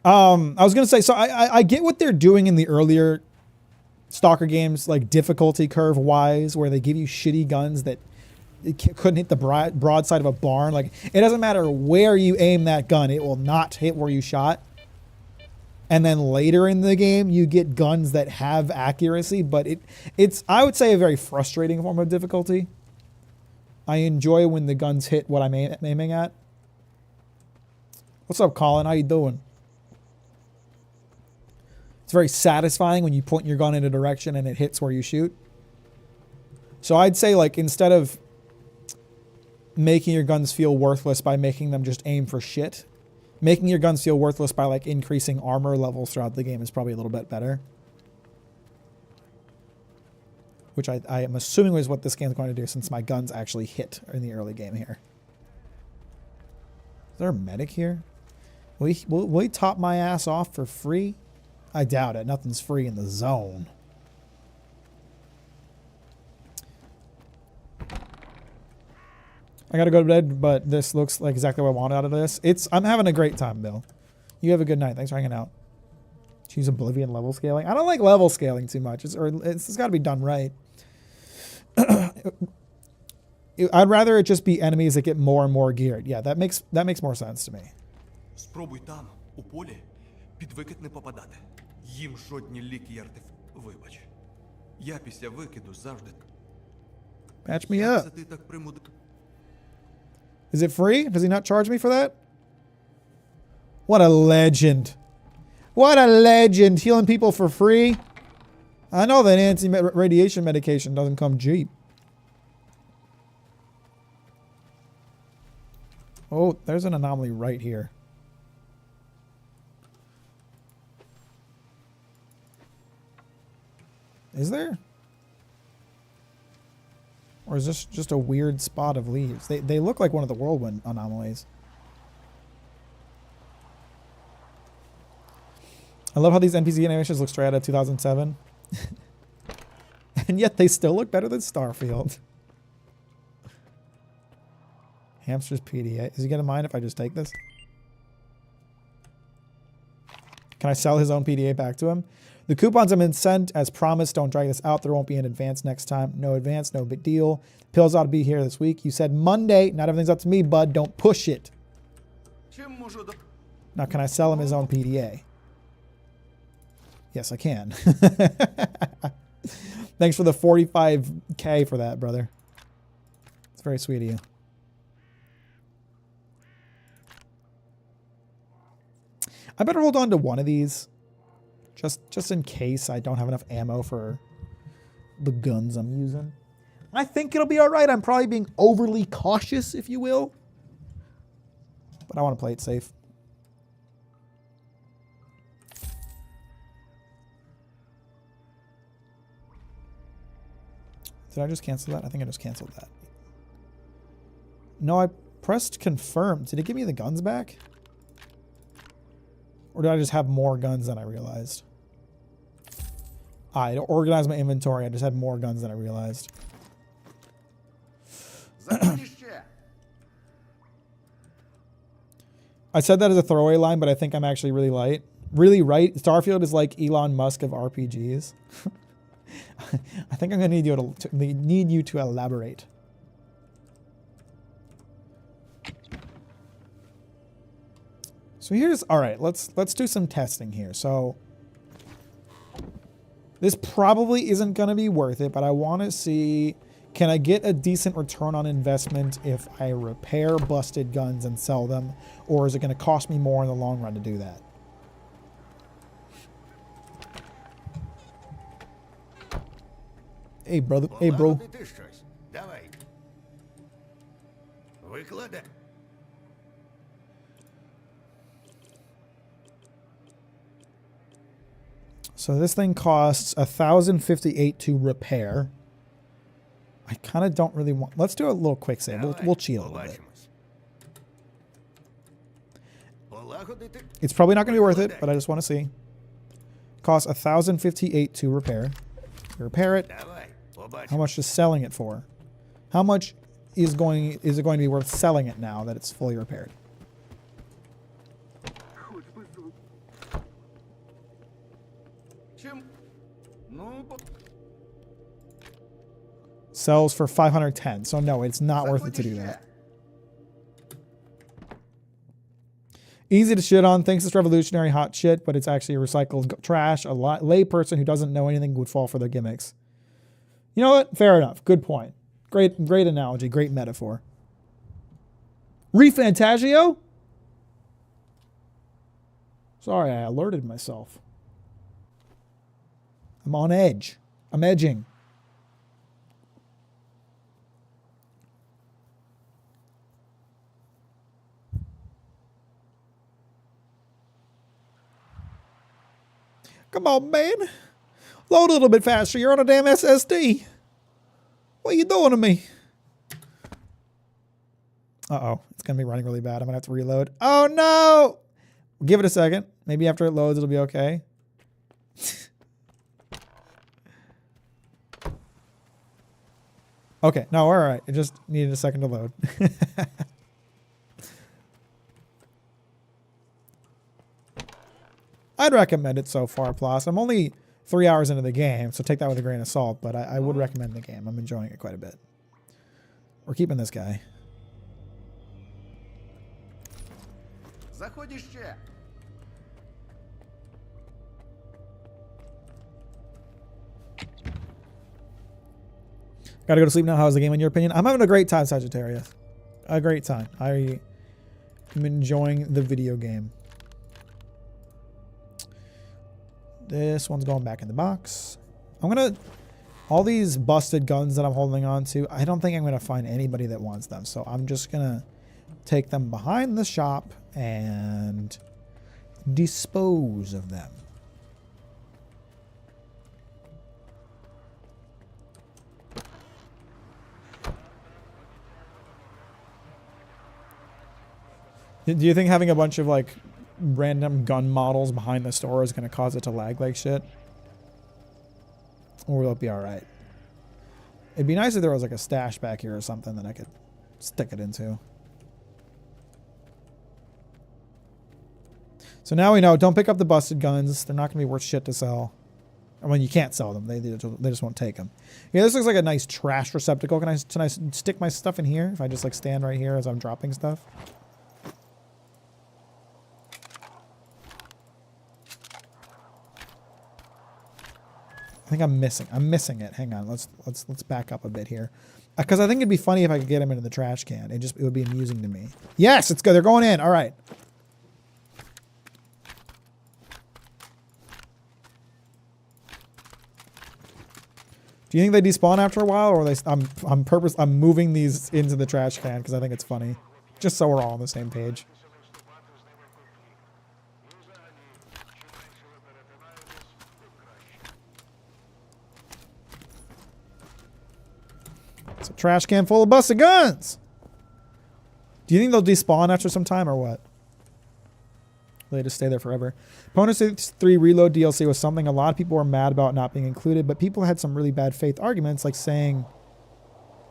I was gonna say, so I get what they're doing in the earlier Stalker games, like difficulty curve wise, where they give you shitty guns that couldn't hit the broadside of a barn. Like, it doesn't matter where you aim that gun, it will not hit where you shot. And then later in the game, you get guns that have accuracy, but it's, I would say, a very frustrating form of difficulty. I enjoy when the guns hit what I'm aiming at. What's up, Colin? How you doing? It's very satisfying when you point your gun in a direction and it hits where you shoot. So I'd say, like, instead of making your guns feel worthless by making them just aim for shit, making your guns feel worthless by like increasing armor levels throughout the game is probably a little bit better. Which I am assuming is what this game's going to do, since my guns actually hit in the early game here. Is there a medic here? Will he top my ass off for free? I doubt it. Nothing's free in the zone. I gotta go to bed, but this looks like exactly what I want out of this. I'm having a great time, Bill. You have a good night. Thanks for hanging out. Choose Oblivion level scaling. I don't like level scaling too much. It's got to be done right. I'd rather it just be enemies that get more and more geared. Yeah, that makes more sense to me. Спробуй там, у полі, під викид не попадати. їм жодні ліки й Вибач. Я після викиду завжди... Patch me Як up. це ти так примудрив? Is it free? Does he not charge me for that? What a legend. What a legend. Healing people for free. I know that anti-radiation medication doesn't come cheap. Oh, there's an anomaly right here. Is there? Or is this just a weird spot of leaves? They look like one of the whirlwind anomalies. I love how these NPC animations look straight out of 2007. And yet they still look better than Starfield. Hamster's PDA. Is he going to mind if I just take this? Can I sell his own PDA back to him? The coupons have been sent as promised. Don't drag this out. There won't be an advance next time. No advance, no big deal. Pills ought to be here this week. You said Monday. Not everything's up to me, bud. Don't push it. Now, can I sell him his own PDA? Yes, I can. Thanks for the 45K for that, brother. It's very sweet of you. I better hold on to one of these. Just in case I don't have enough ammo for the guns I'm using. I think it'll be alright. I'm probably being overly cautious, if you will. But I want to play it safe. Did I just cancel that? I think I just canceled that. No, I pressed confirm. Did it give me the guns back? Or did I just have more guns than I realized? I organized my inventory. I just had more guns than I realized. I said that as a throwaway line, but I think I'm actually really right. Really right. Starfield is like Elon Musk of RPGs. I think I'm gonna need you to elaborate. So here's all right. Let's do some testing here. So this probably isn't gonna be worth it, but I want to see, can I get a decent return on investment if I repair busted guns and sell them, or is it gonna cost me more in the long run to do that? Hey, brother. Hey, bro. So this thing costs 1,058 to repair. I kind of don't really want... Let's do a little quick save. We'll chill a little bit. It's probably not going to be worth it, but I just want to see. Costs 1,058 to repair. Repair it. How much is selling it for? How much is it going to be worth selling it now that it's fully repaired? Sells for 510. So no, it's not worth it to do that. Easy to shit on, thinks it's revolutionary hot shit, but it's actually recycled trash. A lay person who doesn't know anything would fall for their gimmicks. You know what? Fair enough. Good point. Great analogy. Great metaphor. Refantagio? Sorry, I alerted myself. I'm on edge. I'm edging. Come on, man. Load a little bit faster. You're on a damn SSD. What are you doing to me? Uh-oh. It's going to be running really bad. I'm going to have to reload. Oh, no! Give it a second. Maybe after it loads, it'll be okay. Okay. No, all right. It just needed a second to load. I'd recommend it so far, Plus. I'm only 3 hours into the game, so take that with a grain of salt, but I would recommend the game. I'm enjoying it quite a bit. We're keeping this guy. Gotta go to sleep now. How's the game in your opinion? I'm having a great time, Sagittarius. A great time. I am enjoying the video game. This one's going back in the box. All these busted guns that I'm holding on to, I don't think I'm gonna find anybody that wants them. So I'm just gonna take them behind the shop and dispose of them. Do you think having a bunch of like random gun models behind the store is going to cause it to lag like shit? Or will it be alright? It'd be nice if there was like a stash back here or something that I could stick it into. So now we know, don't pick up the busted guns. They're not going to be worth shit to sell. I mean, you can't sell them. They just won't take them. Yeah, this looks like a nice trash receptacle. Can I stick my stuff in here? If I just like stand right here as I'm dropping stuff? I think I'm missing it. Hang on. Let's back up a bit here. Because I think it'd be funny if I could get them into the trash can. It would be amusing to me. Yes, it's good. They're going in. All right. Do you think they despawn after a while, or I'm moving these into the trash can because I think it's funny, just so we're all on the same page. It's a trash can full of busted guns. Do you think they'll despawn after some time or what? Will they just stay there forever? Opponents 3 Reload DLC was something a lot of people were mad about not being included, but people had some really bad faith arguments, like saying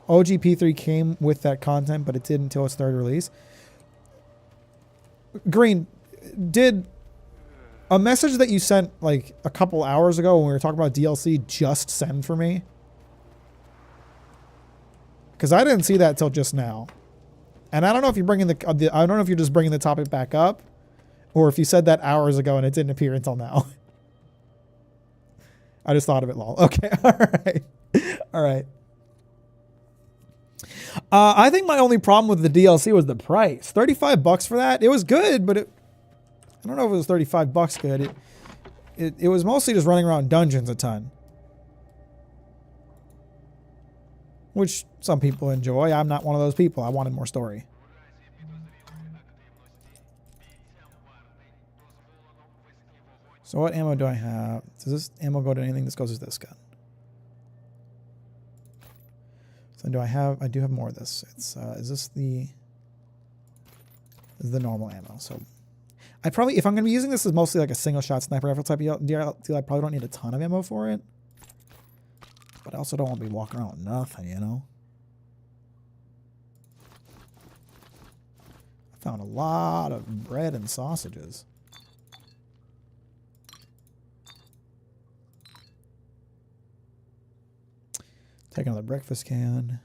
OGP3 came with that content, but it didn't until its third release. Green, did a message that you sent like a couple hours ago when we were talking about DLC just send for me? Because I didn't see that till just now, and I don't know if you're bringing I don't know if you're just bringing the topic back up, or if you said that hours ago and it didn't appear until now. I just thought of it, lol. Okay, all right, all right. I think my only problem with the DLC was the price. $35 for that. It was good, but I don't know if it was $35 good. It was mostly just running around dungeons a ton, which some people enjoy. I'm not one of those people. I wanted more story. So what ammo do I have? Does this ammo go to anything? This goes to this gun. So do I have? I do have more of this. It's is the normal ammo. So I probably, if I'm going to be using this as mostly like a single shot sniper rifle type of deal, I probably don't need a ton of ammo for it. But I also don't want to be walking around with nothing, you know? I found a lot of bread and sausages. Take another breakfast can.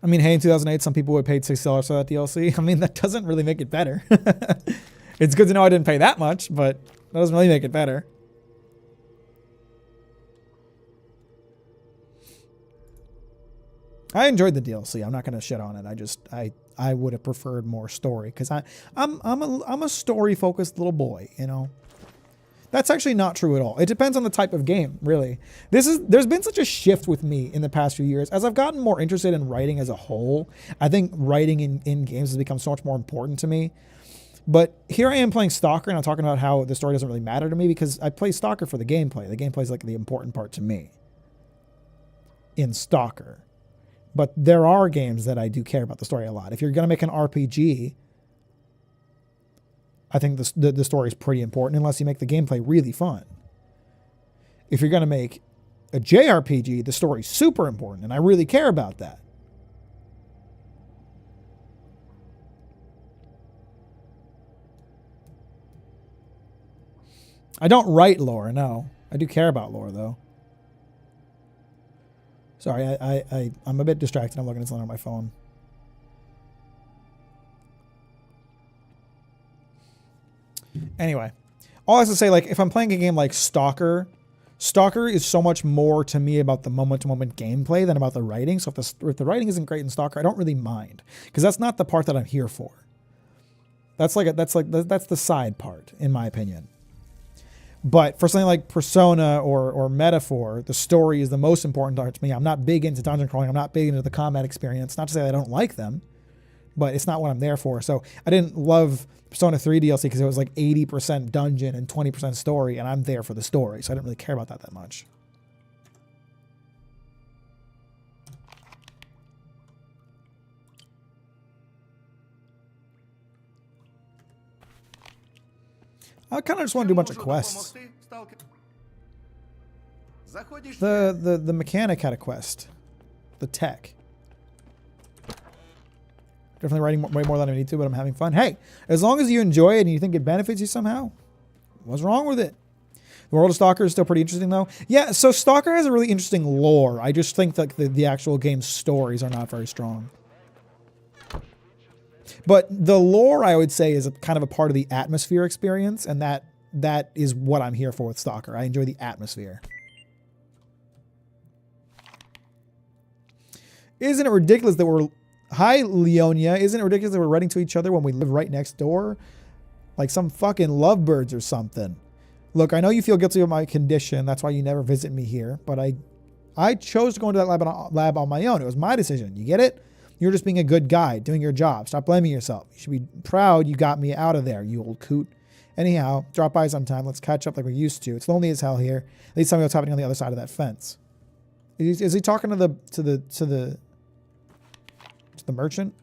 I mean, hey, in 2008, some people would pay $6 for that DLC. I mean, that doesn't really make it better. It's good to know I didn't pay that much, but that doesn't really make it better. I enjoyed the DLC. I'm not going to shit on it. I would have preferred more story because I'm a story focused little boy, you know. That's actually not true at all. It depends on the type of game, really. There's been such a shift with me in the past few years. As I've gotten more interested in writing as a whole, I think writing in games has become so much more important to me. But here I am playing Stalker, and I'm talking about how the story doesn't really matter to me because I play Stalker for the gameplay. The gameplay is like the important part to me in Stalker. But there are games that I do care about the story a lot. If you're going to make an RPG, I think the story is pretty important unless you make the gameplay really fun. If you're going to make a JRPG, the story is super important, and I really care about that. I don't write lore, no. I do care about lore, though. Sorry, I'm a bit distracted. I'm looking at something on my phone. Anyway, all I have to say, like, if I'm playing a game like Stalker, Stalker is so much more to me about the moment-to-moment gameplay than about the writing. So if the writing isn't great in Stalker, I don't really mind, because that's not the part that I'm here for. That's the side part, in my opinion. But for something like Persona or Metaphor, the story is the most important part to me. I'm not big into dungeon crawling. I'm not big into the combat experience. Not to say that I don't like them, but it's not what I'm there for. So I didn't love Persona 3 DLC because it was like 80% dungeon and 20% story, and I'm there for the story. So I didn't really care about that much. I kind of just want to do a bunch of quests. The mechanic had a quest. The tech. Definitely writing way more than I need to, but I'm having fun. Hey, as long as you enjoy it and you think it benefits you somehow, what's wrong with it? The world of Stalker is still pretty interesting, though. Yeah, so Stalker has a really interesting lore. I just think that the actual game's stories are not very strong. But the lore, I would say, is kind of a part of the atmosphere experience, and that is what I'm here for with Stalker. I enjoy the atmosphere. Isn't it ridiculous that we're... Hi, Leonia. Isn't it ridiculous that we're writing to each other when we live right next door? Like some fucking lovebirds or something. Look, I know you feel guilty of my condition. That's why you never visit me here. But I chose to go into that lab on my own. It was my decision. You get it? You're just being a good guy, doing your job. Stop blaming yourself. You should be proud you got me out of there, you old coot. Anyhow, drop by sometime. Let's catch up like we used to. It's lonely as hell here. At least tell me what's happening on the other side of that fence. Is he talking to the merchant?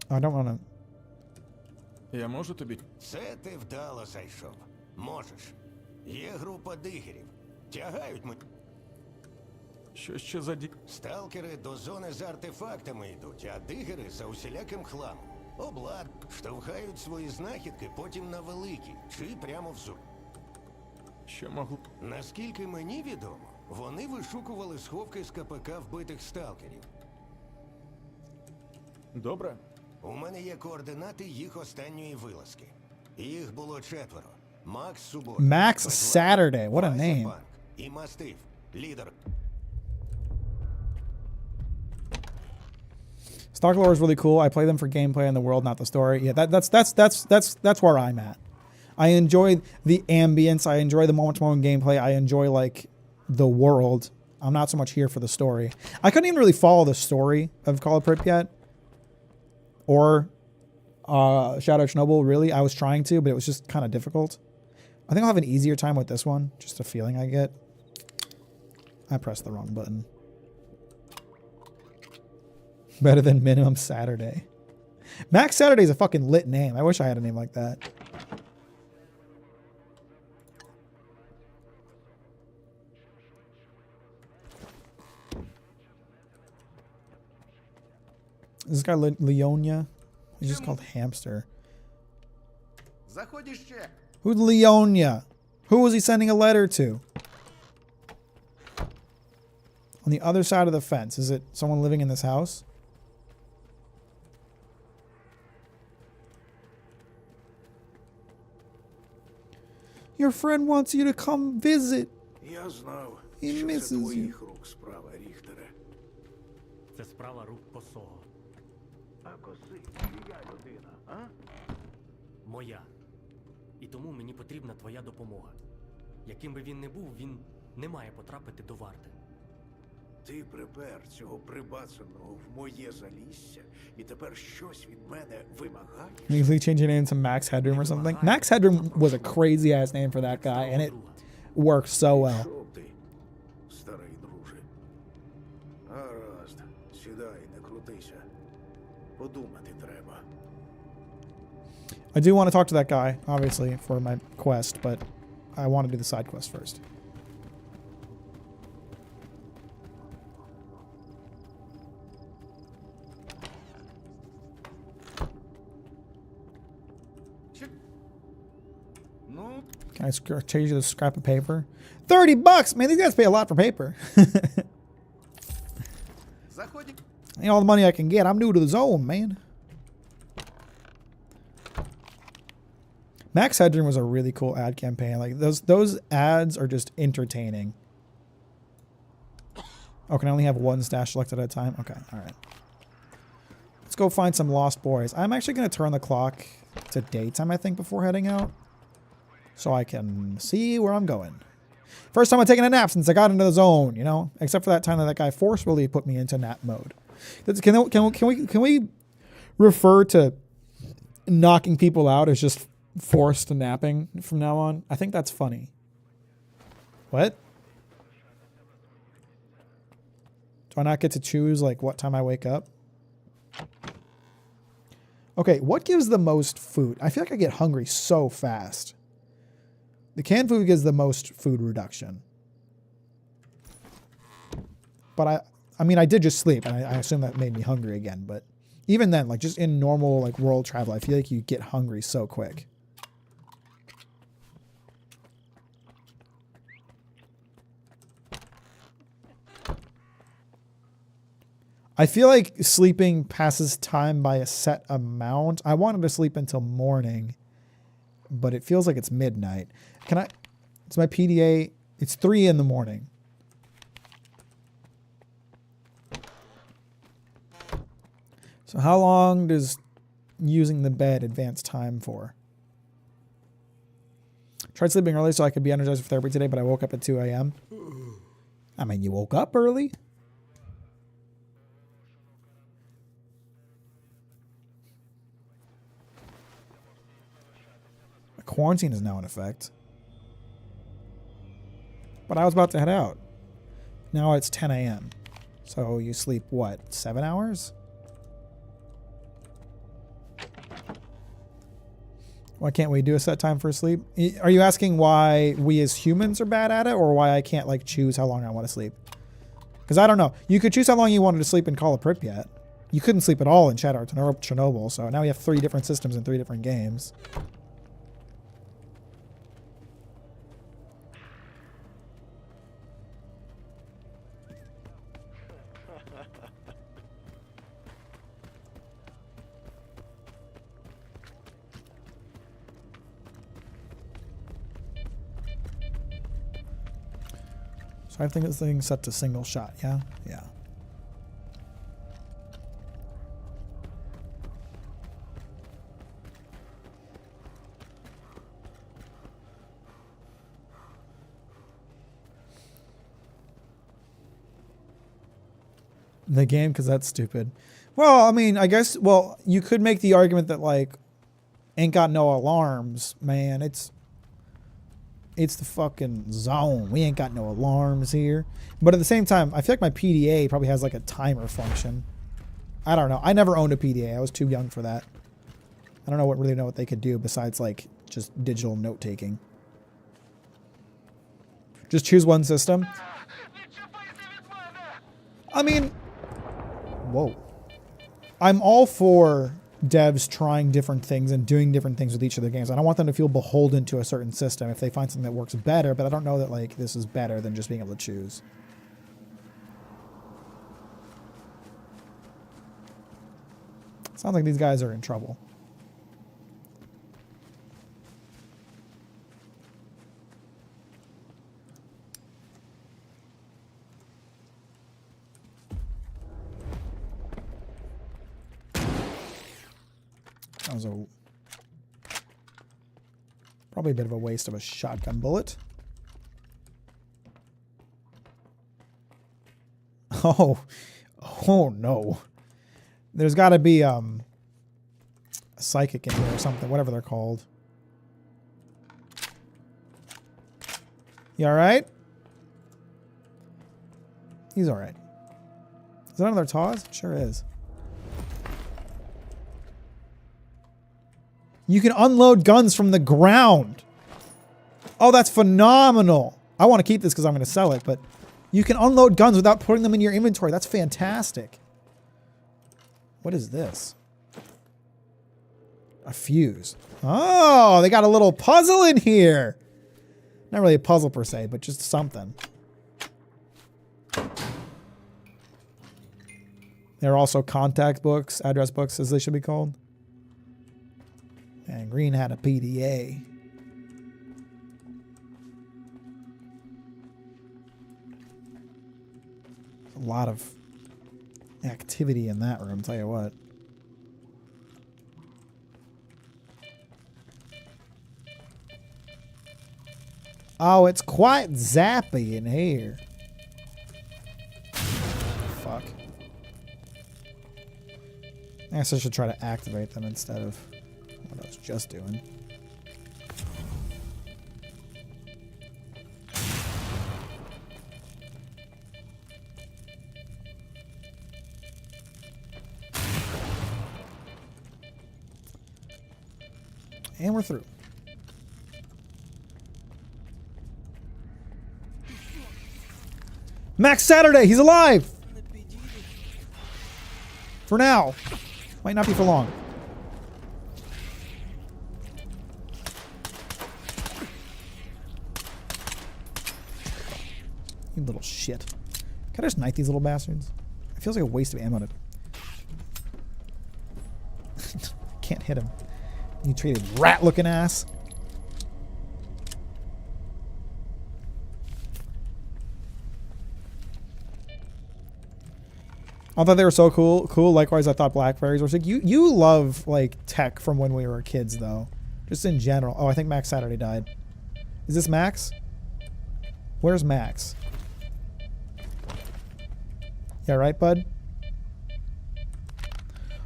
I don't want to. Я можу тобі? Це ти вдало зайшов. Можеш. Є група дигерів. Тягають ми. Що ще за Сталкери до зони з артефактами йдуть, а дигери за усіляким хламом. Облад, штовхають свої знахідки потім на великі, чи прямо в зуб. Що могло? Наскільки мені відомо, вони вишукували сховки з КПК вбитих сталкерів. Добре. У мене є координати їх останньої вилазки. Їх було 4. Макс Субота. Max Saturday. What a name. І Мастиф, лідер. Stalker lore is really cool. I play them for gameplay and the world, not the story. Yeah, that's where I'm at. I enjoy the ambience. I enjoy the moment-to-moment gameplay. I enjoy like the world. I'm not so much here for the story. I couldn't even really follow the story of Call of Pripyat or Shadow of Chernobyl. Really, I was trying to, but it was just kind of difficult. I think I'll have an easier time with this one. Just a feeling I get. I pressed the wrong button. Better than Minimum Saturday. Max Saturday is a fucking lit name. I wish I had a name like that. This guy Leonia. He's just called Hamster. Who's Leonia? Who was he sending a letter to? On the other side of the fence. Is it someone living in this house? Your friend wants you to come visit. Я знав, He що misses це you. твоїх рук справа, Ріхтере. Це справа рук посол. А коси, чия людина, а? Моя. І тому мені потрібна твоя допомога. Яким би він не був, він не має потрапити до варти. Ти припер цього прибацаного в моє залісся, і тепер щось від мене вимагаєш? You usually change your name to Max Headroom or something. Max Headroom was a crazy ass name for that guy, and it worked so well. Пішов ти, старий друже. Гаразд, сідай, не крутися. Подумати треба. I do want to talk to that guy, obviously, for my quest, but I want to do the side quest first. Can I change the scrap of paper? $30, man! These guys pay a lot for paper. Ain't all the money I can get. I'm new to the zone, man. Mack's Headroom was a really cool ad campaign. Like those ads are just entertaining. Oh, can I only have one stash selected at a time? Okay, all right. Let's go find some lost boys. I'm actually going to turn the clock to daytime, I think, before heading out. So I can see where I'm going. First time I'm taking a nap since I got into the zone, you know? Except for that time that guy forcefully put me into nap mode. Can we refer to knocking people out as just forced napping from now on? I think that's funny. What? Do I not get to choose like what time I wake up? Okay, what gives the most food? I feel like I get hungry so fast. The canned food gives the most food reduction. But I mean, I did just sleep, and I assume that made me hungry again. But even then, like just in normal like world travel, I feel like you get hungry so quick. I feel like sleeping passes time by a set amount. I wanted to sleep until morning, but it feels like it's midnight. It's my PDA. It's 3 in the morning. So how long does using the bed advance time for? Tried sleeping early so I could be energized for therapy today, but I woke up at 2 a.m. I mean, you woke up early? Quarantine is now in effect. But I was about to head out. Now it's 10 a.m. So you sleep, what, 7 hours? Why can't we do a set time for sleep? Are you asking why we as humans are bad at it, or why I can't like choose how long I want to sleep? Because I don't know. You could choose how long you wanted to sleep in Call of Pripyat. You couldn't sleep at all in Shadow Chernobyl, so now we have 3 different systems in 3 different games. I think this thing's set to single shot, yeah? Yeah. The game, because that's stupid. Well, I mean, I guess, well, you could make the argument that, like, ain't got no alarms, man. It's the fucking zone. We ain't got no alarms here. But at the same time, I feel like my PDA probably has like a timer function. I don't know. I never owned a PDA. I was too young for that. I don't know what they could do besides like just digital note taking. Just choose one system. I mean, whoa. I'm all for devs trying different things and doing different things with each of their games. I don't want them to feel beholden to a certain system if they find something that works better, but I don't know that like this is better than just being able to choose. Sounds like these guys are in trouble. That was probably a bit of a waste of a shotgun bullet. Oh no. There's got to be a psychic in here or something, whatever they're called. You all right? He's all right. Is that another Taz? Sure is. You can unload guns from the ground. Oh, that's phenomenal. I want to keep this because I'm going to sell it, but you can unload guns without putting them in your inventory. That's fantastic. What is this? A fuse. Oh, they got a little puzzle in here. Not really a puzzle per se, but just something. There are also contact books, address books, as they should be called. And Green had a PDA. A lot of activity in that room, tell you what. Oh, it's quite zappy in here. Fuck. I guess I should try to activate them instead of what I was just doing. And we're through. Max Saturday, he's alive! For now. Might not be for long. You little shit. Can I just knife these little bastards? It feels like a waste of ammo to... Can't hit him. You treated rat-looking ass. I thought they were so cool. Likewise, I thought Blackberries were sick. You love like tech from when we were kids, though. Just in general. Oh, I think Max Saturday died. Is this Max? Where's Max? Yeah, right, bud.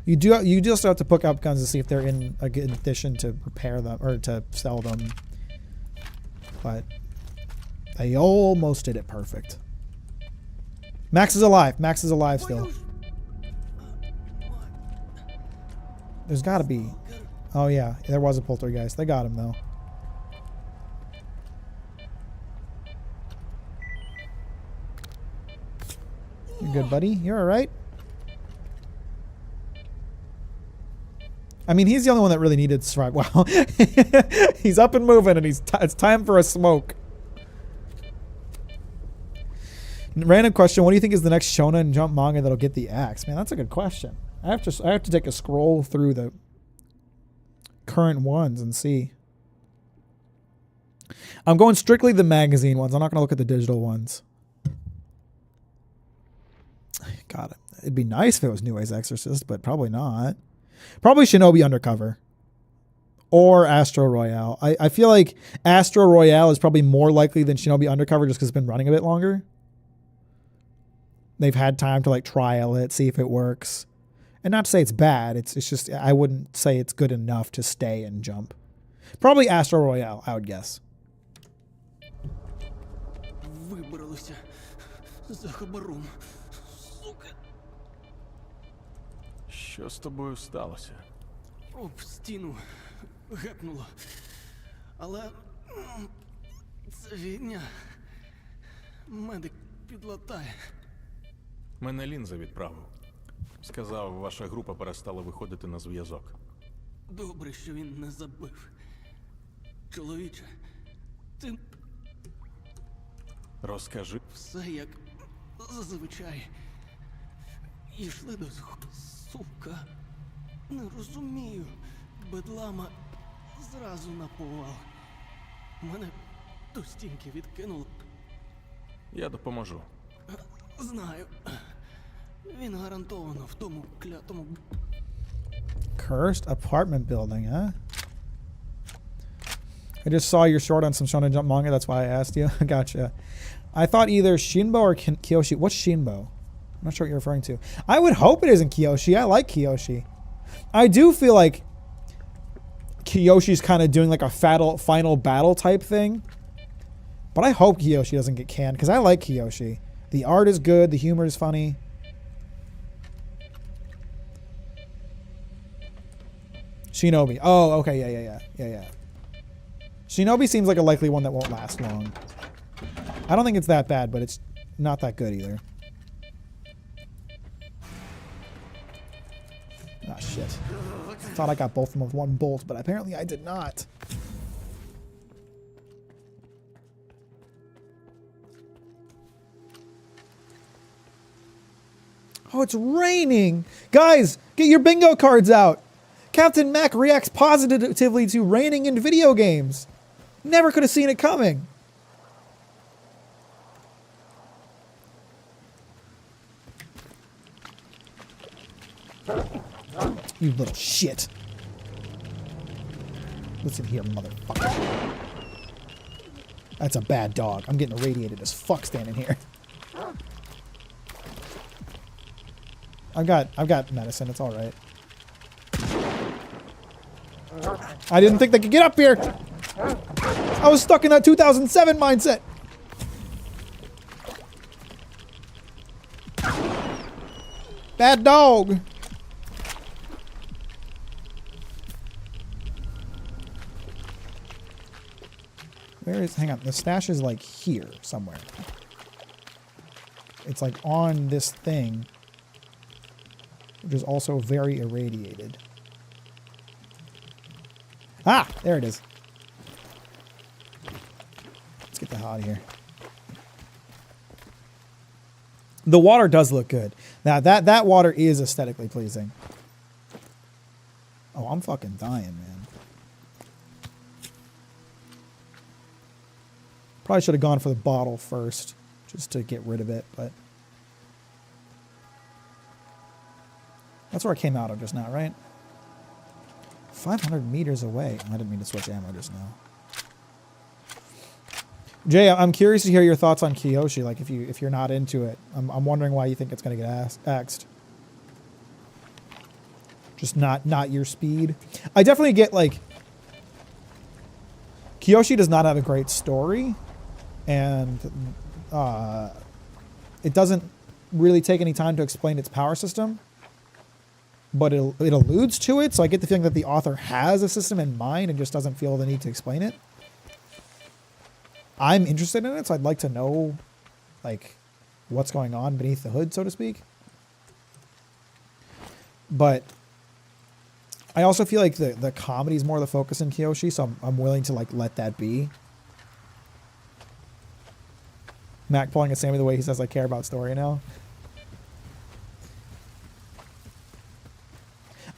You just have to pick up guns to see if they're in a good condition to repair them or to sell them. But I almost did it perfect. Max is alive. Max is alive still. There's got to be. Oh yeah, there was a poltergeist. They got him though. You're good, buddy. You're all right. I mean, he's the only one that really needed to survive. Wow. He's up and moving, and it's time for a smoke. Random question: what do you think is the next Shonen Jump manga that'll get the axe? Man, that's a good question. I have to take a scroll through the current ones and see. I'm going strictly the magazine ones. I'm not going to look at the digital ones. God, it'd be nice if it was New Age Exorcist, but probably not. Probably Shinobi Undercover or Astro Royale. I feel like Astro Royale is probably more likely than Shinobi Undercover just because it's been running a bit longer. They've had time to like trial it, see if it works. And not to say it's bad, it's just I wouldn't say it's good enough to stay and Jump. Probably Astro Royale, I would guess. Вибралися за хабаром. Сука. Що з тобою сталося? Об стіну гепнуло. Але це війня. Медик підлатає. Мене лінза відправив. Сказав, ваша група перестала виходити на зв'язок. Добре, що він не забив. Чоловіче, ти... Розкажи. Все як зазвичай. Йшли до сука. Не розумію. Бедлама зразу на повал. Мене до стінки відкинуло. Я допоможу. Знаю. Він гарантовано в тому клятому... Cursed apartment building, huh? I just saw your short on some Shonen Jump manga, that's why I asked you. Gotcha. I thought either Shinbo or Kiyoshi. What's Shinbo? I'm not sure what you're referring to. I would hope it isn't Kiyoshi. I like Kiyoshi. I do feel like Kiyoshi's kind of doing like a final battle type thing. But I hope Kiyoshi doesn't get canned, because I like Kiyoshi. The art is good, the humor is funny. Shinobi. Oh, okay, yeah. Shinobi seems like a likely one that won't last long. I don't think it's that bad, but it's not that good either. Ah, shit. Thought I got both of them with one bolt, but apparently I did not. Oh, it's raining. Guys, get your bingo cards out. Captain Mack reacts positively to raining in video games. Never could have seen it coming. You little shit. Listen here, motherfucker. That's a bad dog. I'm getting irradiated as fuck standing here. I've got medicine. It's all right. I didn't think they could get up here. I was stuck in that 2007 mindset. Bad dog. Where is, hang on, the stash is like here somewhere. It's like on this thing, which is also very irradiated. Ah, there it is. Let's get the hell out of here. The water does look good. Now that water is aesthetically pleasing. Oh, I'm fucking dying, man. Probably should have gone for the bottle first, just to get rid of it, but that's where I came out of just now, right? 500 meters away. I didn't mean to switch ammo just now. Jay, I'm curious to hear your thoughts on Kiyoshi. Like, if you're not into it, I'm wondering why you think it's going to get axed. Just not your speed. I definitely get like Kiyoshi does not have a great story, and it doesn't really take any time to explain its power system, but it alludes to it. So I get the feeling that the author has a system in mind and just doesn't feel the need to explain it. I'm interested in it, so I'd like to know, like, what's going on beneath the hood, so to speak. But I also feel like the comedy is more the focus in Kiyoshi, so I'm willing to, like, let that be. Mac pulling a Sammy the way he says I care about story now.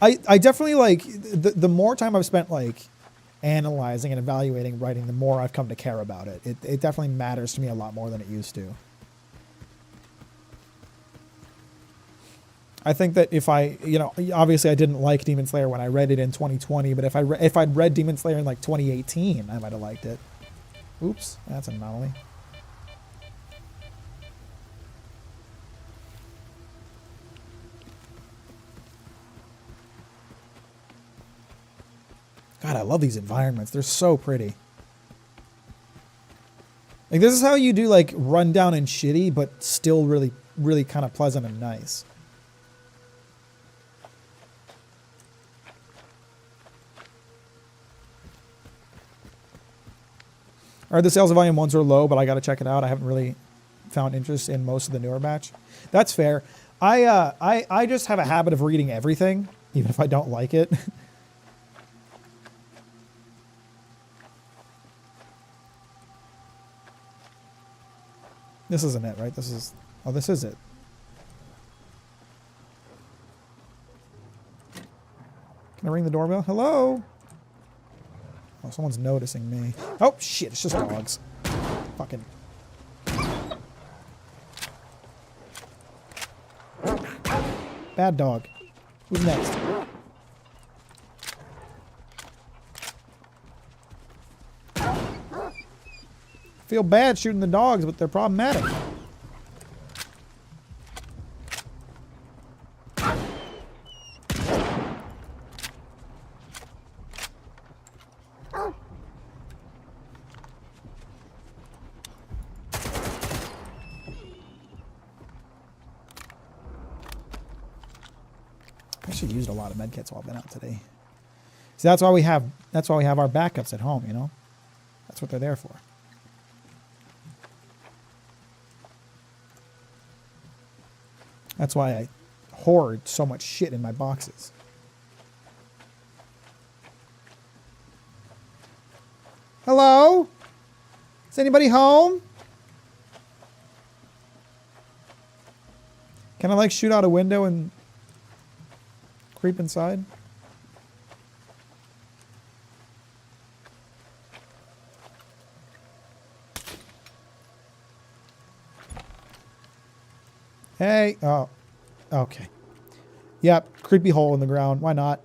I definitely, like, the more time I've spent, like, analyzing and evaluating writing, the more I've come to care about it. It definitely matters to me a lot more than it used to. I think that if I, obviously I didn't like Demon Slayer when I read it in 2020, but if I'd read Demon Slayer in like 2018, I might have liked it. Oops, that's an anomaly. God, I love these environments. They're so pretty. Like, this is how you do, like, rundown and shitty, but still really, really kind of pleasant and nice. I heard the sales of Volume 1s are low, but I got to check it out. I haven't really found interest in most of the newer batch. That's fair. I just have a habit of reading everything, even if I don't like it. This isn't it, right? This is... Oh, this is it. Can I ring the doorbell? Hello? Oh, someone's noticing me. Oh, shit. It's just dogs. Fucking... Bad dog. Who's next? Feel bad shooting the dogs, but they're problematic. I should have used a lot of medkits while I've been out today. See, that's why we have our backups at home, you know? That's what they're there for. That's why I hoard so much shit in my boxes. Hello? Is anybody home? Can I like shoot out a window and creep inside? Hey, oh, okay. Yep, creepy hole in the ground. Why not?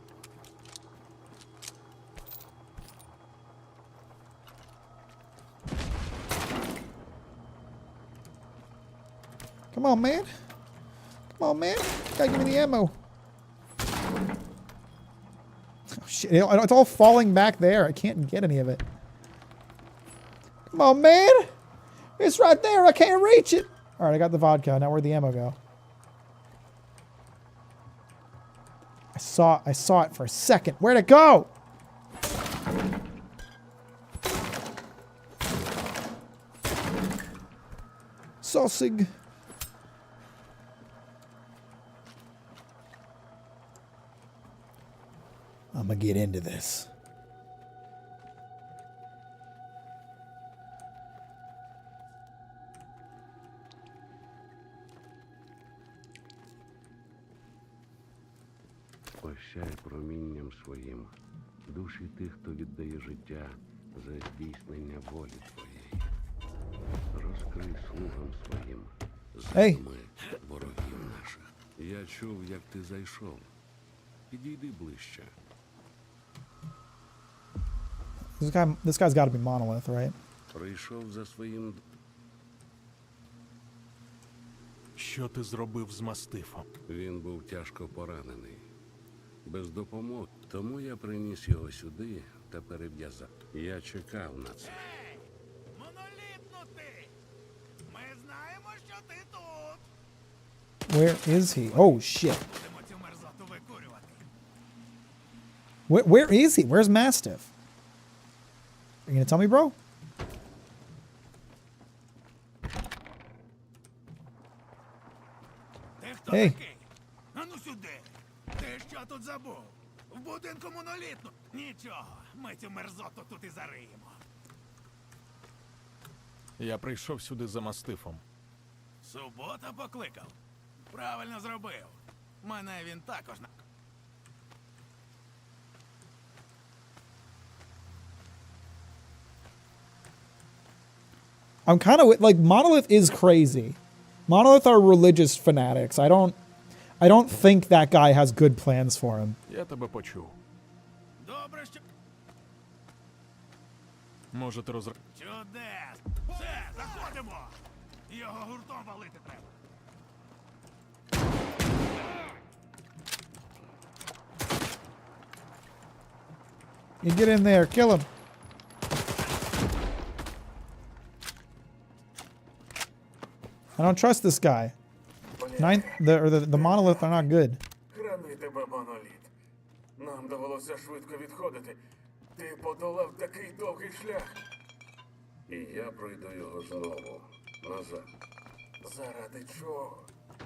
Come on, man. Come on, man. Gotta give me the ammo. Oh, shit. It's all falling back there. I can't get any of it. Come on, man. It's right there. I can't reach it. All right, I got the vodka. Now where'd the ammo go? I saw it for a second. Where'd it go? Sausage. I'm gonna get into this. Ощай промінням своїм душі тих, хто віддає життя за здійснення волі твоєї. Розкрий слугам своїм задуми ворогів наших. Я чув, як ти зайшов. Підійди ближче. This guy's got to be Monolith, right? Прийшов за своїм. Що ти зробив з мастифом? Він був тяжко поранений. Без допомоги. Тому я приніс його сюди та перев'язав. Я чекав на це. Where is he? Oh, shit. Where is he? Where's Mastiff? Are you going to tell me, bro? Hey. Ану сюди. Ти що тут забув? В будинку монолітно. Нічого, ми цю мерзоту тут і зариємо. Я прийшов сюди за мастифом. Субота покликав. Правильно зробив. Мене він також на... I'm kind of like Monolith is crazy. Monolith are religious fanatics. I don't think that guy has good plans for him. Я тебе почув. Добре, що... Можете Чудес! Все, заходимо! Його гуртом валити треба. You get in there, kill him. I don't trust this guy. The Monolith are not good. Храни тебе, моноліт. Нам довелося швидко відходити. Ти подолав такий довгий шлях. І я пройду його знову. Назад. Заради чого?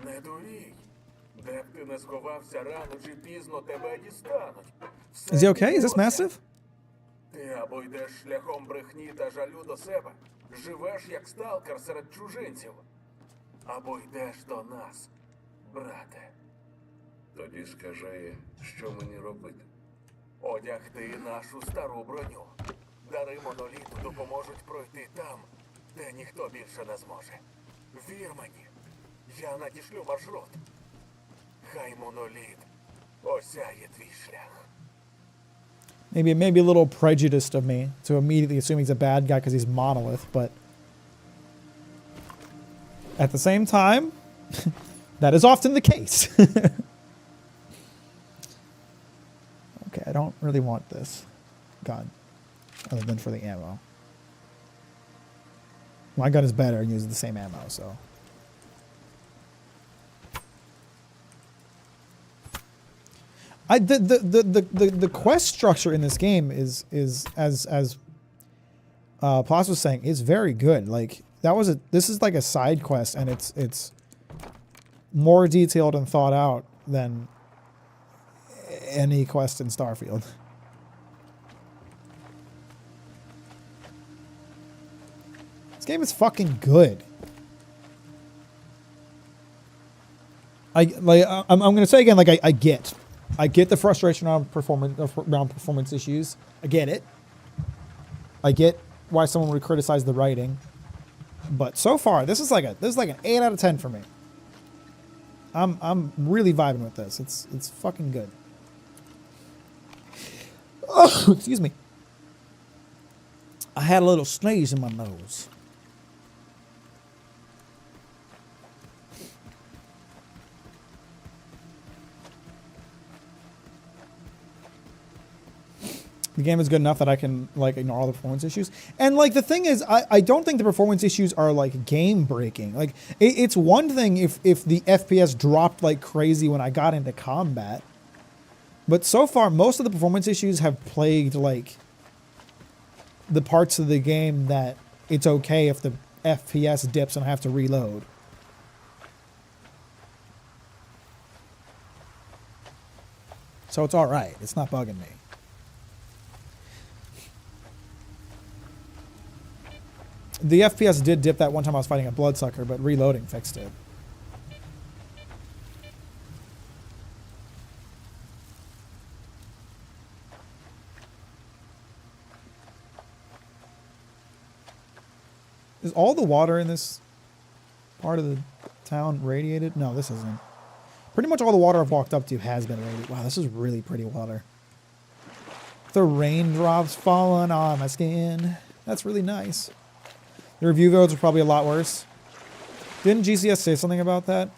Не дурій. Де б ти не сховався, рано чи пізно тебе дістануть. Is he okay? Is this massive? Ти або йдеш шляхом брехні та жалю до себе, живеш як сталкер серед чужинців, або йдеш до нас, брате. Тоді скажи, що мені робити. Одягти нашу стару броню. Дари моноліту допоможуть пройти там, де ніхто більше не зможе. Вір мені, я надішлю маршрут. Хай моноліт осяє твій шлях. Maybe a little prejudiced of me to immediately assume he's a bad guy because he's Monolith, but at the same time, that is often the case. Okay, I don't really want this gun, other than for the ammo. My gun is better and uses the same ammo, so. The quest structure in this game is as Plas was saying, is very good. Like this is like a side quest, and it's more detailed and thought out than any quest in Starfield. This game is fucking good. I'm gonna say again, like I get the frustration around performance issues. I get it. I get why someone would criticize the writing, but so far this is like an 8 out of 10 for me. I'm really vibing with this. It's fucking good. Oh, excuse me. I had a little sneeze in my nose. The game is good enough that I can like ignore all the performance issues. And like the thing is, I don't think the performance issues are like game breaking. Like it's one thing if the FPS dropped like crazy when I got into combat. But so far, most of the performance issues have plagued like the parts of the game that it's okay if the FPS dips and I have to reload. So it's all right. It's not bugging me. The FPS did dip that one time I was fighting a bloodsucker, but reloading fixed it. Is all the water in this part of the town radiated? No, this isn't. Pretty much all the water I've walked up to has been radiated. Wow, this is really pretty water. The raindrops falling on my skin. That's really nice. The review votes are probably a lot worse. Didn't GCS say something about that?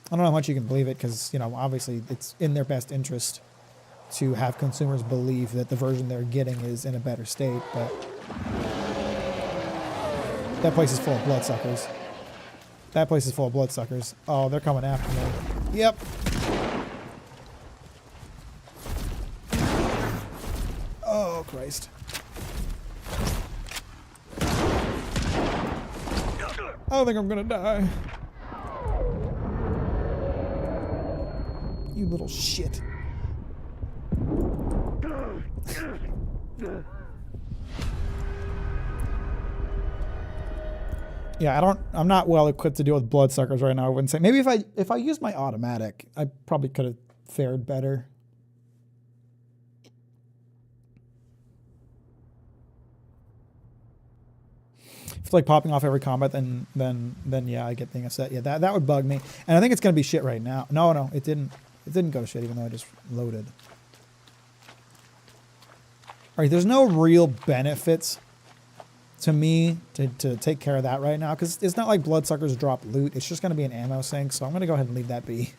I don't know how much you can believe it because, you know, obviously it's in their best interest to have consumers believe that the version they're getting is in a better state, but that place is full of bloodsuckers. That place is full of bloodsuckers. Oh, they're coming after me. Yep. Oh, Christ. I think I'm gonna die. You little shit. Yeah, I'm not well equipped to deal with bloodsuckers right now. I wouldn't say. Maybe if I used my automatic, I probably could have fared better. If it's like popping off every combat, then yeah, I get being upset. Yeah, that would bug me. And I think it's gonna be shit right now. No, it didn't go to shit even though I just loaded. Alright, there's no real benefits to me to take care of that right now, because it's not like bloodsuckers drop loot. It's just gonna be an ammo sink, so I'm gonna go ahead and leave that be.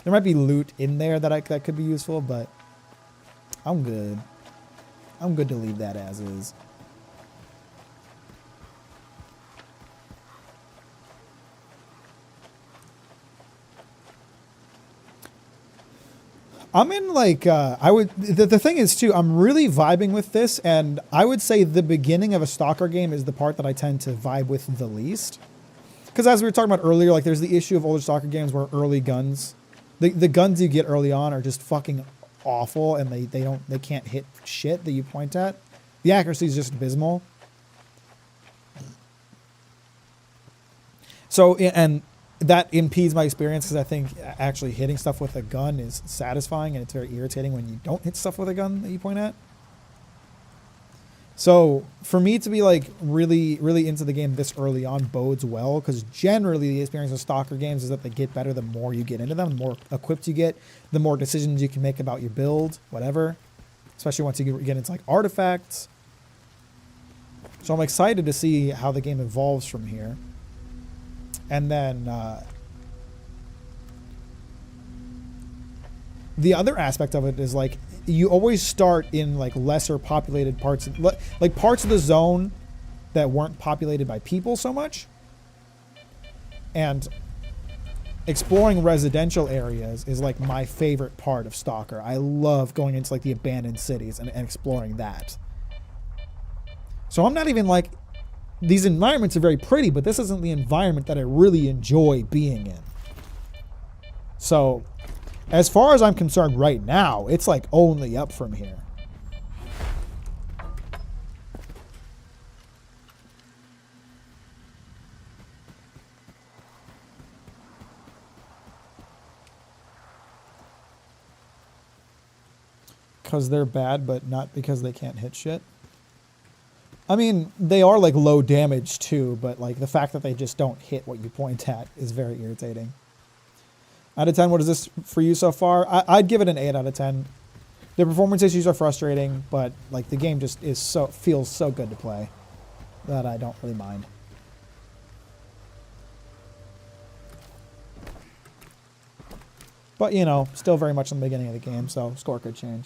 There might be loot in there that could be useful, but I'm good. I'm good to leave that as is. I'm in like, the thing is too, I'm really vibing with this, and I would say the beginning of a Stalker game is the part that I tend to vibe with the least. Because as we were talking about earlier, like there's the issue of older Stalker games where early guns, the guns you get early on are just fucking awful, and they can't hit shit that you point at. The accuracy is just abysmal. So, and that impedes my experience because I think actually hitting stuff with a gun is satisfying, and it's very irritating when you don't hit stuff with a gun that you point at. So for me to be like really, really into the game this early on bodes well, because generally the experience of Stalker games is that they get better the more you get into them, the more equipped you get, the more decisions you can make about your build, whatever. Especially once you get into like artifacts. So I'm excited to see how the game evolves from here. And then the other aspect of it is like you always start in like lesser populated parts, like parts of the zone that weren't populated by people so much. And exploring residential areas is like my favorite part of Stalker. I love going into like the abandoned cities and exploring that. So I'm not even like, these environments are very pretty, but this isn't the environment that I really enjoy being in. So, as far as I'm concerned right now, it's like only up from here. because they're bad, but not because they can't hit shit. I mean, they are like low damage too, but like the fact that they just don't hit what you point at is very irritating. Out of 10, what is this for you so far? I'd give it an 8 out of 10. The performance issues are frustrating, but like the game just feels so good to play that I don't really mind. But you know, still very much in the beginning of the game, so score could change.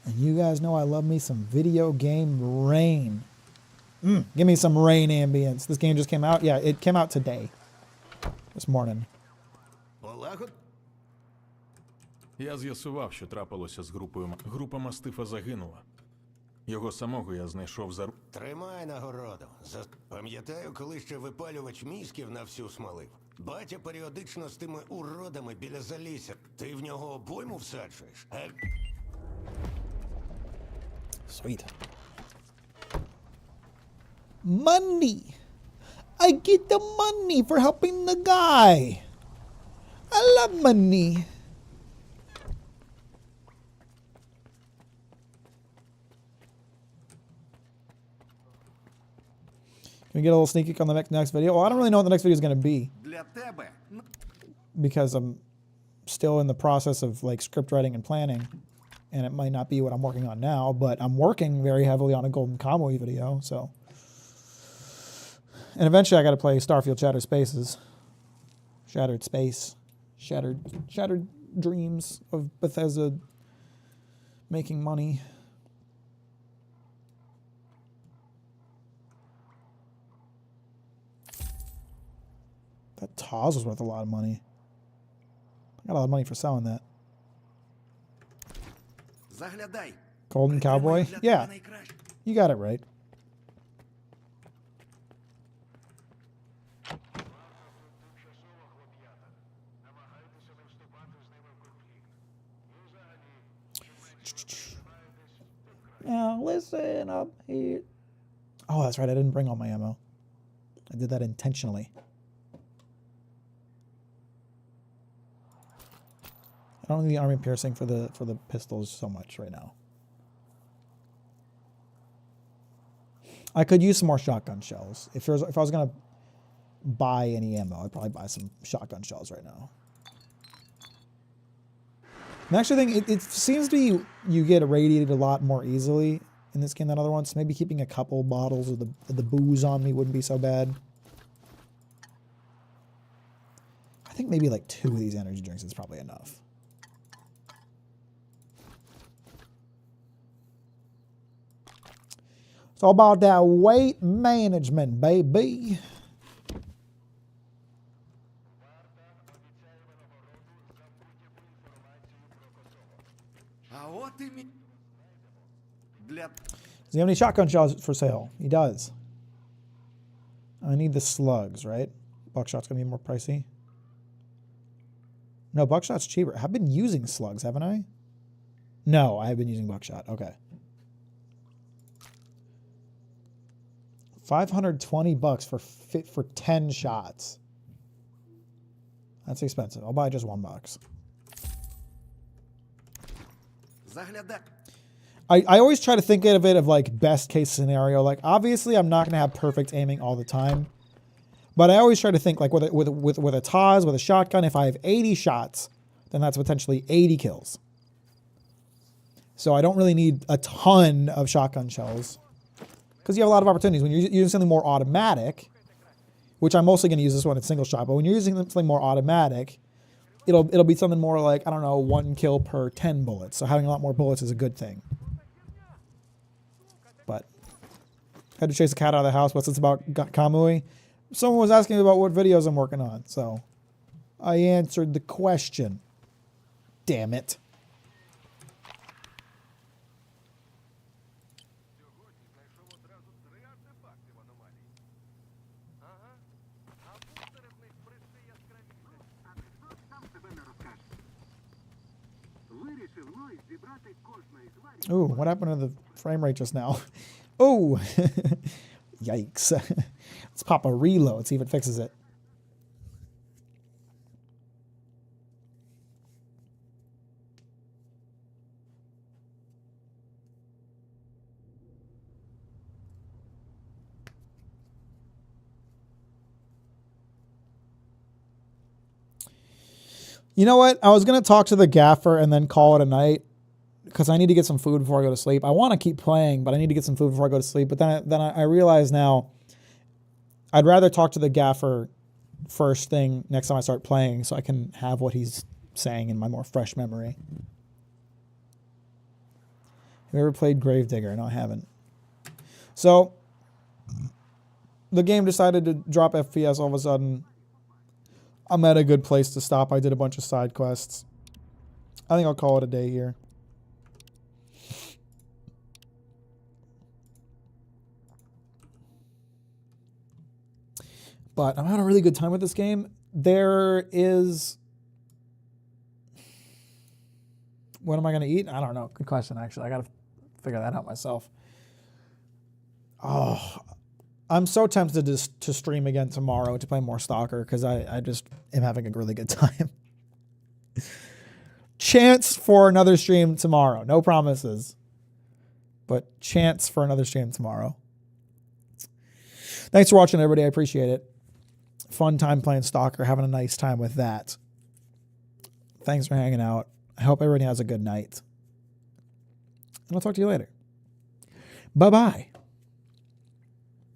And you guys know I love me some video game rain. Give me some rain ambience. This game just came out. Yeah, it came out today. This morning. Я з'ясував, що трапилося з групою. Група мастифа загинула. Його самого я знайшов за... Тримай нагороду. Пам'ятаю, коли ще випалювач мізків на всю смалив. Батя періодично з тими уродами біля залісся. Ти в нього обойму всаджуєш, а... Sweet. Money. I get the money for helping the guy. I love money. Can we get a little sneak peek on the next video? Well, I don't really know what the next video is going to be. Because I'm still in the process of like script writing and planning. And it might not be what I'm working on now, but I'm working very heavily on a golden commie video, so. And eventually I got to play Starfield Shattered Spaces. Shattered Space. Shattered Dreams of Bethesda making money. That Taz was worth a lot of money. I got a lot of money for selling that. Golden Cowboy? Yeah. You got it right. Now listen up here. Oh, that's right. I didn't bring all my ammo. I did that intentionally. I don't need the army piercing for the pistols so much right now. I could use some more shotgun shells. If I was gonna buy any ammo, I'd probably buy some shotgun shells right now. I'm actually thinking it seems to be you get irradiated a lot more easily in this game than other ones. Maybe keeping a couple bottles of the booze on me wouldn't be so bad. I think maybe like 2 of these energy drinks is probably enough. It's all about that weight management, baby. Does he have any shotgun shells for sale? He does. I need the slugs, right? Buckshot's gonna be more pricey. No, buckshot's cheaper. I've been using slugs, haven't I? No, I have been using buckshot. Okay. $520 for 10 shots. That's expensive. I'll buy just $1. I always try to think of it of like best case scenario. Like obviously I'm not gonna have perfect aiming all the time, but I always try to think like with a Taz, with a shotgun, if I have 80 shots, then that's potentially 80 kills. So I don't really need a ton of shotgun shells because you have a lot of opportunities when you're using something more automatic, which I'm mostly going to use this one at single shot. But when you're using something more automatic, it'll be something more like, I don't know, 1 kill per 10 bullets. So having a lot more bullets is a good thing. But I had to chase a cat out of the house. What's this about Kamui? Someone was asking about what videos I'm working on, so I answered the question. Damn it. Ooh, what happened to the frame rate just now? Oh, Yikes. Let's pop a reload, see if it fixes it. You know what? I was going to talk to the gaffer and then call it a night because I need to get some food before I go to sleep. I want to keep playing, but I need to get some food before I go to sleep. But then I realize now I'd rather talk to the gaffer first thing next time I start playing so I can have what he's saying in my more fresh memory. Have you ever played Gravedigger? No, I haven't. So the game decided to drop FPS all of a sudden. I'm at a good place to stop. I did a bunch of side quests. I think I'll call it a day here. But I'm having a really good time with this game. There is... What am I going to eat? I don't know. Good question, actually. I got to figure that out myself. Oh, I'm so tempted to stream again tomorrow to play more Stalker because I just am having a really good time. Chance for another stream tomorrow. No promises. But chance for another stream tomorrow. Thanks for watching, everybody. I appreciate it. Fun time playing Stalker. Having a nice time with that. Thanks for hanging out. I hope everybody has a good night. And I'll talk to you later. Bye-bye.